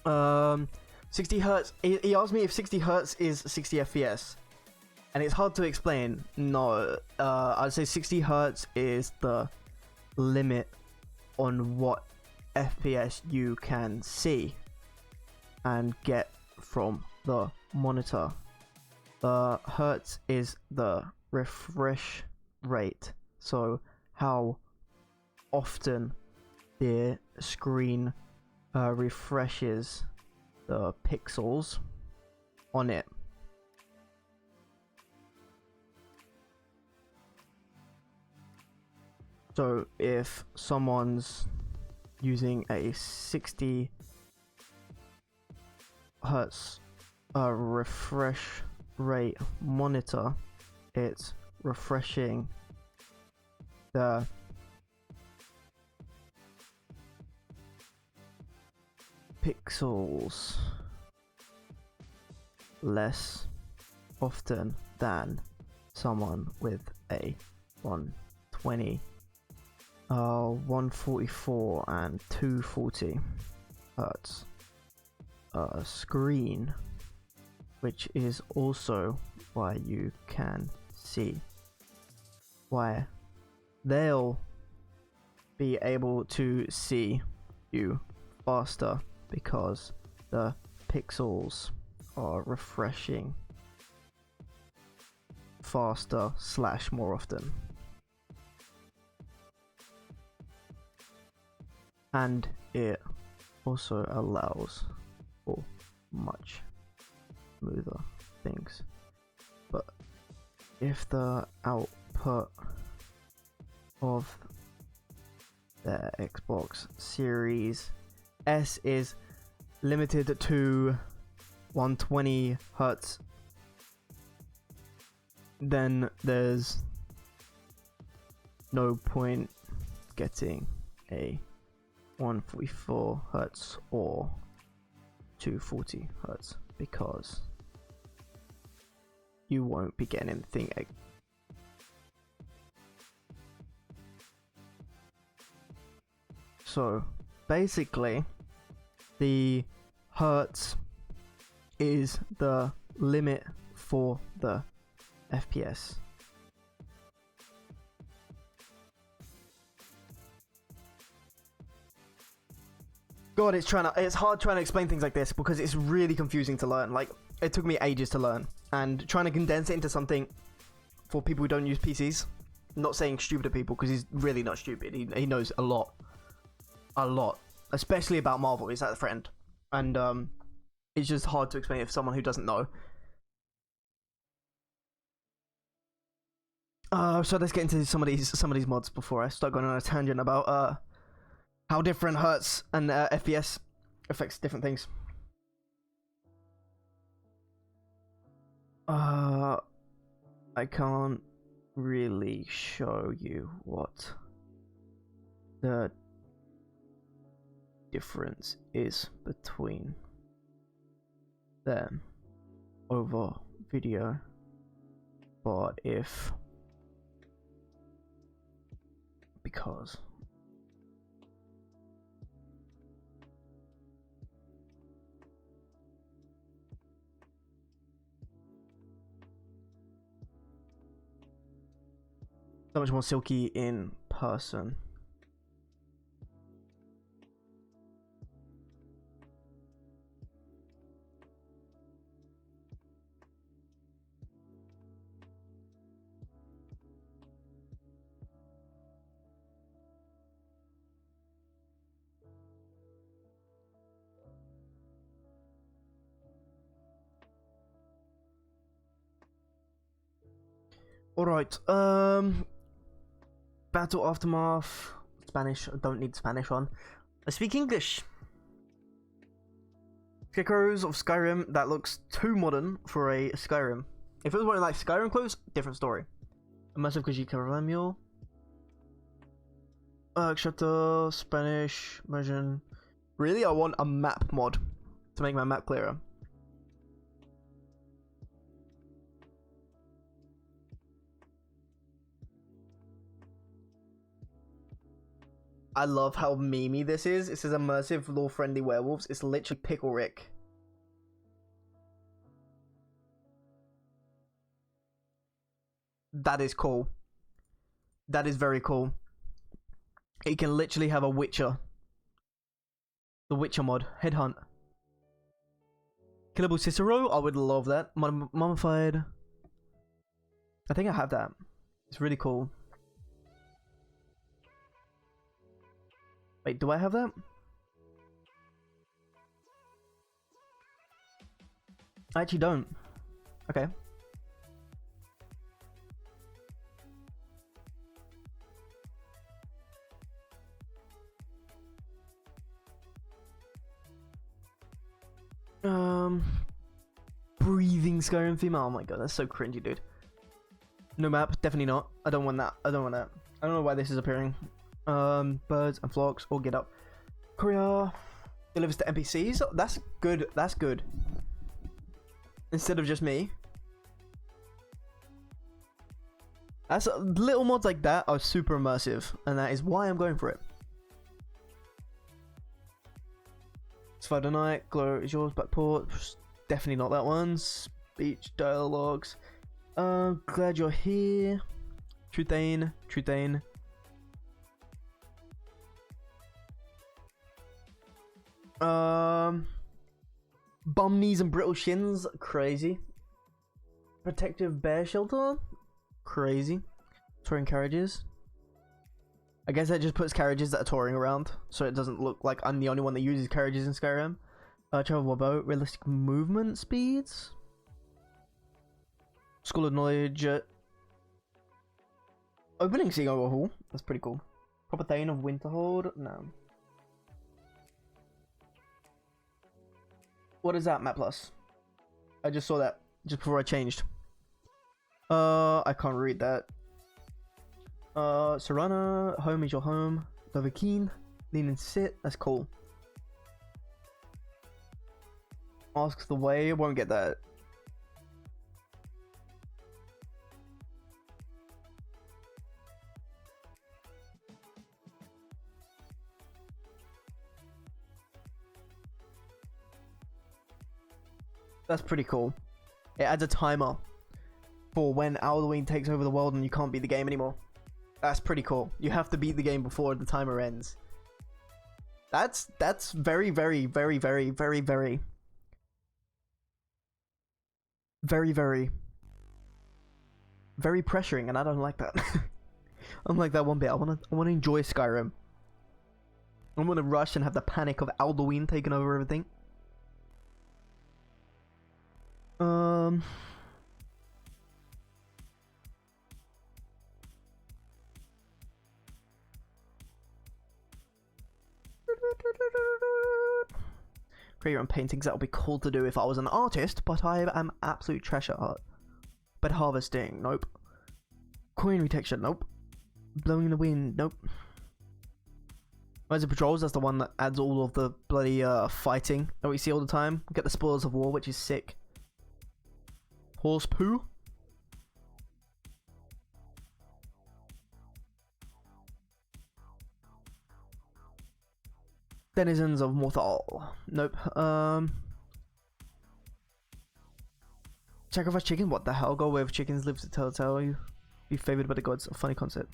Um, 60 hertz. He asked me if 60 hertz is 60 FPS, and it's hard to explain. No, I'd say 60 hertz is the limit on what FPS you can see and get from the monitor. The hertz is the refresh rate, so how often the screen refreshes the pixels, on it. So if someone's using a 60 hertz refresh rate monitor, it's refreshing the pixels less often than someone with a 120, 144 and 240 hertz screen, which is also why you can see why they'll be able to see you faster, because the pixels are refreshing faster / more often. And it also allows for much smoother things. But if the output of the Xbox Series S is limited to 120 hertz, then there's no point getting a 144 hertz or 240 hertz, because you won't be getting anything. So basically, the hertz is the limit for the FPS. God, it's hard trying to explain things like this because it's really confusing to learn. Like, it took me ages to learn, and trying to condense it into something for people who don't use PCs. I'm not saying stupid people, because he's really not stupid. He knows a lot, especially about Marvel. He's that friend, and it's just hard to explain it for someone who doesn't know. So let's get into some of these mods before I start going on a tangent about how different hertz and FPS affects different things. I can't really show you what the difference is between them over video, but because so much more silky in person. Alright, Battle Aftermath, Spanish, I don't need Spanish on. I speak English. Scarecrows of Skyrim, that looks too modern for a Skyrim. If it was wearing like Skyrim clothes, different story. Immersive Kajika Mule. Chapter, Spanish, immersion. Really, I want a map mod to make my map clearer. I love how memey this is. It says immersive, lore-friendly werewolves. It's literally Pickle Rick. That is cool. That is very cool. You can literally have a Witcher. The Witcher mod. Headhunt. Killable Cicero. I would love that. Mummified. I think I have that. It's really cool. Wait, do I have that? I actually don't. Okay. Breathing Skyrim theme. Oh my god, that's so cringy, dude. No map, definitely not. I don't want that. I don't want that. I don't know why this is appearing. Birds and flocks, all get up. Courier delivers to NPCs. That's good. That's good. Instead of just me. That's little mods like that are super immersive, and that is why I'm going for it. Survive the night, glow is yours, backport. Definitely not that one. Speech dialogues. Glad you're here. Truthane, Truthane. Bum knees and brittle shins, crazy. Protective bear shelter, crazy. Touring carriages. I guess that just puts carriages that are touring around, so it doesn't look like I'm the only one that uses carriages in Skyrim. Travel by boat, realistic movement speeds. School of Knowledge. Opening Sea Overhaul, that's pretty cool. Proper Thane of Winterhold, no. What is that, Map Plus? I just saw that just before I changed. I can't read that. Serana, home is your home. Dovahkiin, lean and sit, that's cool. Asks the way, won't get that. That's pretty cool. It adds a timer for when Alduin takes over the world and you can't beat the game anymore. That's pretty cool. You have to beat the game before the timer ends. That's very, very, very, very, very, very, very, very, very pressuring, and I don't like that. I'm like that one bit. I wanna enjoy Skyrim. I wanna rush and have the panic of Alduin taking over everything. Create your own paintings, that would be cool to do if I was an artist, but I am absolute trash at art. But harvesting, nope. Coin retection, nope. Blowing in the wind, nope. Rise of Patrols, that's the one that adds all of the bloody fighting that we see all the time. Get the Spoils of War, which is sick. Horse poo. Denizens of Morthal. Nope. Sacrifice chicken? What the hell? Go away with chickens, live to tell you. Be favored by the gods. A funny concept.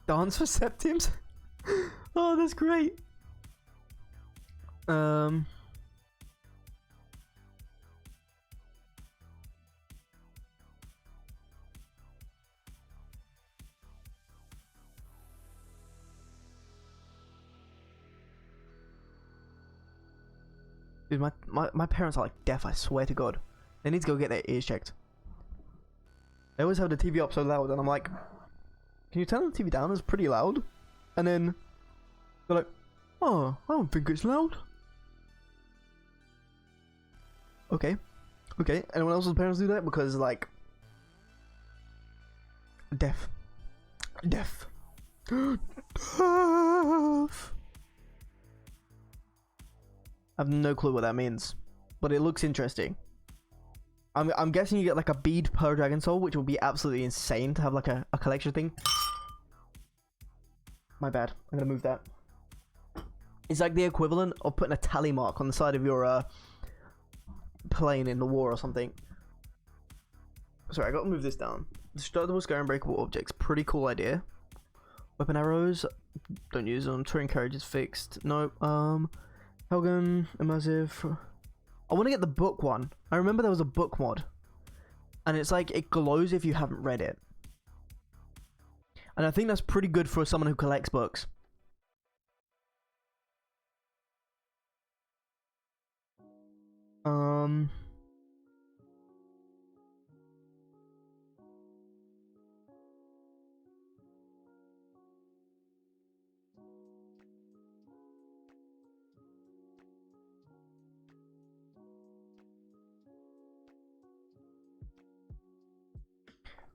Dance for Septims? Oh, that's great. Dude, my parents are like deaf, I swear to God. They need to go get their ears checked. They always have the TV up so loud, and I'm like, can you turn the TV down? It's pretty loud. And then they're like, oh, I don't think it's loud. Okay. Okay. Anyone else's parents do that? Because, like, deaf. Deaf. Deaf. I have no clue what that means, but it looks interesting. I'm guessing you get like a bead per dragon soul, which will be absolutely insane to have like a collection thing. My bad. I'm gonna move that. It's like the equivalent of putting a tally mark on the side of your plane in the war or something. Sorry, I gotta move this down. Destructible Skyrim breakable objects. Pretty cool idea. Weapon arrows. Don't use them. Touring carriages fixed. Nope. Helgen, immersive. I want to get the book one. I remember there was a book mod, and it's like it glows if you haven't read it. And I think that's pretty good for someone who collects books.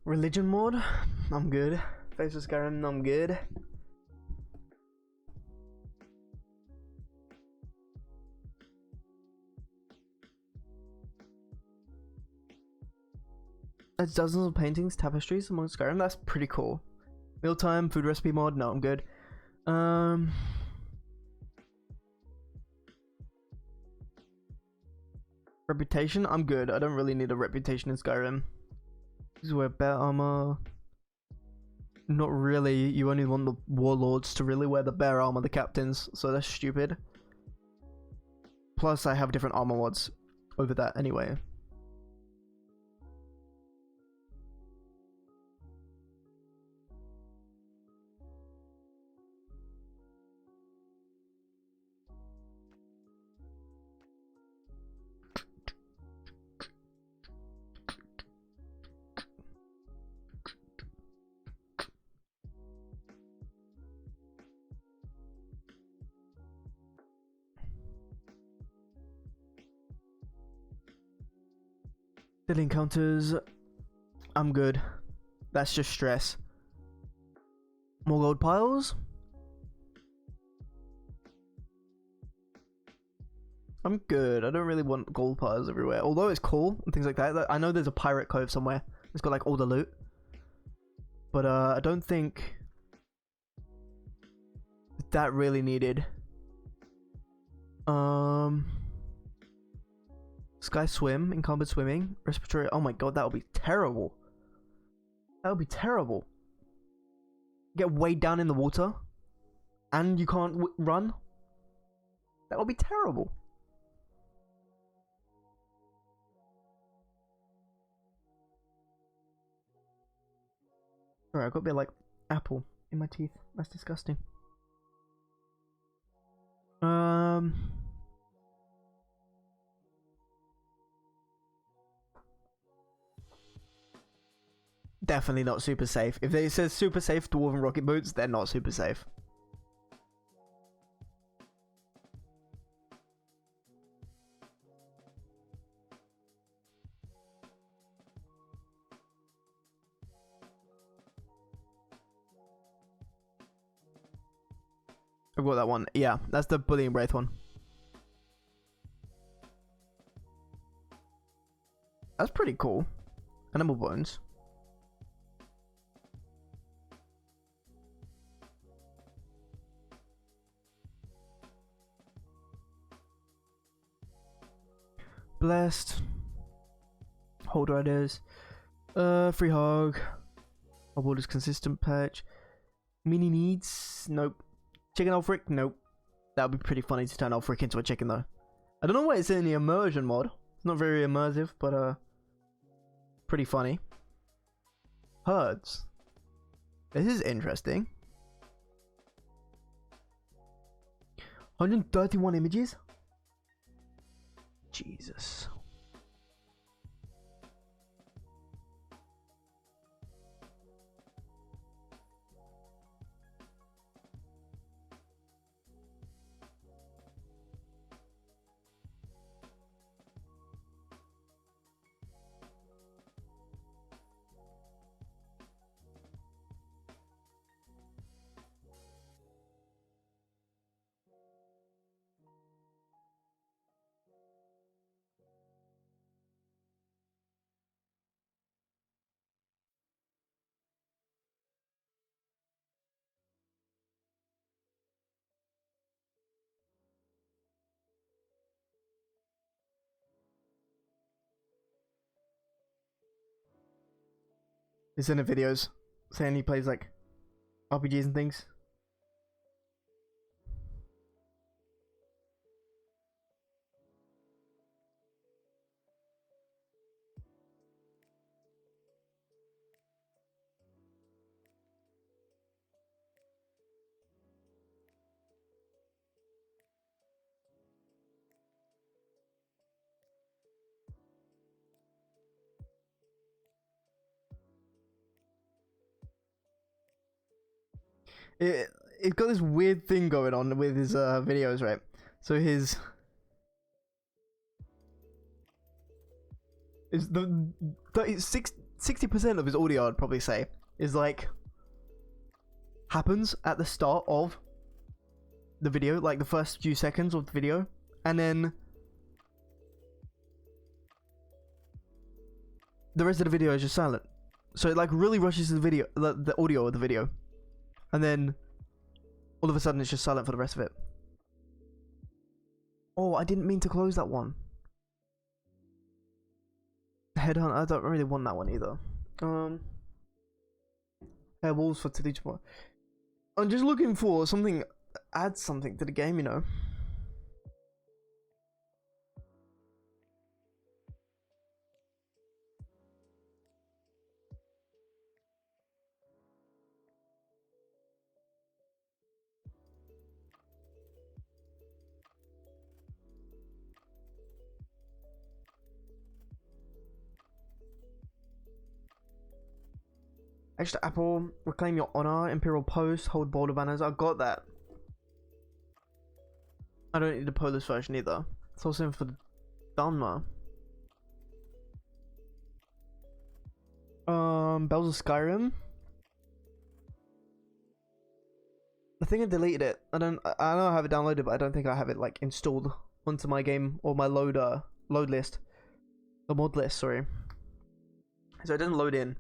Religion mod, I'm good. Face of Skyrim, I'm good. There's dozens of paintings, tapestries among Skyrim. That's pretty cool. Mealtime, food recipe mod. No, I'm good. Reputation, I'm good. I don't really need a reputation in Skyrim. This is where bear armor. Not really. You only want the warlords to really wear the bear armor, the captains. So that's stupid. Plus, I have different armor mods over that anyway. Daily encounters, I'm good. That's just stress. More gold piles? I'm good. I don't really want gold piles everywhere. Although it's cool and things like that. I know there's a pirate cove somewhere. It's got like all the loot. But I don't think that really needed. Sky swim, encumbered swimming, respiratory. Oh my god, that would be terrible. That would be terrible. Get weighed down in the water, and you can't run. That would be terrible. Sorry, I got a bit like apple in my teeth. That's disgusting. Definitely not super safe. If it says super safe dwarven rocket boots, they're not super safe. I've got that one. Yeah, that's the bullying wraith one. That's pretty cool. Animal bones. Blessed. Hold riders. Free hog. Borders consistent patch. Mini needs. Nope. Chicken Ulfric? Nope. That would be pretty funny to turn Ulfric into a chicken though. I don't know why it's in the immersion mod. It's not very immersive, but pretty funny. Herds. This is interesting. 131 images? Jesus. He's in the videos saying he plays like RPGs and things. It's got this weird thing going on with his videos, right? So his is the 60% of his audio, I'd probably say, is like happens at the start of the video, like the first few seconds of the video, and then the rest of the video is just silent. So it like really rushes the video, the audio of the video, and then all of a sudden it's just silent for the rest of it. Oh, I didn't mean to close that one. Headhunt, I don't really want that one either. Hairballs for today tomorrow. I'm just looking for something, add something to the game, you know. Extra apple, reclaim your honor, imperial post, hold border banners. I got that. I don't need the Polish version either. It's also in for the Dharma. Bells of Skyrim. I think I deleted it. I know I have it downloaded, but I don't think I have it like installed onto my game or my load list. The mod list, sorry. So it doesn't load in.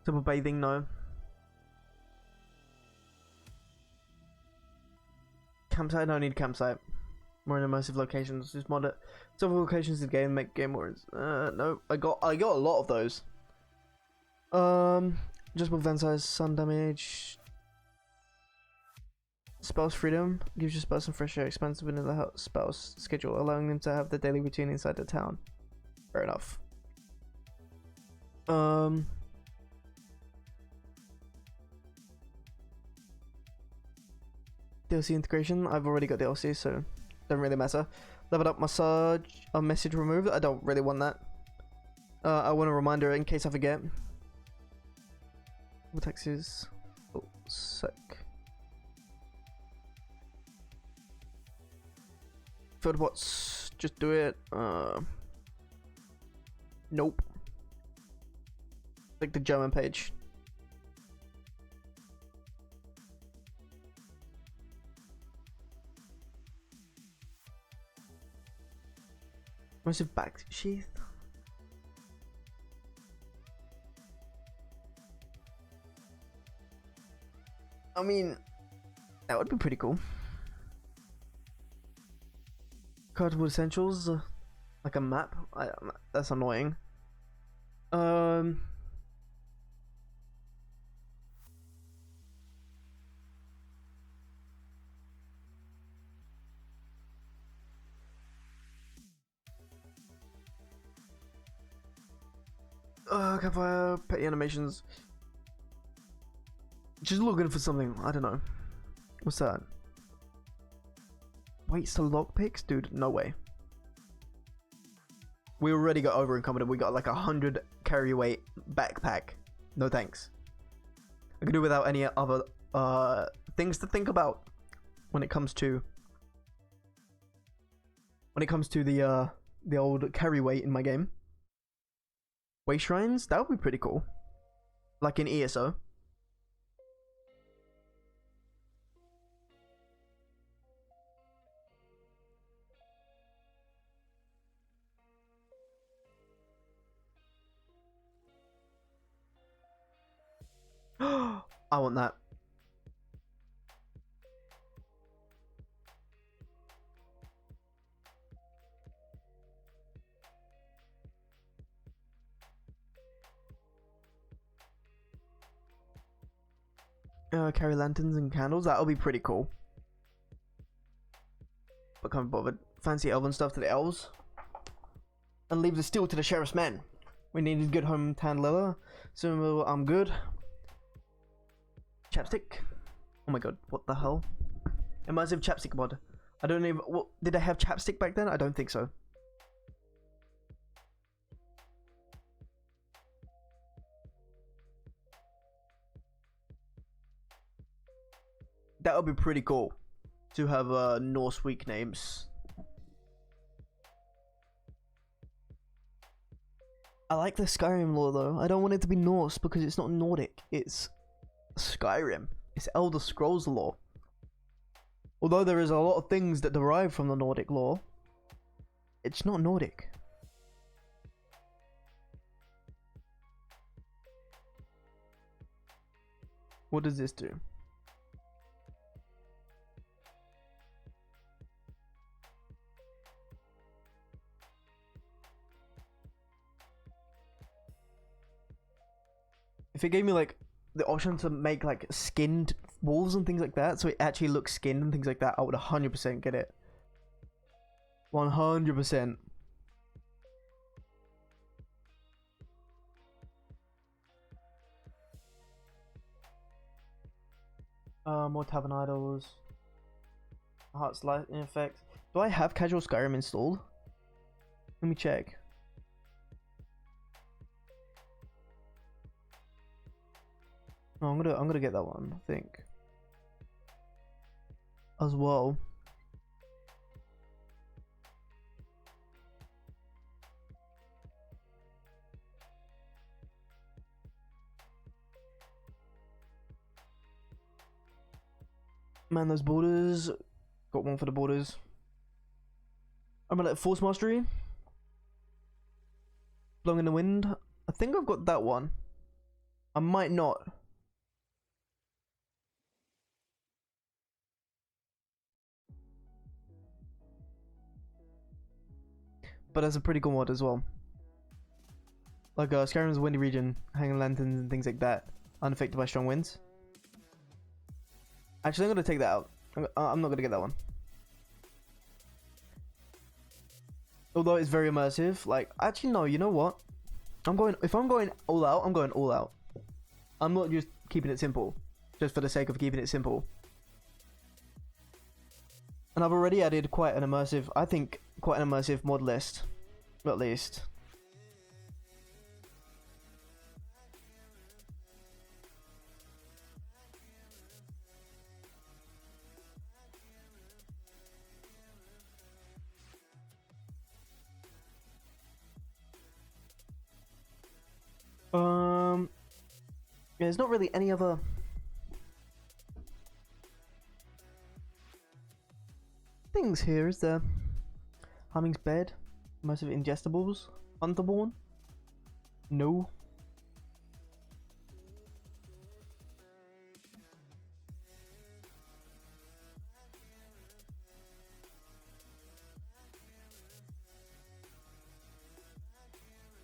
Double bathing, no. Campsite, I don't need campsite. More in immersive locations, just mod it. Several locations in the game make game more. No, I got a lot of those. Just with vent size, sun damage. Spells freedom gives your spells some fresh air, expands the vanilla spells schedule, allowing them to have the daily routine inside the town. Fair enough. DLC integration. I've already got DLC, so don't really matter. Leveled up massage. A message removed. I don't really want that. I want a reminder in case I forget. Vortexes. Oh, sec. Third what's just do it. Nope. Like the German page. Massive back sheath. I mean, that would be pretty cool. Cardboard essentials, like a map. That's annoying. Campfire, petty animations. Just looking for something. I don't know. What's that? Waits to lockpicks? Dude, no way. We already got over encumbered. We got like 100 carry weight backpack. No thanks. I can do without any other things to think about when it comes to the old carry weight in my game. Way shrines? That would be pretty cool. Like in ESO. I want that. Carry lanterns and candles. That'll be pretty cool. But can't be bothered. Fancy elven stuff to the elves. And leave the steel to the sheriff's men. We needed good home tan leather. So I'm good. chapstick. Oh my god, what the hell? Immersive chapstick mod. I don't even. What did they have chapstick back then? I don't think so. That would be pretty cool to have Norse weak names. I like the Skyrim lore though. I don't want it to be Norse because it's not Nordic. It's Skyrim. It's Elder Scrolls lore. Although there is a lot of things that derive from the Nordic lore, it's not Nordic. What does this do? If it gave me like the option to make like skinned wolves and things like that, so it actually looks skinned and things like that, I would 100% get it. 100%. More tavern idols. Hearts lighting effects. Do I have casual Skyrim installed? Let me check. No, I'm gonna get that one, I think. As well. Man, those borders. Got one for the borders. I'm gonna let Force Mastery. Blowing in the Wind. I think I've got that one. I might not. But that's a pretty cool mod as well. Like Skyrim's windy region, hanging lanterns and things like that, unaffected by strong winds. Actually, I'm gonna take that out. I'm not gonna get that one. Although it's very immersive. Like, actually no, you know what? If I'm going all out, I'm going all out. I'm not just keeping it simple, just for the sake of keeping it simple. And I've already added quite an immersive, I think, quite an immersive mod list, at least. Yeah, there's not really any other things here, is there? Humming's bed, immersive ingestibles, Underborn. No.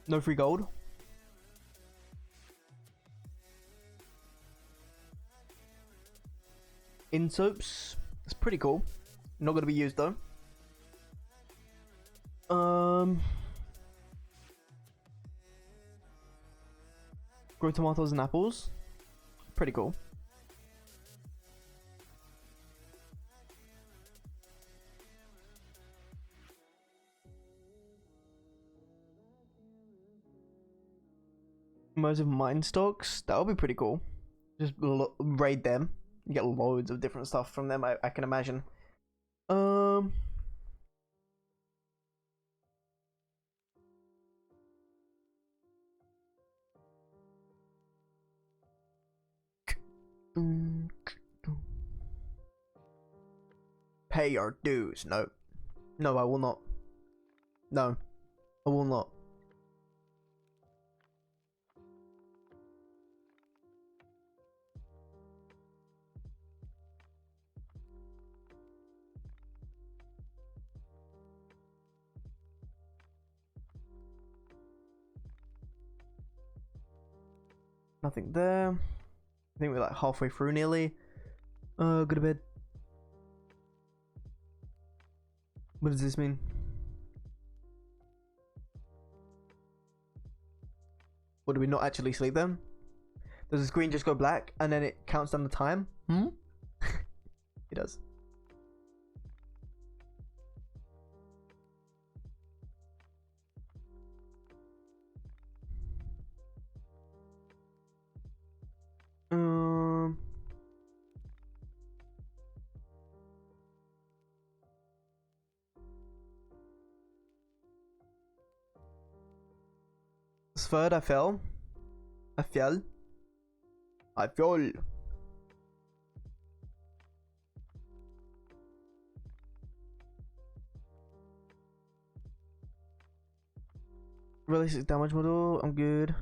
No free gold. In soaps, it's pretty cool. Not gonna be used though. Grow tomatoes and apples. Pretty cool. Immersive mine stocks. That would be pretty cool. Just raid them. You get loads of different stuff from them, I can imagine. Pay your dues. No. No, I will not. No. I will not. Nothing there. I think we're like halfway through nearly. Go to bed. What does this mean? What, do we not actually sleep then? Does the screen just go black and then it counts down the time? It does. Third, I fell. I fell. I fell. Realistic damage model. I'm good.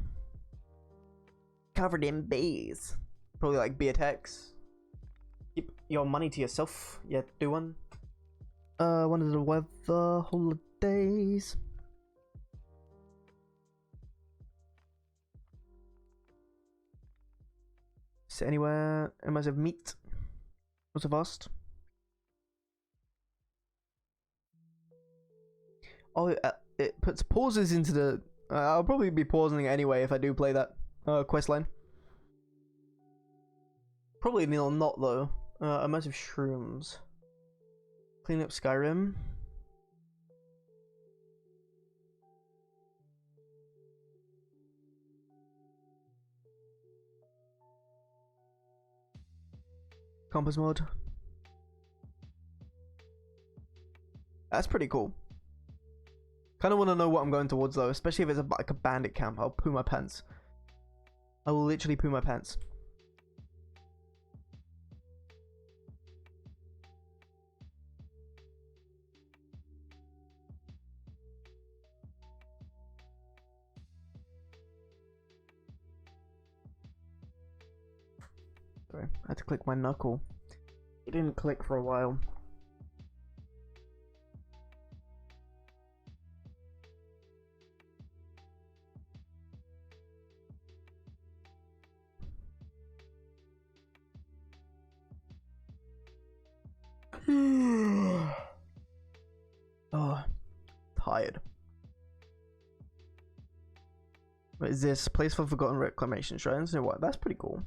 Covered in bees. Probably like bee attacks. Keep your money to yourself. Yeah, do one. One of the weather holidays. Sit anywhere. Immersive meat. What's a fast? Oh, it puts pauses into the. I'll probably be pausing anyway if I do play that quest line. Probably not though. Immersive shrooms. Clean up Skyrim. Compass mod. That's pretty cool. Kind of want to know what I'm going towards though, especially if it's like a bandit camp. I'll poo my pants. I will literally poo my pants. Sorry, I had to click my knuckle. It didn't click for a while. Oh, tired. What is this? Place for forgotten reclamation shrines? You know what? That's pretty cool.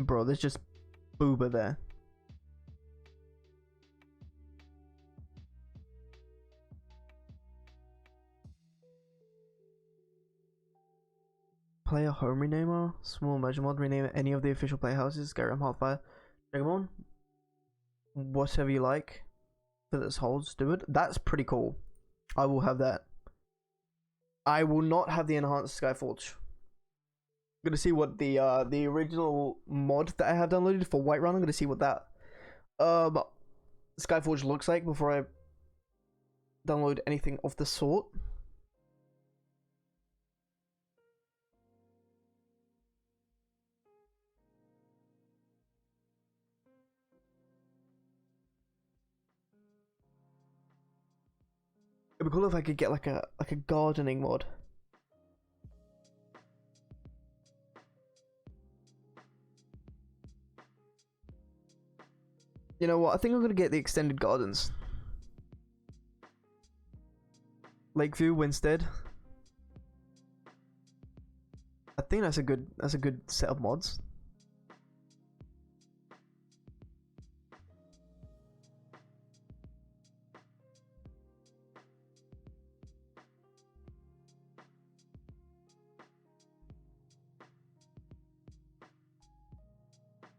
Bro, there's just booba there. Player home renamer, small merge mod, rename any of the official playhouses, SKYRIM, Hearthfire, Dragonborn, whatever you like. For this holds, do it. That's pretty cool. I will have that. I will not have the enhanced Skyforge. I'm gonna see what the original mod that I have downloaded for Whiterun. I'm gonna see what that Skyforge looks like before I download anything of the sort. It'd be cool if I could get like a gardening mod. You know what? I think I'm gonna get the extended gardens. Lakeview, Winstead. I think that's a good set of mods.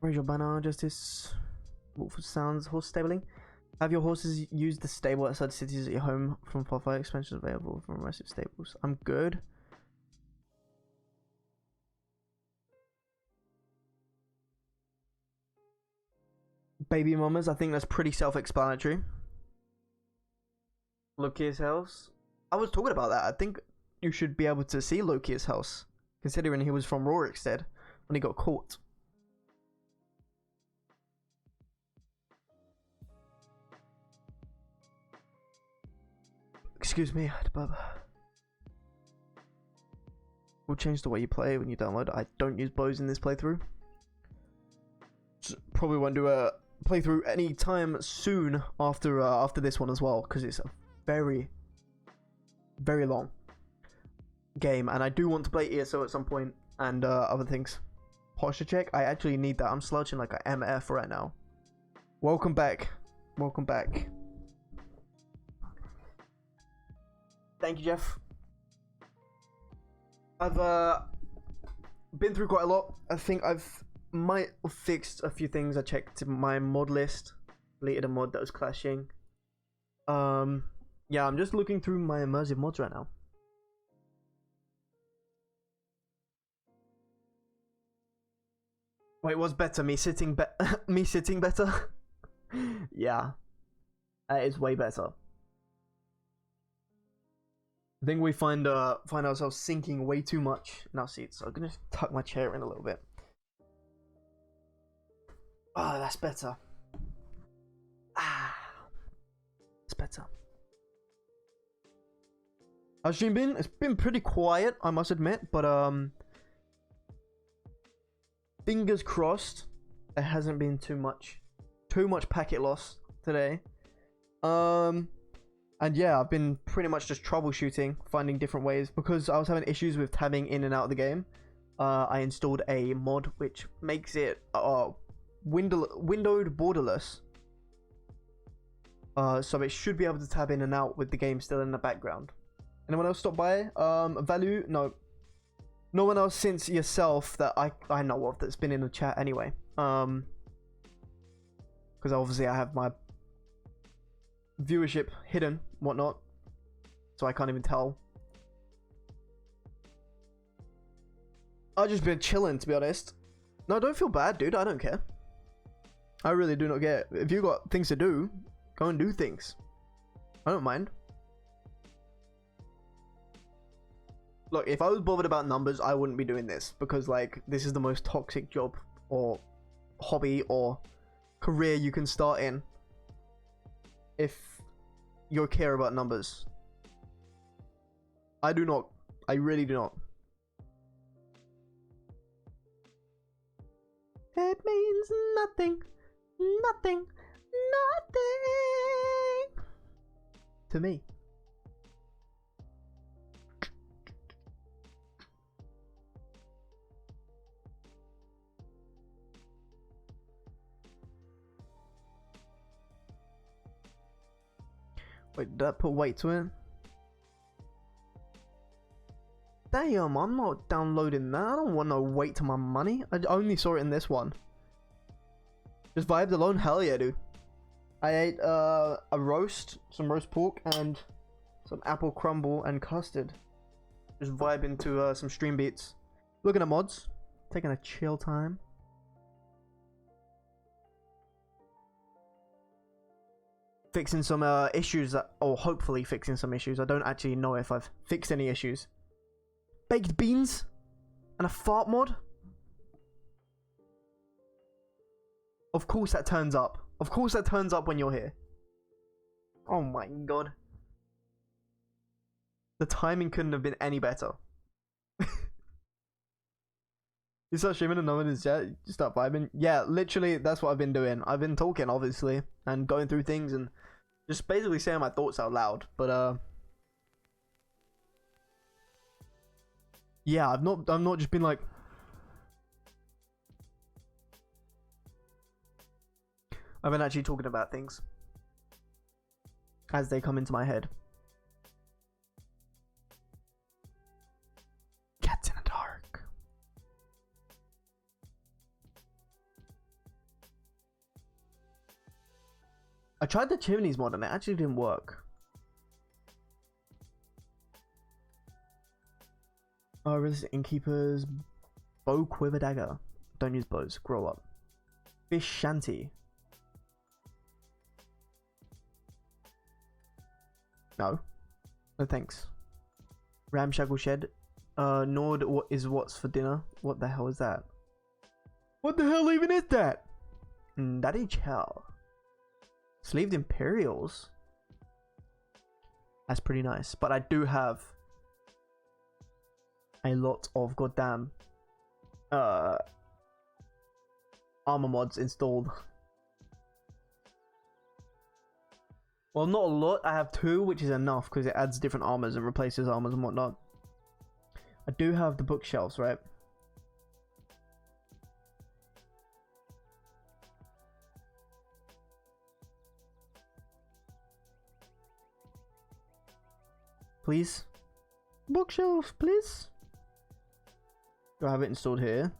Where's your banner? Justice. Wolf sounds horse stabling. Have your horses use the stable outside cities at your home from Far expansions available from immersive stables. I'm good. Baby mamas, I think that's pretty self-explanatory. Loki's house. I was talking about that. I think you should be able to see Loki's house, considering he was from Rorikstead when he got caught. Excuse me, Bub. We'll change the way you play when you download. I don't use bows in this playthrough. Probably won't do a playthrough anytime soon after this one as well, because it's a very, very long game, and I do want to play ESO at some point and other things. Posture check. I actually need that. I'm slouching like a MF right now. Welcome back. Welcome back. Thank you, Jeff. I've been through quite a lot. I think might have fixed a few things. I checked my mod list, deleted a mod that was clashing. Yeah, I'm just looking through my immersive mods right now. Wait, what's better? Me sitting better? Yeah. That is way better. I think we find ourselves sinking way too much in our seats, so I'm gonna tuck my chair in a little bit. Ah, that's better. Ah, it's better. How's stream been? It's been pretty quiet, I must admit, but fingers crossed there hasn't been too much packet loss today. And yeah, I've been pretty much just troubleshooting, finding different ways, because I was having issues with tabbing in and out of the game. I installed a mod which makes it windowed borderless. So it should be able to tab in and out with the game still in the background. Anyone else stop by? Value? No. No one else since yourself that I know of that's been in the chat anyway. Because obviously I have my viewership hidden, whatnot, so I can't even tell. I've just been chilling, to be honest. No, don't feel bad, dude. I don't care. I really do not care. If you got things to do, go and do things. I don't mind. Look, if I was bothered about numbers, I wouldn't be doing this, because like this is the most toxic job or hobby or career you can start in if you care about numbers. I do not. I really do not. It means nothing, nothing, nothing to me. Wait, did that put weight to it? Damn, I'm not downloading that. I don't want no weight to my money. I only saw it in this one. Just vibes alone, hell yeah, dude. I ate a roast, some roast pork, and some apple crumble and custard. Just vibing to some stream beats. Looking at mods. Taking a chill time. Fixing some issues that, or hopefully fixing some issues. I don't actually know if I've fixed any issues. Baked beans and a fart mod. Of course that turns up. Of course that turns up when you're here. Oh my god. The timing couldn't have been any better. You start streaming and no one is chat, you start vibing. Yeah, literally that's what I've been doing. I've been talking obviously and going through things and just basically saying my thoughts out loud. But yeah, I've not just been like I've been actually talking about things as they come into my head. Cats in the dark. I tried the chimneys mod and it actually didn't work. Oh, resistant innkeepers. Bow quiver dagger. Don't use bows. Grow up. Fish shanty. No. No thanks. Ramshackle shed. Nord, what is what's for dinner? What the hell is that? What the hell even is that? That is hell. Sleeved Imperials. That's pretty nice. But I do have a lot of goddamn armor mods installed. Well, not a lot. I have 2, which is enough because it adds different armors and replaces armors and whatnot. I do have the bookshelves, right? Please? Bookshelf, please? Do I have it installed here?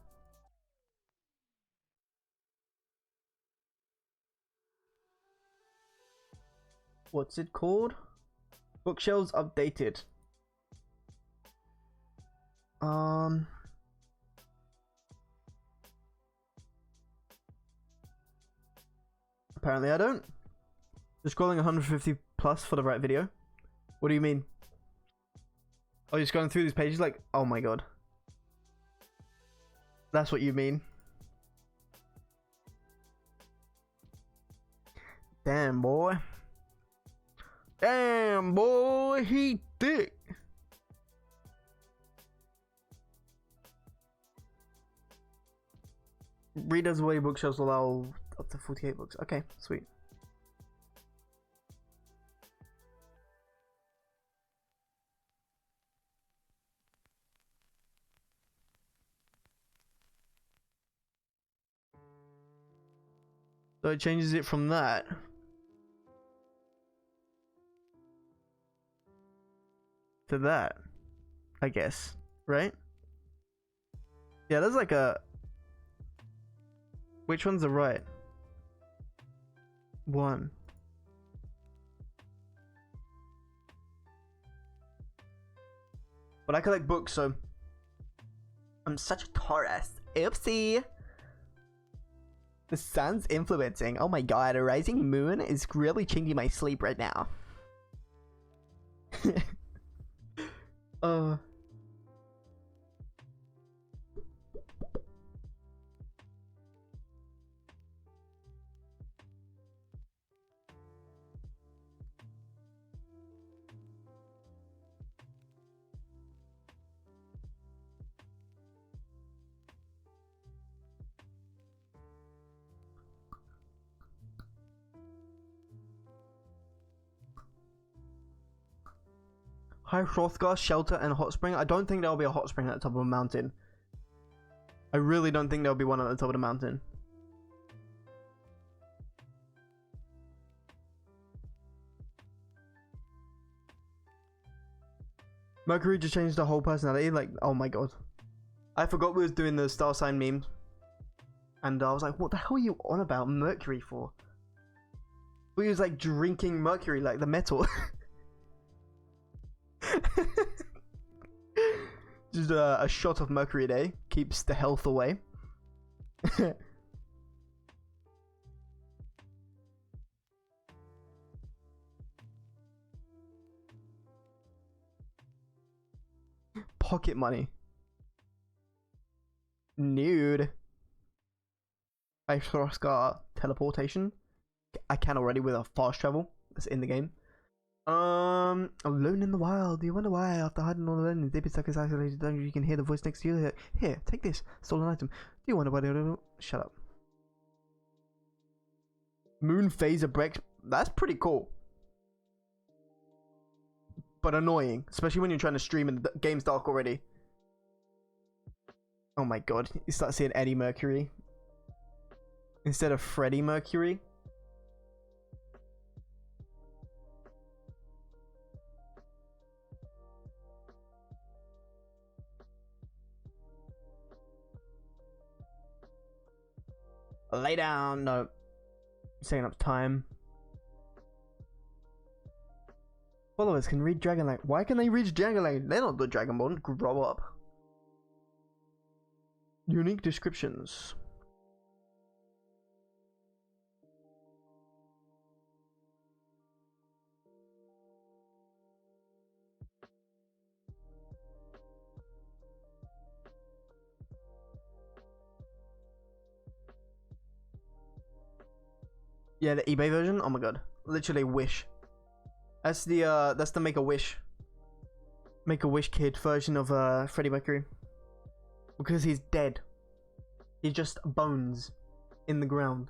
What's it called? Bookshelves updated. Apparently I don't. Just scrolling 150 plus for the right video. What do you mean? Oh, you're scrolling through these pages like, oh my god. That's what you mean. Damn, boy. Damn, boy, he thick. Readers away bookshelves allow up to 48 books. Okay, sweet. So it changes it from that to that, I guess, right? Yeah, there's like a... Which one's the right one? But I collect books, so I'm such a Taurus. Oopsie. The sun's influencing. Oh my god, a rising moon is really changing my sleep right now. High Hrothgar, Shelter, and Hot Spring. I don't think there'll be a hot spring at the top of a mountain. I really don't think there'll be one at the top of the mountain. Mercury just changed the whole personality. Like, oh my god. I forgot we was doing the star sign memes. And I was like, what the hell are you on about Mercury for? We was like drinking Mercury, like the metal. Just a shot of mercury a day keeps the health away. Pocket money. Nude. I got teleportation. I can already with a fast travel. That's in the game. Alone in the wild. You wonder why after hiding all alone in deep suckers isolated dungeon you can hear the voice next to you. Here, take this stolen item. Do you wonder why they don't? Shut up. Moon phaser breaks. That's pretty cool, but annoying, especially when you're trying to stream and the game's dark already. Oh my god, you start seeing Eddie Mercury instead of Freddie Mercury. Lay down. No. Setting up time. Followers can read Dragonlane. Why can they read Dragonlane? They're not the Dragonborn. Grow up. Unique descriptions. Yeah, the eBay version. Oh my god, literally Wish. That's the Make a Wish kid version of Freddie Mercury. Because he's dead. He's just bones in the ground.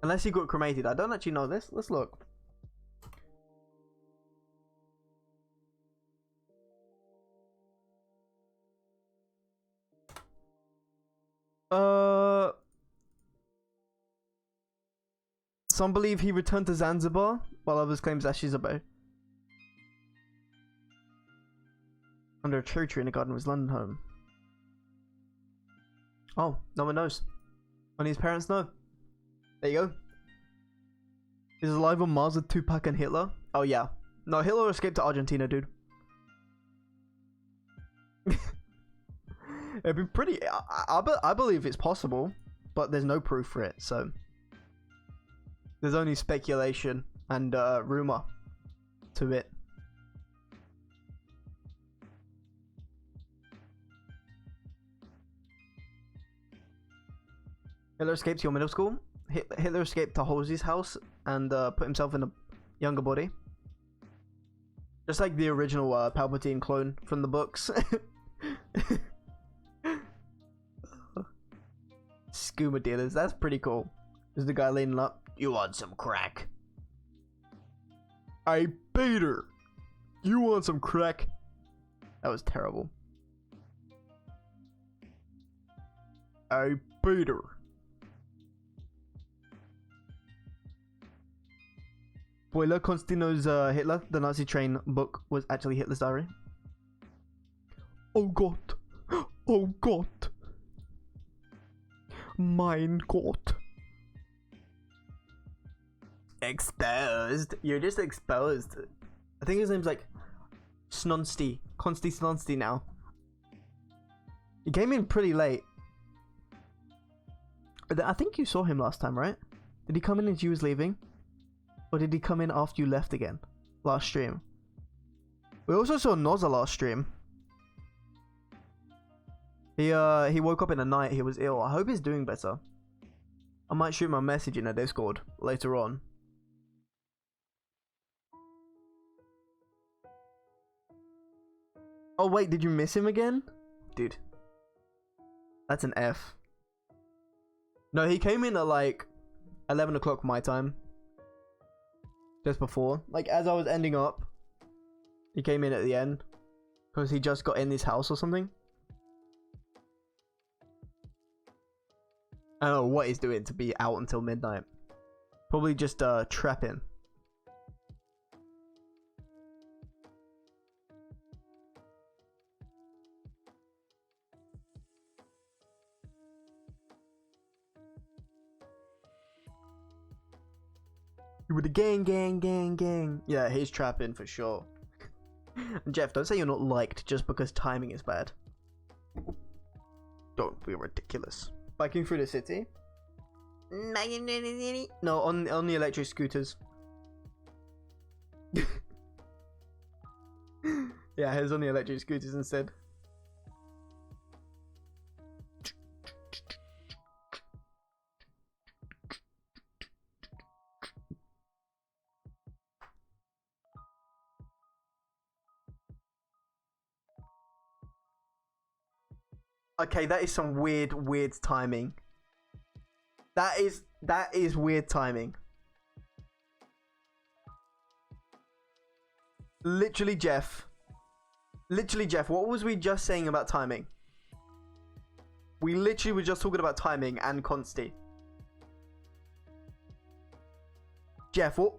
Unless he got cremated. I don't actually know this. Let's look. Some believe he returned to Zanzibar, while others claim Ashes Abu. Under a cherry tree in the garden of his London home. Oh, no one knows. Only his parents know. There you go. He's alive on Mars with Tupac and Hitler. Oh yeah. No, Hitler escaped to Argentina, dude. It'd be pretty... I believe it's possible, but there's no proof for it, so... There's only speculation and rumor to it. Hitler escaped to your middle school. Hitler escaped to Halsey's house and put himself in a younger body. Just like the original Palpatine clone from the books. Scuba dealers, that's pretty cool. There's the guy leaning up. You want some crack? Hey, Peter! You want some crack? That was terrible. Hey, Peter! Spoiler, Constantino's Hitler, the Nazi Train book, was actually Hitler's diary. Oh God! Oh God! Mein Gott! Exposed. You're just exposed. I think his name's like Snonsty. Consty Snonsty now. He came in pretty late. I think you saw him last time, right? Did he come in as you was leaving? Or did he come in after you left again? Last stream. We also saw Noza last stream. He woke up in the night. He was ill. I hope he's doing better. I might shoot him a message in a Discord later on. Oh wait, did you miss him again? Dude. That's an F. No, he came in at like 11 o'clock my time. Just before. Like as I was ending up. He came in at the end. Because he just got in this house or something. I don't know what he's doing to be out until midnight. Probably just trapping. With the gang. Yeah, he's trapping for sure. Jeff, don't say you're not liked just because timing is bad. Don't be ridiculous. Biking through the city? No, on the electric scooters. Yeah, he's on the electric scooters instead. Okay, that is some weird timing. That is weird timing. Literally, Jeff, what was we just saying about timing? We literally were just talking about timing and Consti. Jeff, what?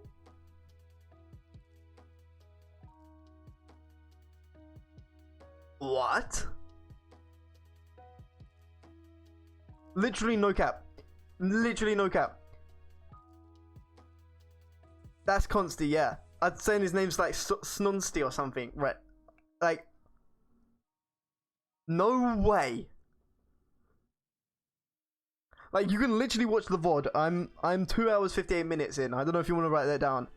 What? Literally no cap. Literally no cap. That's Consti, yeah. I'd say his name's like Snonsty or something, right? Like, no way. Like, you can literally watch the VOD. I'm 2 hours 58 minutes in. I don't know if you want to write that down.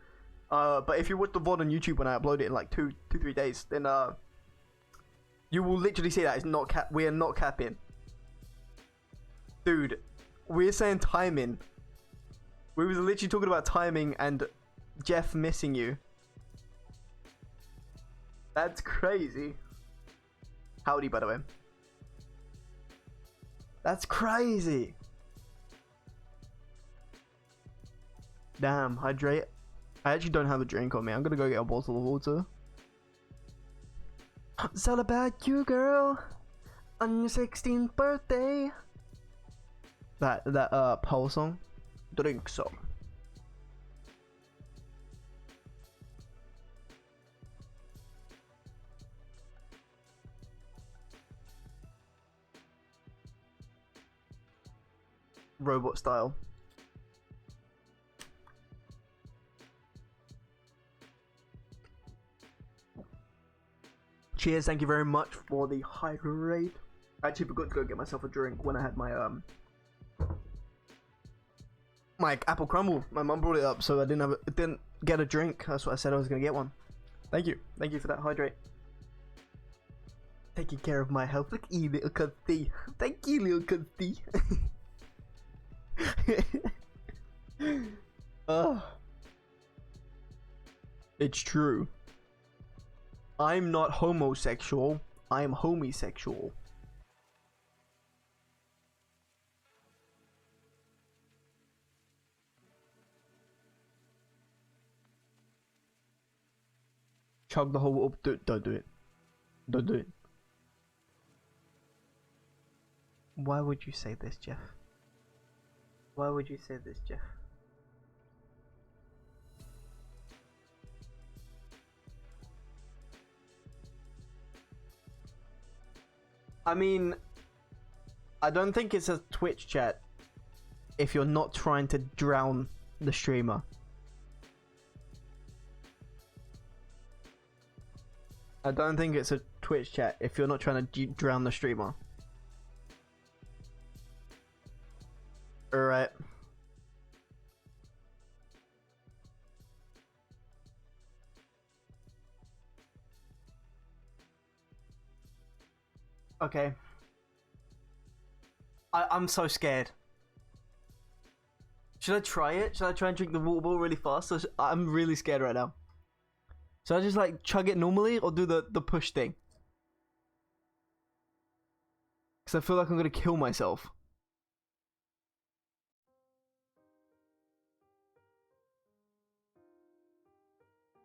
But if you watch the VOD on YouTube when I upload it in like 3 days, then you will literally see that it's not cap. We are not capping. Dude, we're saying timing. We was literally talking about timing and Jeff missing you. That's crazy. Howdy, by the way. That's crazy. Damn, hydrate. I actually don't have a drink on me. I'm gonna go get a bottle of water. It's all about you, girl. On your 16th birthday. That Paul song. Drink song. Robot style. Cheers, thank you very much for the hydrate. I actually forgot to go get myself a drink when I had my my apple crumble. My mum brought it up, so I didn't get a drink. That's what I said I was gonna get one. Thank you for that hydrate. Taking care of my health. Look, you little custy. Thank you, little custy. It's true. I'm not homosexual. I'm homosexual. Chug the whole up. Don't do it. Don't do it. Why would you say this, Jeff? Why would you say this, Jeff? I mean, I don't think it's a Twitch chat if you're not trying to drown the streamer. I don't think it's a Twitch chat if you're not trying to drown the streamer. Alright. Okay. I'm so scared. Should I try it? Should I try and drink the water bottle really fast? I'm really scared right now. Should I just like chug it normally or do the push thing? Because I feel like I'm gonna kill myself.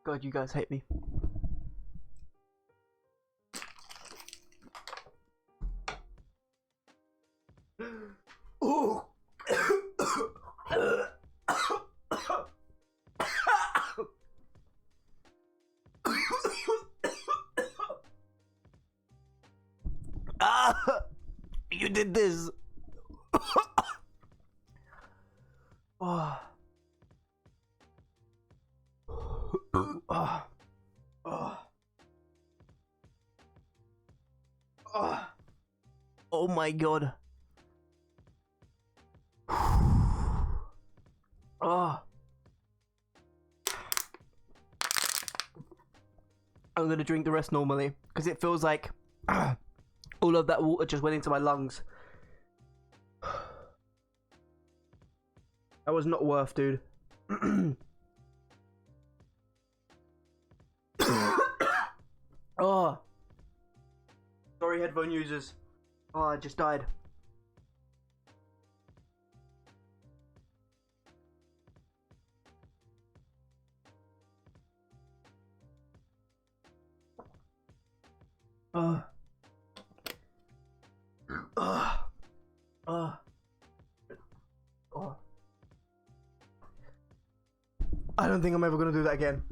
God, you guys hate me. Oh. You did this. Oh. Oh my god. I'm gonna drink the rest normally because it feels like all of that water just went into my lungs. That was not worth, dude. Oh, sorry, headphone users. Oh, I just died. I don't think I'm ever gonna do that again.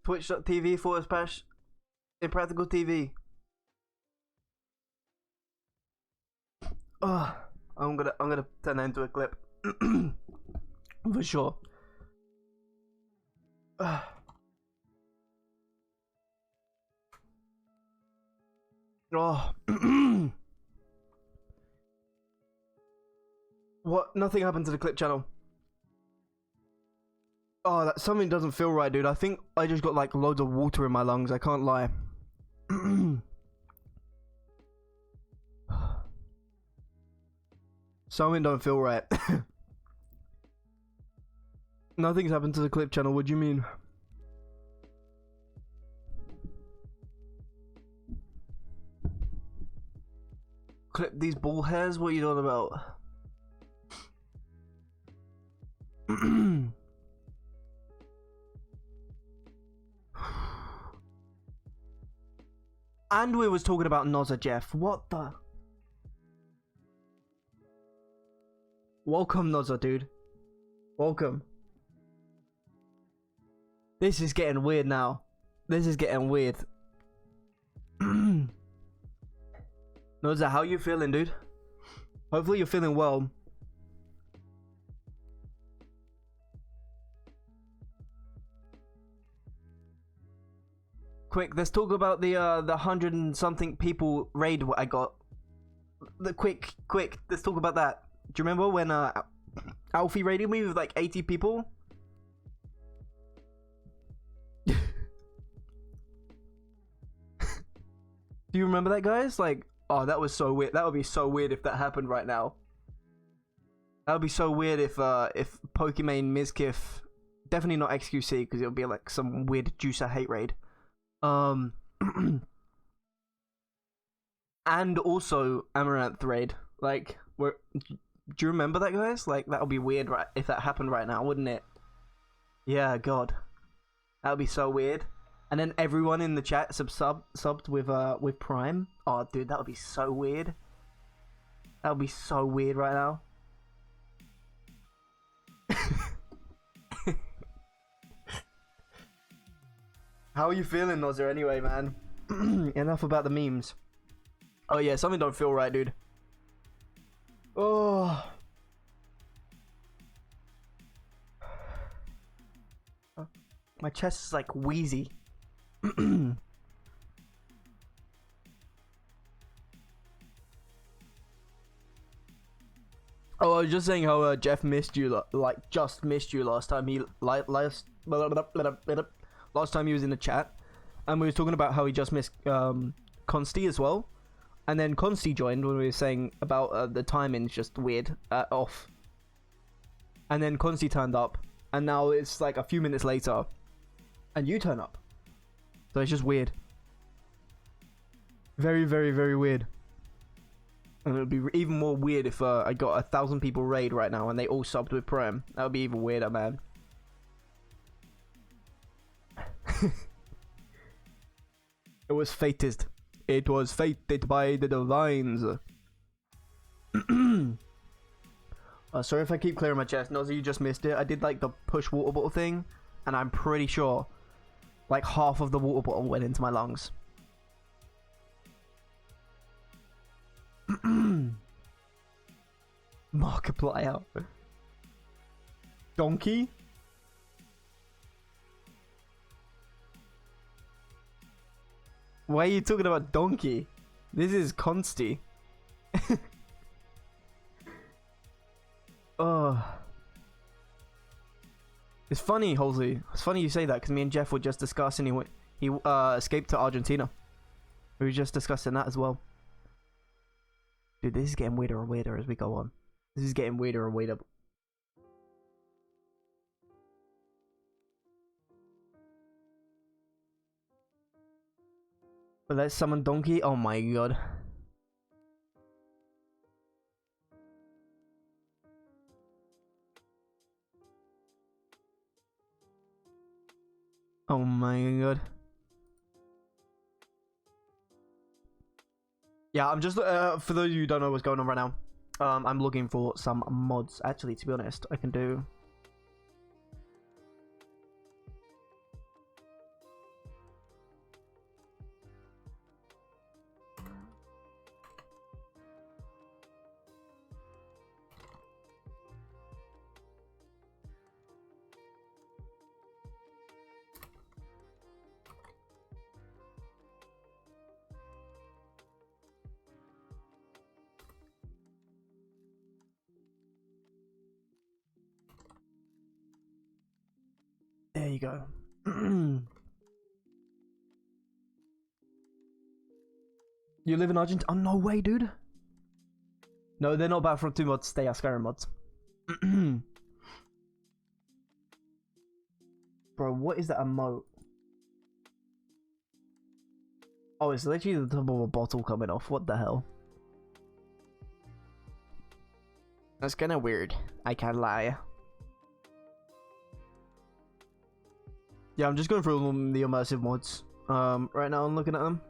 Twitch.tv/Impractical TV. I'm gonna turn that into a clip. For sure. What? Nothing happened to the clip channel. Oh, that something doesn't feel right, dude. I think I just got like loads of water in my lungs. I can't lie. Something don't feel right. Nothing's happened to the clip channel. What do you mean? Clip these ball hairs? What are you talking about? And we was talking about Nozza, Jeff. What the? Welcome, Nozza, dude. Welcome. This is getting weird now. This is getting weird. Nozza, how you feeling, dude? Hopefully you're feeling well. Quick, let's talk about the 100 and something people raid what I got. Quick, let's talk about that. Do you remember when Alfie raided me with like 80 people? Do you remember that, guys? Like, oh, that was so weird. That would be so weird if that happened right now. That would be so weird if Pokimane Mizkif, definitely not XQC, because it would be like some weird juicer hate raid. And also Amaranth raid. Like, do you remember that, guys? Like, that would be weird, right? If that happened right now, wouldn't it? Yeah, God, that would be so weird. And then everyone in the chat subbed with Prime. Oh, dude, that would be so weird. That would be so weird right now. How are you feeling, Nozza, anyway, man? Enough about the memes. Oh yeah, something don't feel right, dude. Oh. My chest is like wheezy. Oh, I was just saying how Jeff missed you, like just missed you last time he last time he was in the chat, and we were talking about how he just missed Consti as well, and then Consti joined when we were saying about the timing's just weird, off, and then Consti turned up, and now it's like a few minutes later, and you turn up, so it's just weird, very, very, very weird. And it would be even more weird if I got 1,000 people raid right now and they all subbed with Prem. That would be even weirder, man. It was fated. It was fated by the divines. Sorry if I keep clearing my chest. Nozzy, you just missed it. I did like the push water bottle thing, and I'm pretty sure like half of the water bottle went into my lungs. Markiplier. Donkey? Why are you talking about donkey? This is Consti. Oh. It's funny, Halsey. It's funny you say that, because me and Jeff were just discussing he escaped to Argentina. We were just discussing that as well. Dude, this is getting weirder and weirder as we go on. This is getting weirder and weirder. But let's summon Donkey. Oh my god. Oh my god. Yeah, I'm just, for those of you who don't know what's going on right now, I'm looking for some mods. Actually, to be honest, I can do... There you go. You live in Argentina? Oh, no way, dude. No, they're not Battlefront 2 mods. They are Skyrim mods. Bro, what is that emote? Oh, it's literally the top of a bottle coming off. What the hell? That's kind of weird. I can't lie. Yeah, I'm just going through the immersive mods. Right now I'm looking at them.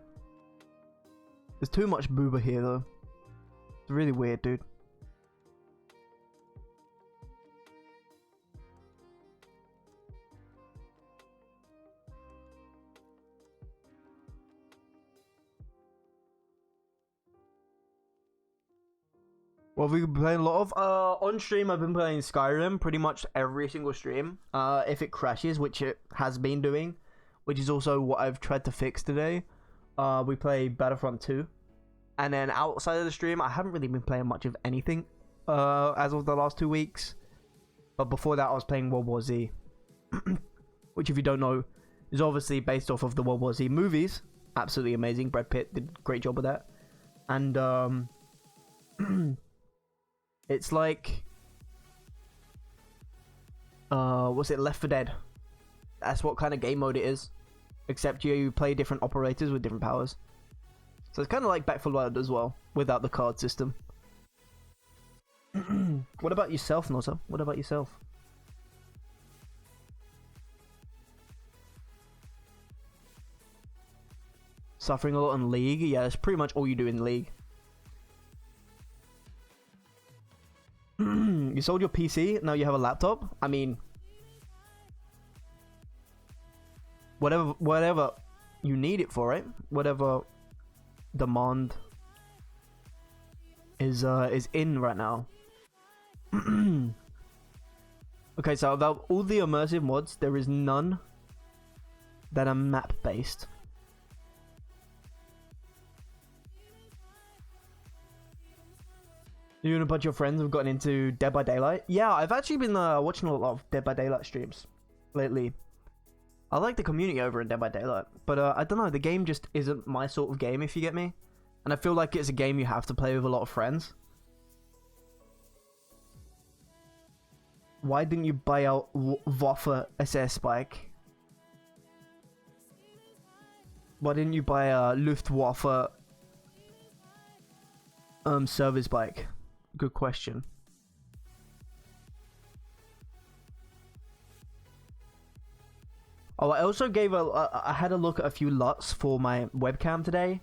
There's too much booba here though. It's really weird, dude. What have we been playing a lot of? On stream I've been playing Skyrim pretty much every single stream. If it crashes, which it has been doing, which is also what I've tried to fix today. We play Battlefront 2. And then outside of the stream, I haven't really been playing much of anything as of the last 2 weeks. But before that I was playing World War Z. Which, if you don't know, is obviously based off of the World War Z movies. Absolutely amazing. Brad Pitt did a great job with that. And it's like what's it, Left 4 Dead. That's what kind of game mode it is, except you play different operators with different powers. So it's kind of like Back 4 Blood as well, without the card system. What about yourself, Nota? What about yourself? Suffering a lot in League? Yeah, that's pretty much all you do in League. You sold your PC, now you have a laptop? I mean, whatever you need it for, right? Whatever demand is in right now. Okay, so about all the immersive mods, there is none that are map based. You and a bunch of friends have gotten into Dead by Daylight? Yeah, I've actually been watching a lot of Dead by Daylight streams lately. I like the community over in Dead by Daylight, but I don't know, the game just isn't my sort of game, if you get me. And I feel like it's a game you have to play with a lot of friends. Why didn't you buy out Waffe SS bike? Why didn't you buy a Luftwaffe service bike? Good question. Oh, I also gave I had a look at a few LUTs for my webcam today.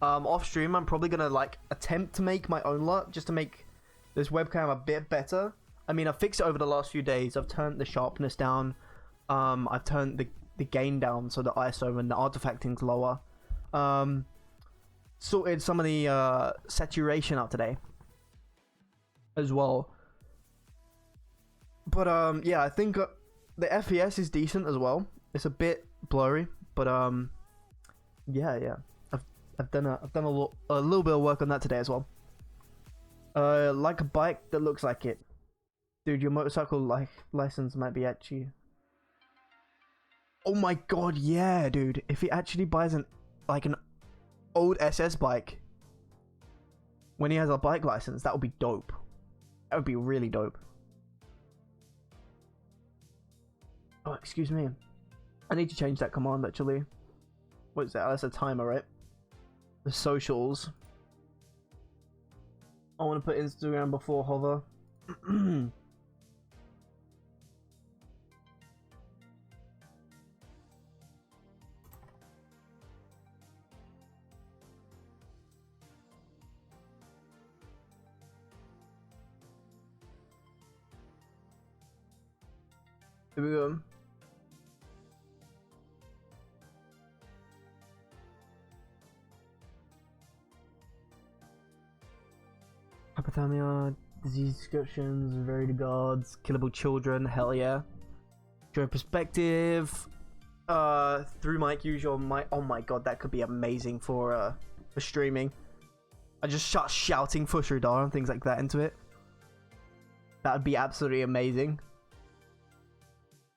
Off stream, I'm probably gonna like attempt to make my own LUT just to make this webcam a bit better. I mean, I've fixed it over the last few days. I've turned the sharpness down. I've turned the gain down so the ISO and the artifacting's lower. Sorted some of the saturation out today as well. But yeah, I think the FPS is decent as well. It's a bit blurry, but yeah. I've done a little bit of work on that today as well. Like a bike that looks like it. Dude, your motorcycle license might be actually. Oh my god, yeah, dude. If he actually buys an old SS bike when he has a bike license, that would be dope. That would be really dope. Oh, excuse me. I need to change that command actually. What is that? Oh, that's a timer, right? The socials. I want to put Instagram before hover. Here we go. Hypothermia, disease descriptions, varied gods, killable children, hell yeah. Joy perspective, through mic, use your mic. Oh my god, that could be amazing for streaming. I just start shouting for Sridhar and things like that into it. That would be absolutely amazing.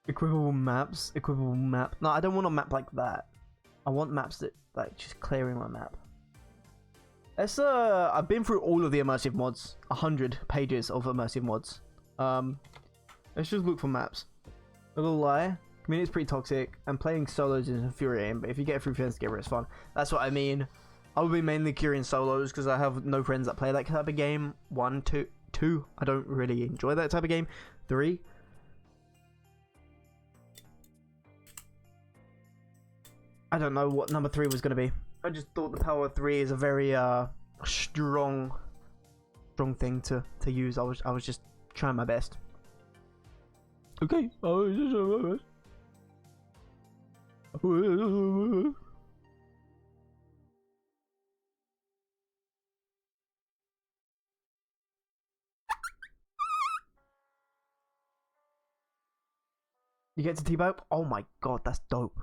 Equipable maps, equipable map. No, I don't want a map like that. I want maps that like just clearing my map. Let's I've been through all of the immersive mods, 100 pages of immersive mods. Let's just look for maps. A little lie, community's pretty toxic, and playing solos is infuriating, but if you get through friends together, it's fun. That's what I mean. I will be mainly queuing solos because I have no friends that play that type of game. 2, I don't really enjoy that type of game. 3, I don't know what number 3 was going to be. I just thought the power of 3 is a very strong thing to use. I was just trying my best. Okay. You get to teabag? Oh my god, that's dope.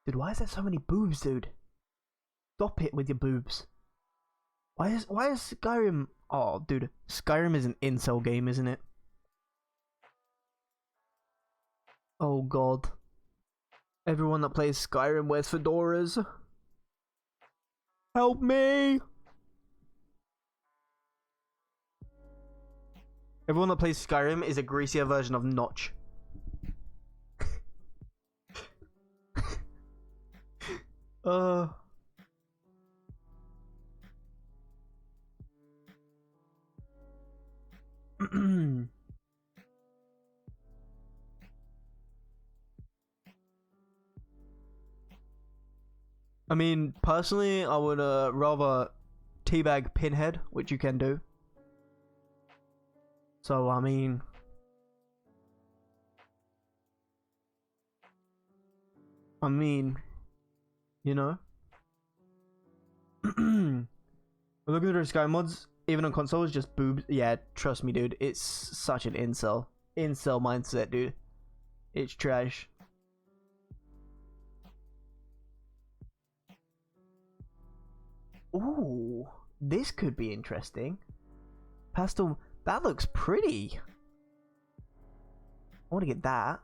Dude, why is there so many boobs, dude? Stop it with your boobs. Why is Skyrim... Oh, dude. Skyrim is an incel game, isn't it? Oh god. Everyone that plays Skyrim wears fedoras. Help me! Everyone that plays Skyrim is a greasier version of Notch. I mean, personally, I would rather teabag Pinhead, which you can do. So, I mean... you know? Looking through Sky mods, even on consoles, just boobs. Yeah, trust me, dude. It's such an incel mindset, dude. It's trash. Ooh, this could be interesting. Pastel, that looks pretty. I want to get that.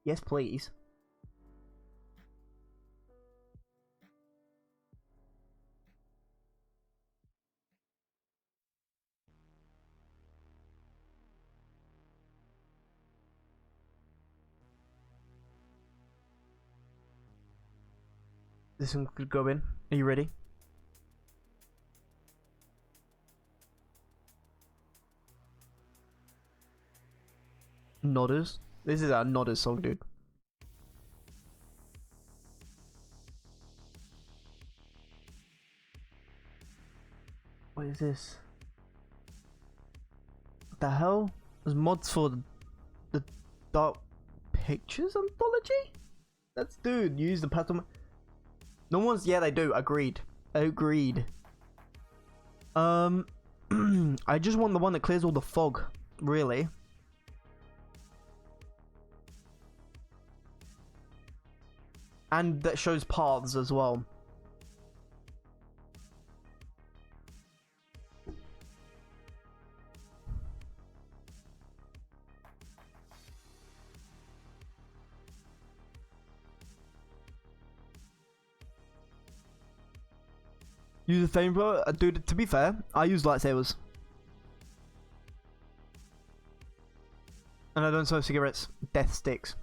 Yes, please. This one could go in. Are you ready? Nodders. This is our Nodders song, dude. What is this? What the hell? There's mods for the Dark Pictures anthology? That's dude. Use the pattern. No one's. Yeah, they do. Agreed. Agreed. I just want the one that clears all the fog. Really. And that shows paths as well. Use a flamethrower? Dude, to be fair, I use lightsabers. And I don't smoke cigarettes. Death sticks.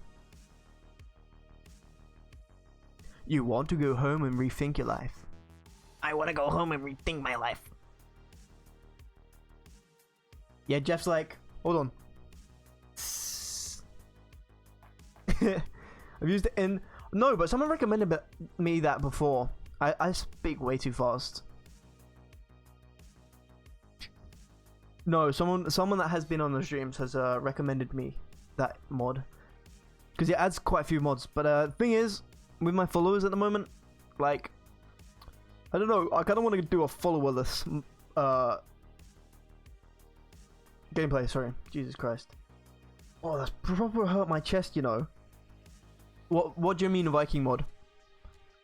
You want to go home and rethink your life. I want to go home and rethink my life. Yeah, Jeff's like, hold on. I've used it in... No, but someone recommended me that before. I speak way too fast. No, someone that has been on the streams has recommended me that mod. Because it adds quite a few mods. But the thing is, with my followers at the moment, like, I don't know, I kind of want to do a followerless gameplay, sorry. Jesus Christ. Oh, that's proper hurt my chest, you know. What do you mean Viking mod?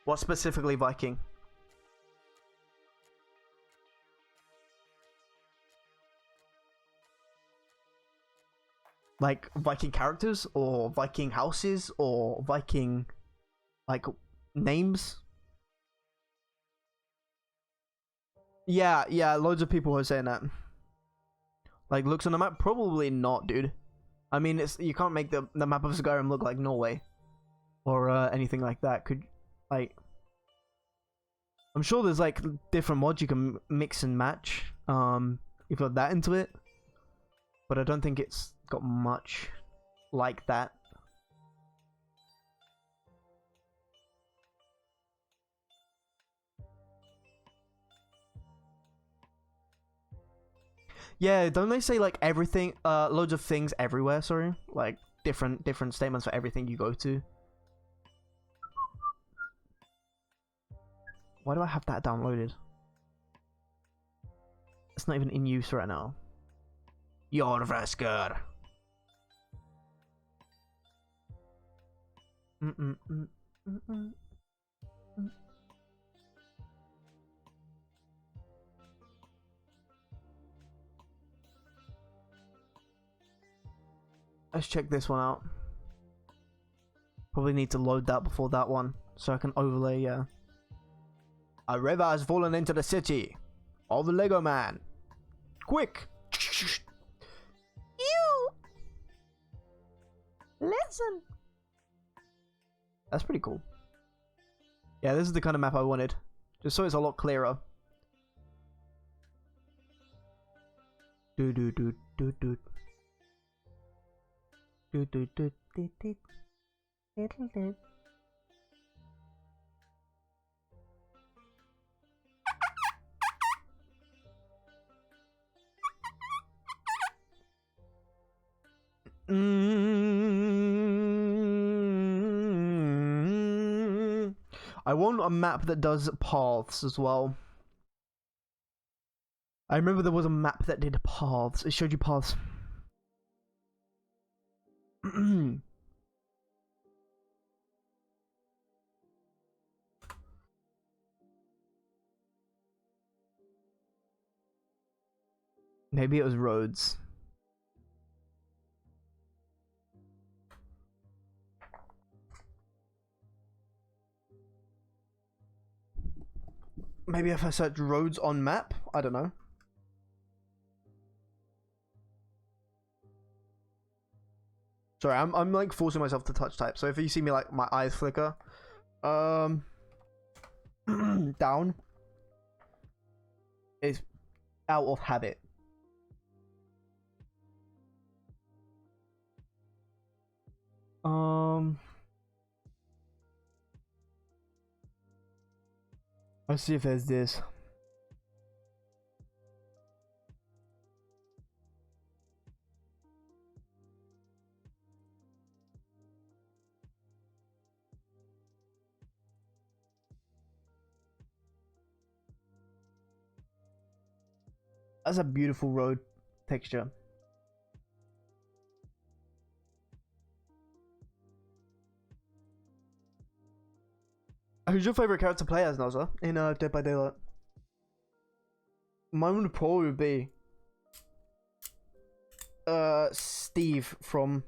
What specifically Viking? Like Viking characters or Viking houses or Viking like names? Yeah, loads of people are saying that. Like looks on the map? Probably not, dude. I mean, you can't make the map of Skyrim look like Norway or anything like that. Could like, I'm sure there's like different mods you can mix and match. if you're that into it. But I don't think it's got much like that. Yeah, don't they say like everything, loads of things everywhere, sorry? Like different statements for everything you go to. Why do I have that downloaded? It's not even in use right now. You're Vesker. Let's check this one out. Probably need to load that before that one, so I can overlay, yeah. A river has fallen into the city of the Lego Man. Quick! You! Listen! That's pretty cool. Yeah, this is the kind of map I wanted. Just so it's a lot clearer. Do do do do do. Do do do do do. Little do. I want a map that does paths as well. I remember there was a map that did paths. It showed you paths. Maybe it was roads. Maybe if I search roads on map, I don't know. Sorry, I'm like forcing myself to touch type. So if you see me like my eyes flicker, down, it's out of habit. Let's see if there's this. That's a beautiful road texture. Who's your favorite character to play as, Noza, in Dead by Daylight? Mine would probably be Steve from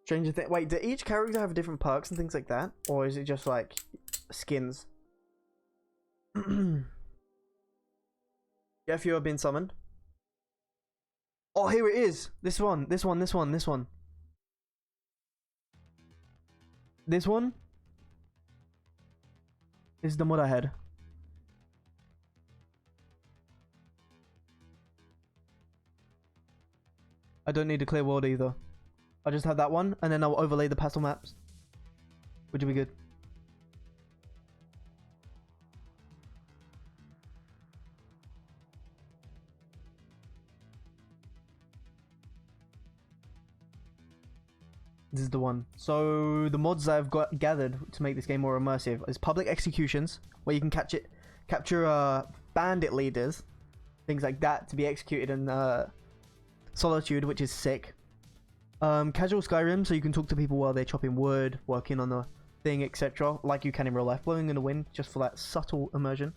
Stranger Things. Wait, do each character have different perks and things like that, or is it just like skins? Jeff, you have been summoned. Oh, here it is. This one. This one. This one. This one. This one is the mod I had. I don't need a clear world either. I just have that one, and then I'll overlay the pastel maps, which will be good. This is the one. So the mods I've got gathered to make this game more immersive is public executions, where you can capture bandit leaders, things like that, to be executed in solitude, which is sick. Casual Skyrim, so you can talk to people while they're chopping wood, working on the thing, etc., like you can in real life, blowing in the wind, just for that subtle immersion.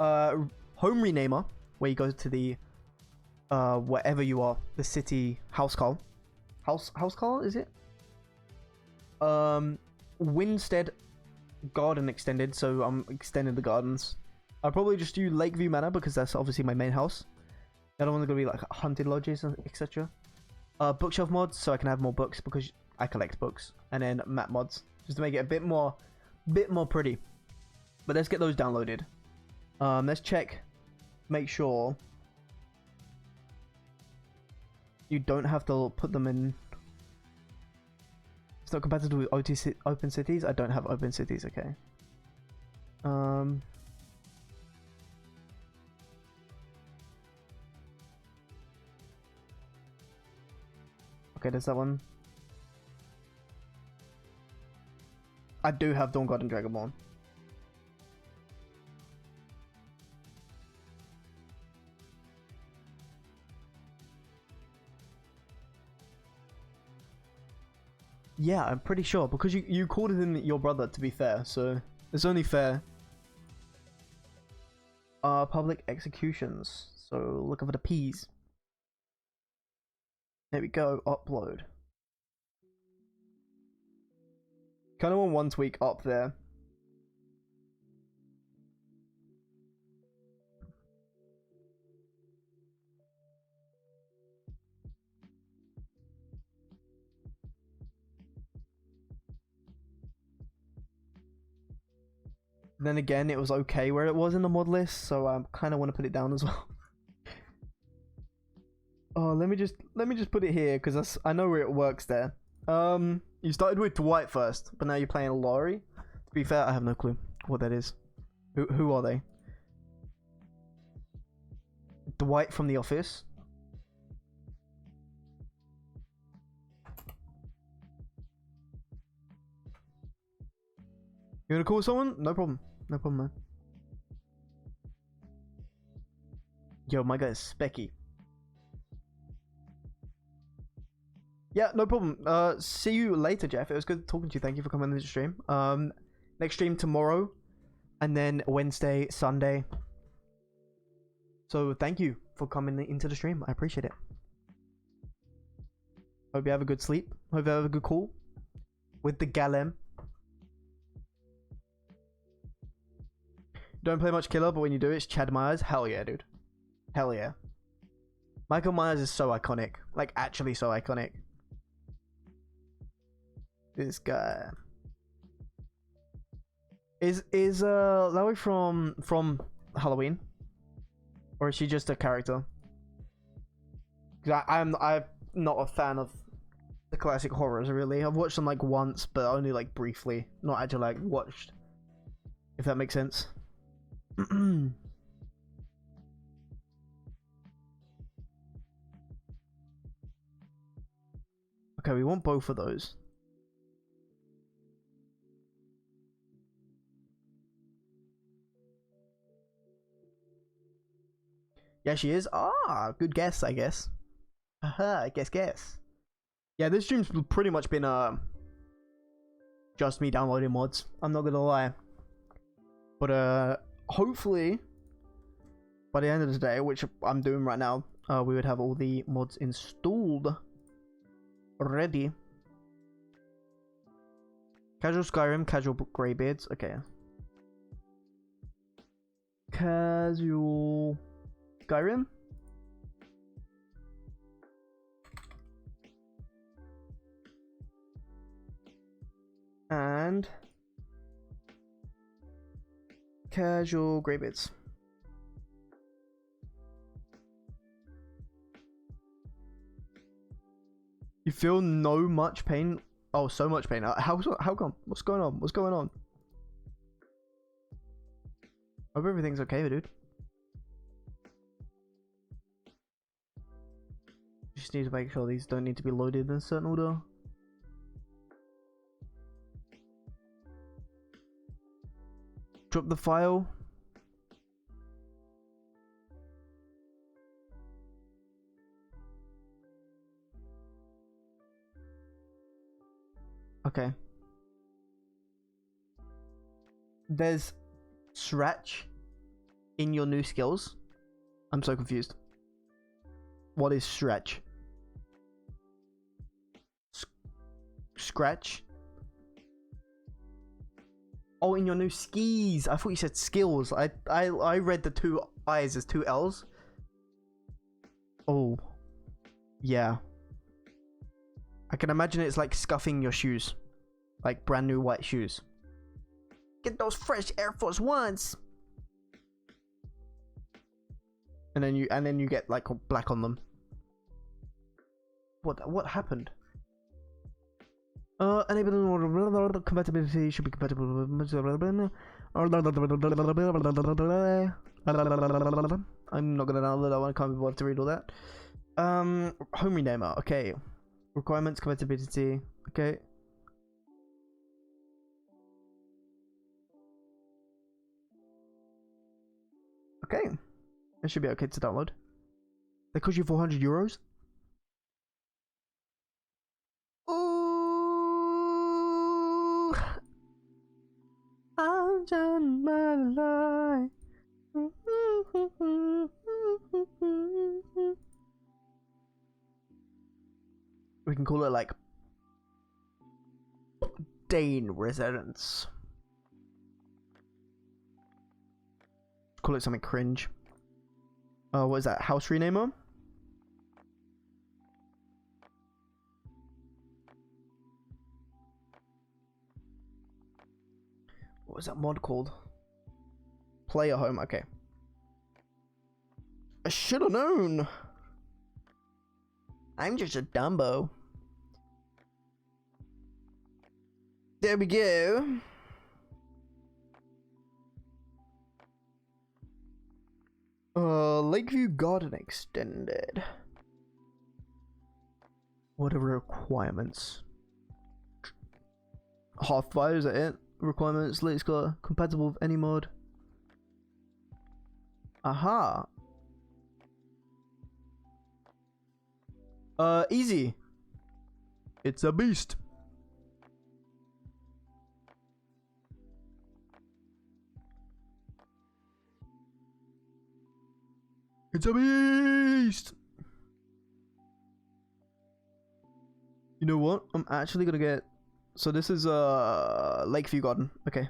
Home Renamer, where you go to the wherever you are, the city house call. House call, is it? Winstead Garden extended, so I'm extending the gardens. I'll probably just do Lakeview Manor because that's obviously my main house. The other one's gonna be like haunted lodges, etc. Bookshelf mods, so I can have more books because I collect books, and then map mods just to make it a bit more pretty. But let's get those downloaded. Let's check make sure you don't have to put them in. It's not compatible with open cities. I don't have open cities. Okay. Okay, there's that one. I do have Dawn Guard and Dragonborn. Yeah, I'm pretty sure, because you called him your brother, to be fair, so it's only fair. Public executions. So look over the P's. There we go, upload. Kind of want one tweak up there. Then again, it was okay where it was in the mod list, so I kind of want to put it down as well. Oh, let me just put it here because I know where it works there. You started with Dwight first, but now you're playing Laurie. To be fair, I have no clue what that is. Who are they? Dwight from The Office. You wanna call someone? No problem. No problem, man. Yo, my guy is Specky. Yeah, no problem. See you later, Jeff. It was good talking to you. Thank you for coming on the stream. Next stream tomorrow, and then Wednesday, Sunday. So thank you for coming into the stream. I appreciate it. Hope you have a good sleep. Hope you have a good call with the Galem. Don't play much killer, but when you do, it's Chad Myers. Hell yeah, dude. Hell yeah. Michael Myers is so iconic. Like, actually so iconic. This guy. Is Laurie from Halloween? Or is she just a character? Because I'm not a fan of the classic horrors, really. I've watched them like once, but only like briefly. Not actually like watched. If that makes sense. Okay, we want both of those. Yeah, she is. Ah, good guess, I guess. Haha, guess. Yeah, this stream's pretty much been just me downloading mods. I'm not gonna lie. But hopefully by the end of the day, which I'm doing right now, we would have all the mods installed ready. Casual Skyrim, casual Greybeards. Okay. Casual Skyrim. And casual Greybeards. You feel no much pain? Oh, so much pain. How come? What's going on? What's going on? Hope everything's okay, dude. Just need to make sure these don't need to be loaded in a certain order. Drop the file. Okay. There's stretch in your new skills. I'm so confused. What is stretch? Scratch? Oh, in your new skis. I thought you said skills. I read the two I's as two L's. Oh. Yeah. I can imagine it's like scuffing your shoes. Like brand new white shoes. Get those fresh Air Force Ones. and then you get like black on them. What happened? Enabling compatibility should be compatible with. I'm not gonna download that one. I can't be bothered to read all that. Home renamer. Okay. Requirements, compatibility. Okay. Okay. It should be okay to download. They cost you 400 euros. Ooh, I'm done my life. We can call it like Dane Residence. Call it something cringe. What is that? House renamer? What was that mod called? Player home. Okay. I should have known. I'm just a Dumbo. There we go. Lakeview Garden Extended. What are requirements? Half fire, is that it? Requirements, latest color, compatible with any mod. Aha. Easy. It's a beast. It's a beast. You know what? I'm actually gonna get. So this is Lakeview Garden. Okay.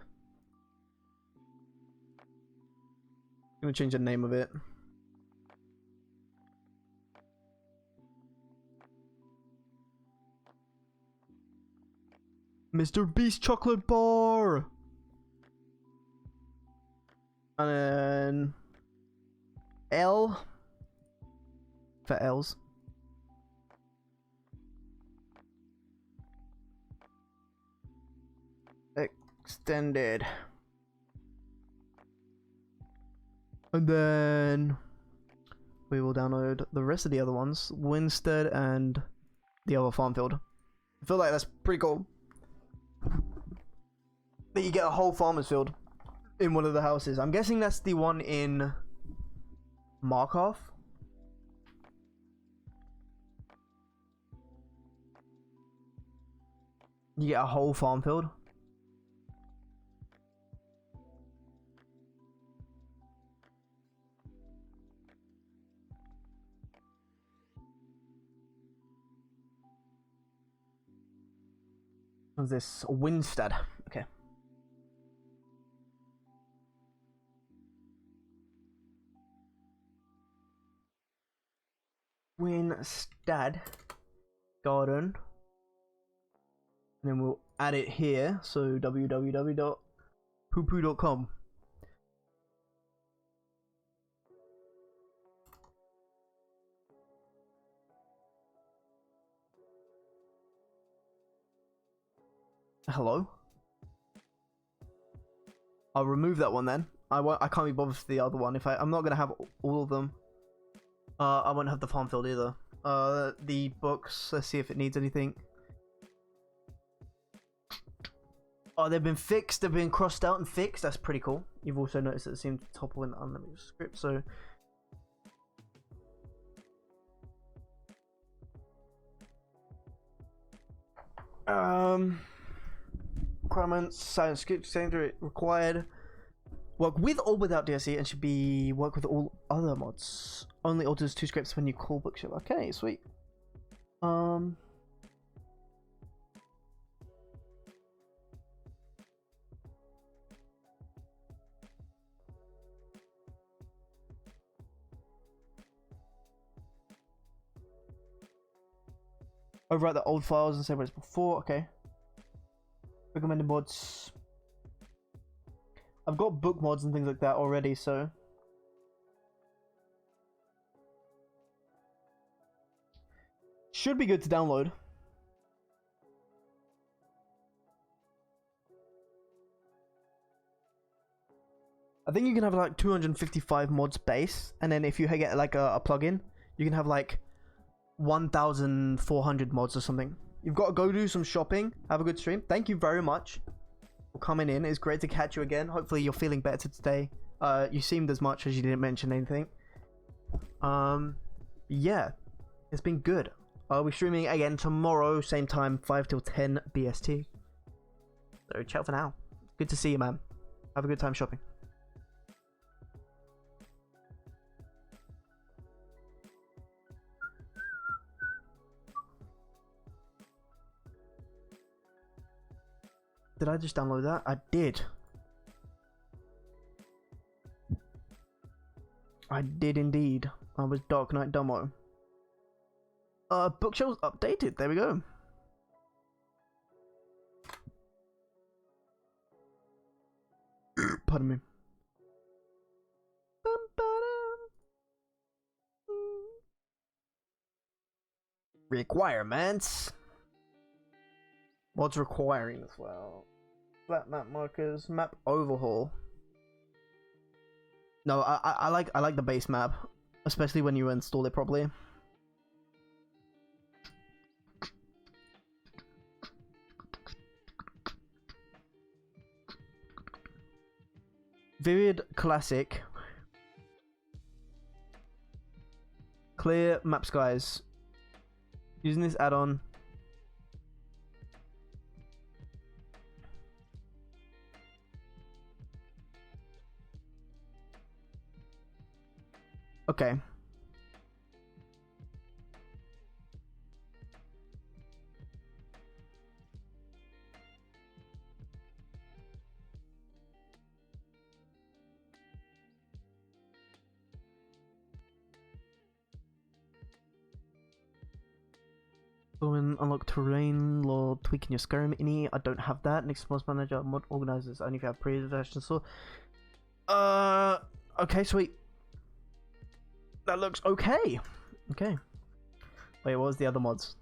I'm gonna change the name of it. Mr. Beast chocolate bar. And then L for L's. Extended. And then we will download the rest of the other ones, Winstead and the other farm field. I feel like that's pretty cool. That you get a whole farmer's field in one of the houses. I'm guessing that's the one in Markov. You get a whole farm field. What's this? Winstead. Okay. Winstead Garden. And then we'll add it here. So www.poopoo.com. Hello. I'll remove that one then. I can't be bothered for the other one. I'm not gonna have all of them. I won't have the farm field either. The books. Let's see if it needs anything. Oh, they've been fixed. They've been crossed out and fixed. That's pretty cool. You've also noticed that it seems to topple in the unlimited script. So. Requirements, science script standard required. Work with or without DSC and should be work with all other mods. Only alters 2 scripts when you call bookship. Okay, sweet. Overwrite the old files and save what it's before. Okay. Recommended mods. I've got book mods and things like that already, so should be good to download. I think you can have like 255 mods base, and then if you get like a plugin, you can have like 1,400 mods or something. You've got to go do some shopping. Have a good stream. Thank you very much for coming in. It's great to catch you again. Hopefully you're feeling better today. You seemed as much as you didn't mention anything. Yeah, it's been good. I'll be streaming again tomorrow, same time, 5 till 10 BST. So ciao for now. Good to see you, man. Have a good time shopping. Did I just download that? I did. I did indeed. I was Dark Knight Dumbo. Bookshelves updated. There we go. Pardon me. Requirements. What's requiring as well? Flat map markers, map overhaul. No, I like the base map, especially when you install it properly. Vivid Classic. Clear map skies. Using this add-on. Okay. Unlock terrain or tweaking your SKYRIM ini. I don't have that. Next Mods Manager mod organizers only if you have previous versions. So okay, sweet. That looks okay. Okay. Wait, what was the other mods?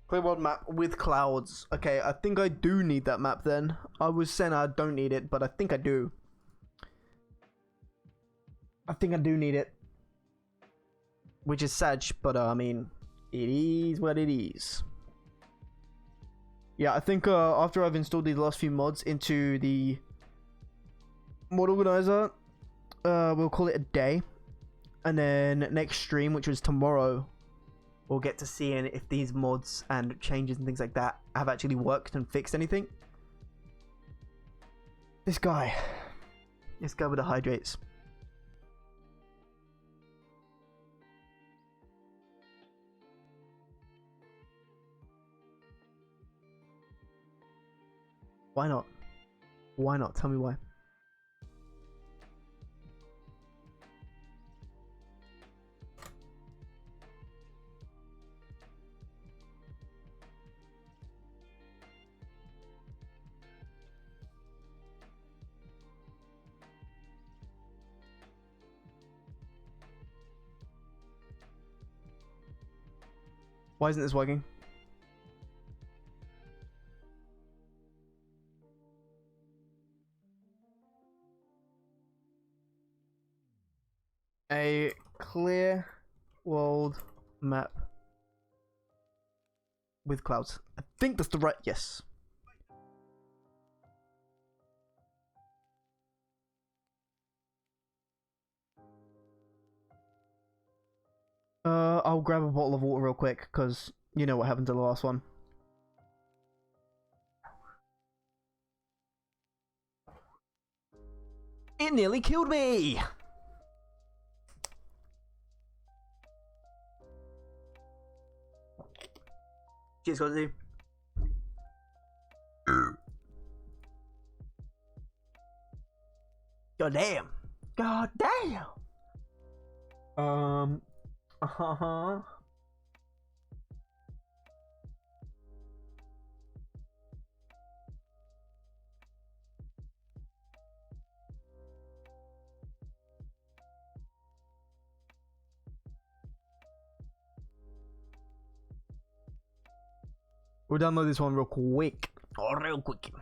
Clear world map with clouds. Okay, I think I do need that map then. I was saying I don't need it, but I think I do. I think I do need it. Which is sad, but I mean, it is what it is. Yeah, I think after I've installed these last few mods into the mod organizer, we'll call it a day. And then next stream, which was tomorrow, we'll get to seeing if these mods and changes and things like that have actually worked and fixed anything. This guy with the hydrates. Why not? Why not? Tell me why. Why isn't this working? A clear world map with clouds. I think that's the right. Yes. I'll grab a bottle of water real quick, because you know what happened to the last one. It nearly killed me! Cheers, Scotty. God damn. God damn. We'll download this one real quick. Oh, real quick.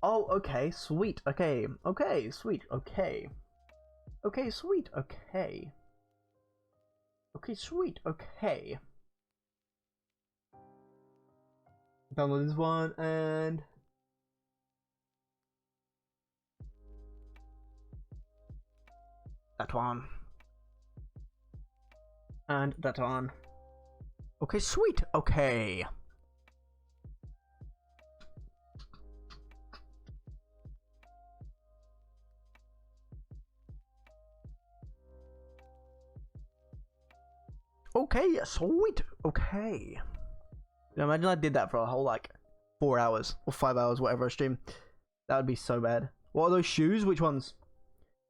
Oh, okay, sweet. Okay, okay, sweet. Okay. Okay, sweet. Okay. Okay, sweet. Okay. Download this one and that one. And that one. Okay, sweet. Okay. Okay, sweet. Okay. Now imagine I did that for a whole like 4 hours or 5 hours, whatever I stream. That would be so bad. What are those shoes? Which ones?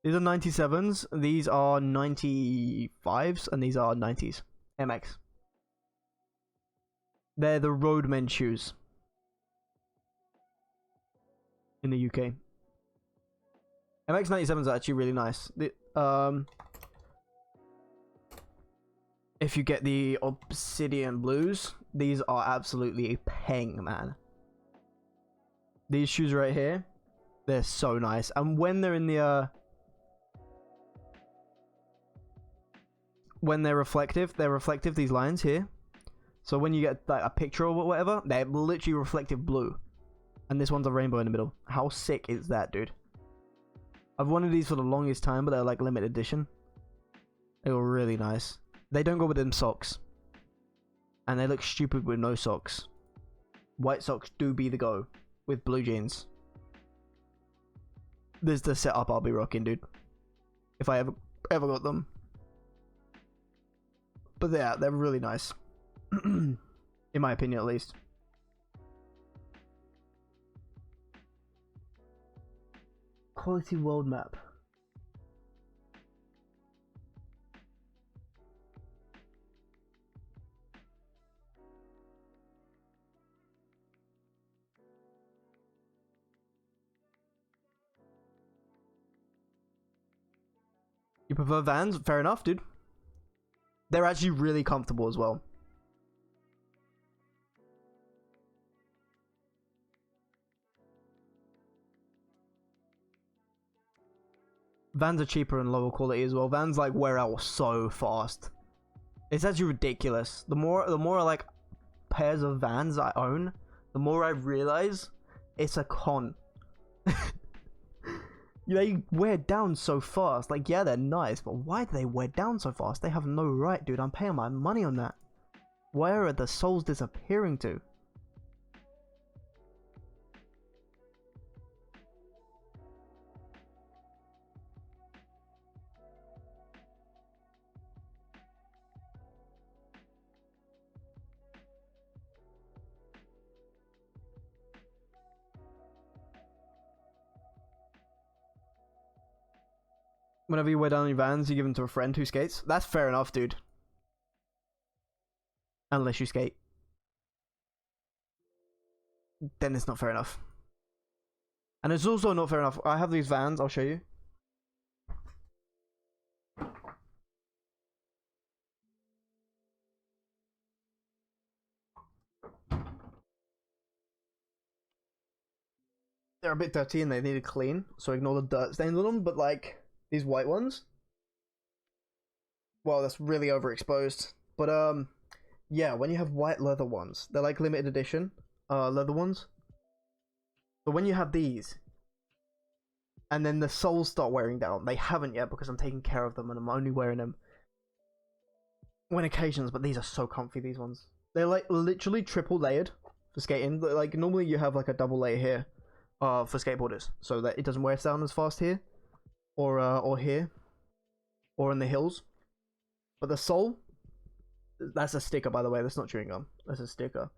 These are 97s. These are 95s, and these are 90s. MX. They're the roadmen shoes in the UK. MX 97s are actually really nice. If you get the obsidian blues, these are absolutely peng, man. These shoes right here, they're so nice. And when they're in the when they're reflective, these lines here. So when you get like a picture or whatever, they're literally reflective blue. And this one's a rainbow in the middle. How sick is that, dude? I've wanted these for the longest time, but they're like limited edition. They were really nice. They don't go with them socks. And they look stupid with no socks. White socks do be the go with blue jeans. This is the setup I'll be rocking, dude. If I ever got them. But yeah, they're really nice. In my opinion, at least. Quality world map. You prefer Vans? Fair enough, dude. They're actually really comfortable as well. Vans are cheaper and lower quality as well. Vans like wear out so fast. It's actually ridiculous. The more like pairs of Vans I own, the more I realize it's a con. They wear down so fast. Like, yeah, they're nice, but why do they wear down so fast? They have no right, dude. I'm paying my money on that. Where are the souls disappearing to? Whenever you wear down your Vans, you give them to a friend who skates. That's fair enough, dude. Unless you skate. Then it's not fair enough. And it's also not fair enough. I have these Vans, I'll show you. They're a bit dirty and they need to clean, so ignore the dirt stains on them, but like these white ones, well, that's really overexposed. But yeah, when you have white leather ones, they're like limited edition leather ones. So when you have these and then the soles start wearing down, they haven't yet because I'm taking care of them and I'm only wearing them when occasions, but these are so comfy, these ones. They're like literally triple layered for skating. Like normally you have like a double layer here for skateboarders so that it doesn't wear down as fast here or here or in the hills. But the sole, that's a sticker, by the way, that's not chewing gum, that's a sticker.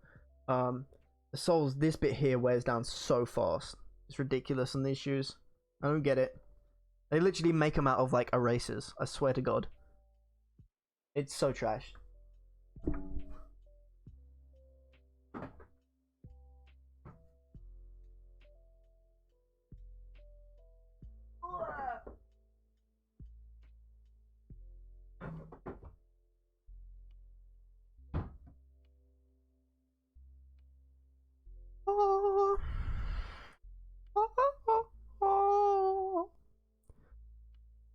The soles, this bit here wears down so fast. It's ridiculous on these shoes. I don't get it. They literally make them out of like erasers, I swear to God. It's so trash.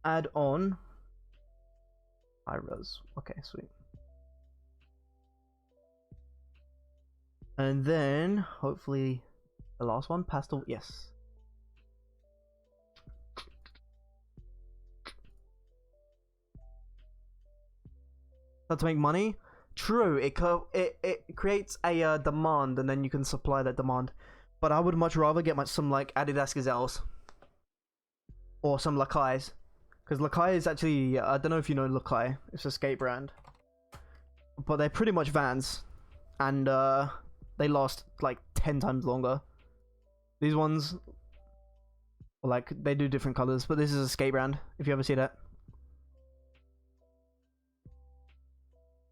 add on high res. Okay, sweet. And then hopefully the last one, pastel. Yes. How to make money? True. It creates a demand, and then you can supply that demand. But I would much rather get some like Adidas Gazelles or some Lakais, because Lakai is actually, I don't know if you know Lakai. It's a skate brand, but they're pretty much Vans, and they last like 10 times longer. These ones, like, they do different colors, but this is a skate brand, if you ever see that.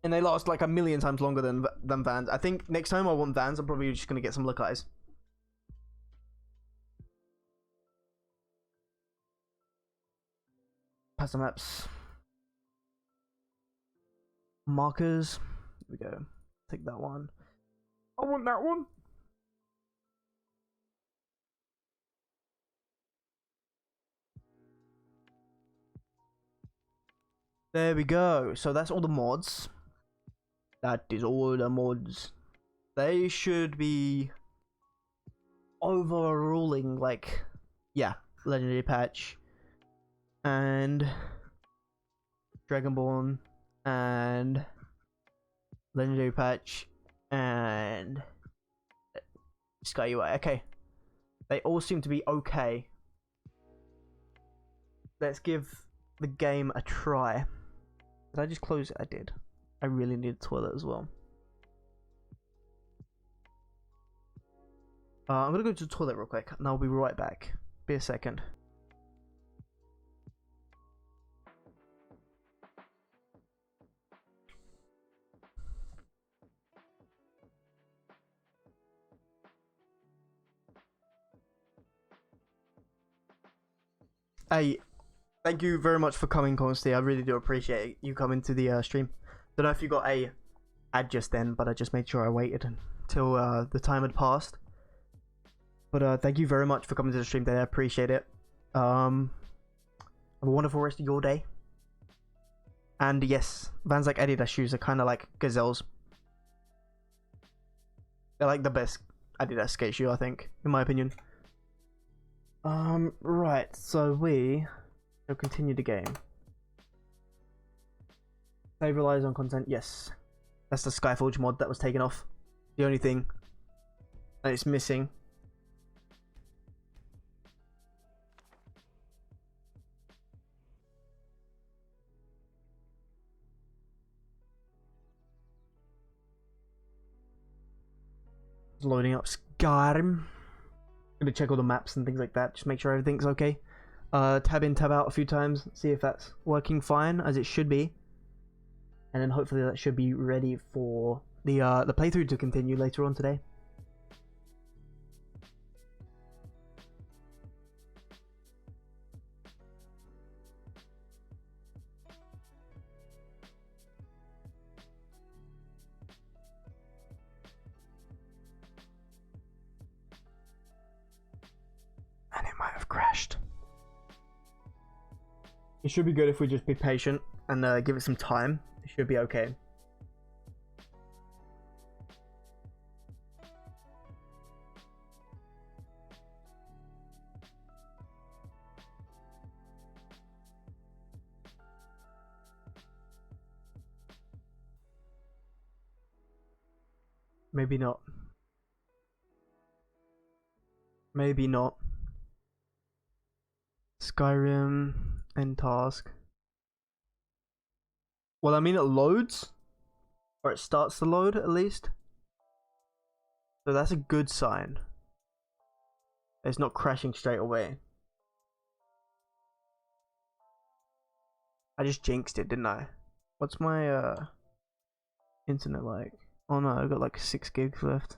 And they last like 1,000,000 times longer than Vans. I think next time I want Vans, I'm probably just gonna get some Lakais. Pasta maps. Markers. Here we go. Take that one. I want that one. There we go. So that's all the mods. That is all the mods. They should be overruling, like, yeah, Legendary Patch and Dragonborn and Legendary Patch and Sky UI. Okay, they all seem to be okay. Let's give the game a try. Did I just close it? I did. I really need a toilet as well. I'm gonna go to the toilet real quick and I'll be right back. Be a second. Hey, thank you very much for coming, Constantly. I really do appreciate you coming to the stream. Don't know if you got a ad just then, but I just made sure I waited until the time had passed. But thank you very much for coming to the stream today. I appreciate it. Have a wonderful rest of your day. And yes, Vans like Adidas shoes are kind of like Gazelles. They're like the best Adidas skate shoe, I think, in my opinion. Right, so we will continue the game. Save relies on content, yes. That's the Skyforge mod that was taken off. The only thing that it's missing. It's loading up SKYRIM. Gonna check all the maps and things like that, just make sure everything's okay. Tab in, tab out a few times, see if that's working fine as it should be, and then hopefully that should be ready for the playthrough to continue later on today. And it might have crashed. It should be good if we just be patient and give it some time. It should be okay. Maybe not. Maybe not. SKYRIM end task. Well, I mean, it loads, or it starts to load at least, so that's a good sign. It's not crashing straight away. I just jinxed it, didn't I? What's my internet like? Oh no, I've got like 6 gigs left.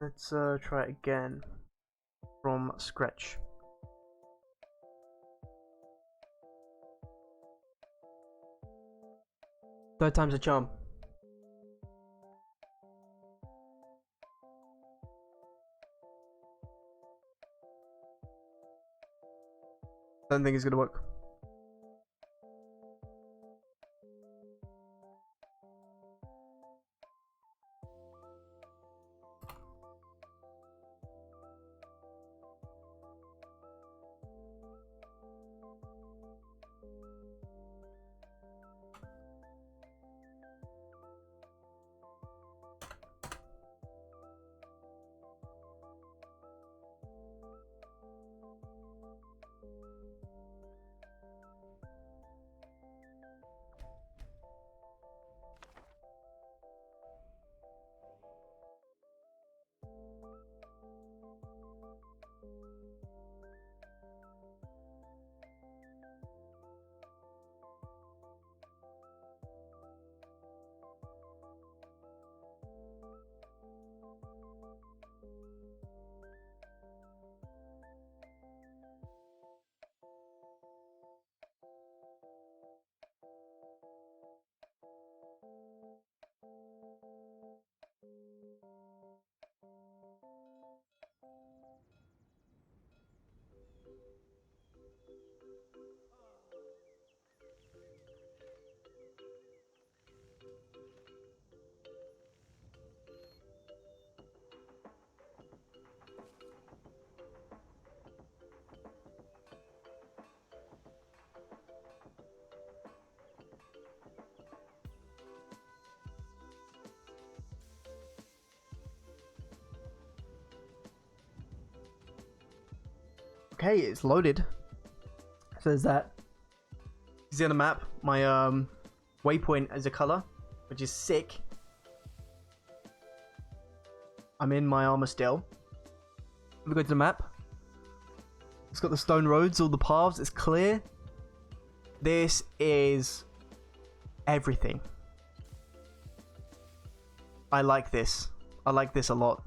Let's try it again from scratch. Third time's a charm. I don't think it's gonna work. Okay, it's loaded. It says that. You see on the map, my waypoint is a color, which is sick. I'm in my armor still. We go to the map. It's got the stone roads, all the paths, it's clear. This is everything. I like this. I like this a lot.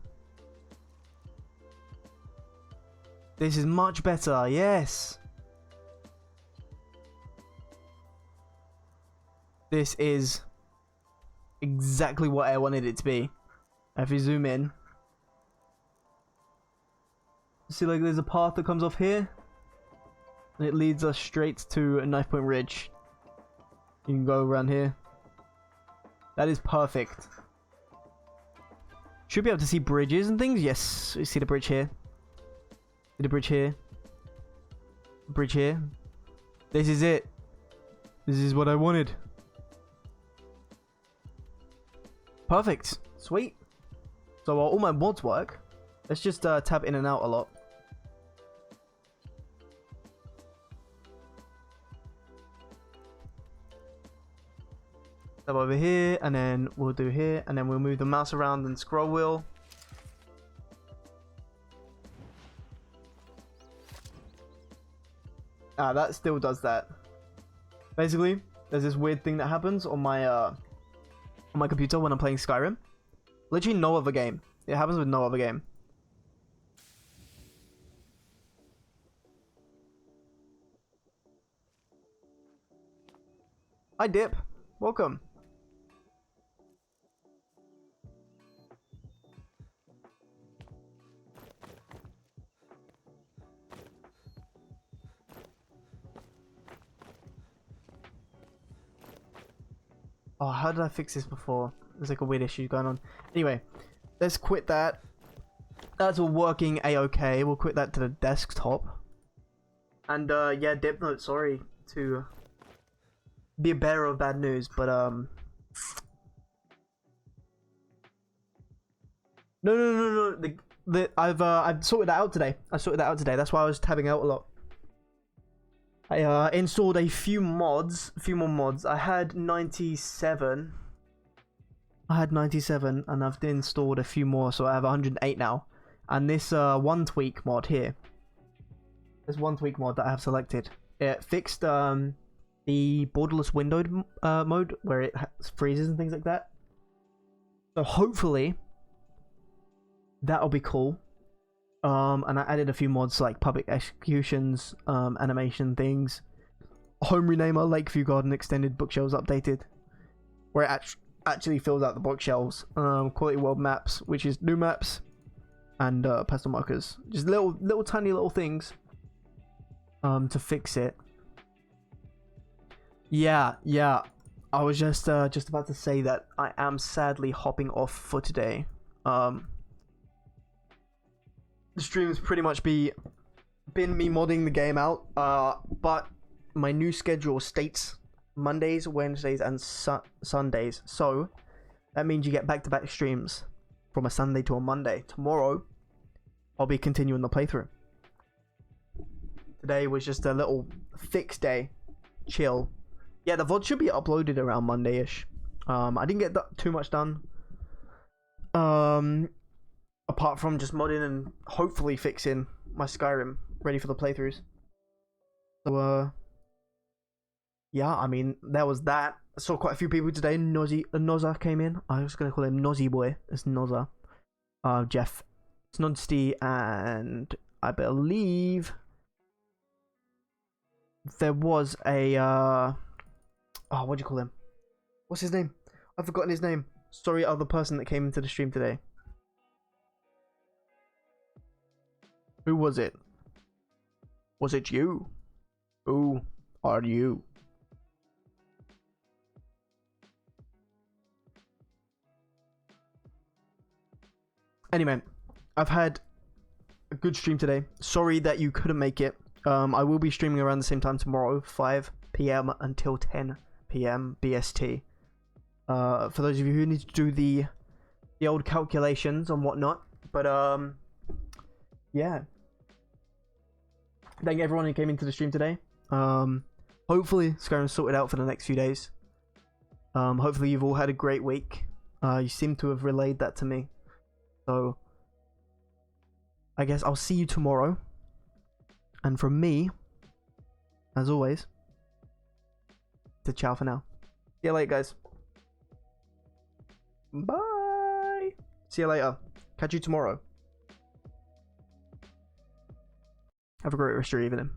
This is much better, yes. This is exactly what I wanted it to be. If you zoom in, see, like, there's a path that comes off here, and it leads us straight to a knife point ridge. You can go around here. That is perfect. Should be able to see bridges and things. Yes, we see the bridge here. See the bridge here. Bridge here. This is it. This is what I wanted. Perfect. Sweet. So while all my mods work, let's just tab in and out a lot. Tab over here, and then we'll do here, and then we'll move the mouse around and scroll wheel. Ah, that still does that. Basically, there's this weird thing that happens on my computer when I'm playing Skyrim. Literally no other game. It happens with no other game. Hi Dip, welcome. Oh, how did I fix this before? There's like a weird issue going on. Anyway, let's quit that. That's all working a-okay. We'll quit that to the desktop. And yeah, Dip Note, sorry to be a bearer of bad news, but no. I've sorted that out today. That's why I was tabbing out a lot. I installed a few more mods. I had 97, and I've installed a few more, so I have 108 now. And this one tweak mod here, there's one tweak mod that I have selected. It fixed the borderless windowed mode where it freezes and things like that. So hopefully that'll be cool. And I added a few mods like public executions, animation things, home renamer, Lakeview Garden extended, bookshelves updated, where it actually fills out the bookshelves, quality world maps, which is new maps, and pastel markers, just little tiny little things. to fix it. Yeah. I was just about to say that I am sadly hopping off for today. The stream's pretty much been me modding the game out. But my new schedule states Mondays, Wednesdays, and Sundays. So that means you get back-to-back streams from a Sunday to a Monday. Tomorrow, I'll be continuing the playthrough. Today was just a little fixed day, chill. Yeah, the VOD should be uploaded around Monday-ish. I didn't get too much done. Apart from just modding and hopefully fixing my Skyrim ready for the playthroughs. So, yeah, I mean, there was that. I saw quite a few people today. Nozza came in. I was going to call him Nozzy Boy. It's Nozza. Jeff Snodsty, and I believe there was a, oh, what do you call him? What's his name? I've forgotten his name. Sorry, other person that came into the stream today. Who was it? Was it you? Who are you? Anyway, I've had a good stream today. Sorry that you couldn't make it. I will be streaming around the same time tomorrow, 5 PM until 10 PM BST. For those of you who need to do the old calculations and whatnot. But yeah. Thank everyone who came into the stream today. Hopefully Skyrim's sorted out for the next few days. Hopefully you've all had a great week. You seem to have relayed that to me. So I guess I'll see you tomorrow. And from me, as always, it's a ciao for now. See you later, guys. Bye. See you later. Catch you tomorrow. Have a great rest of your evening.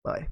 Bye.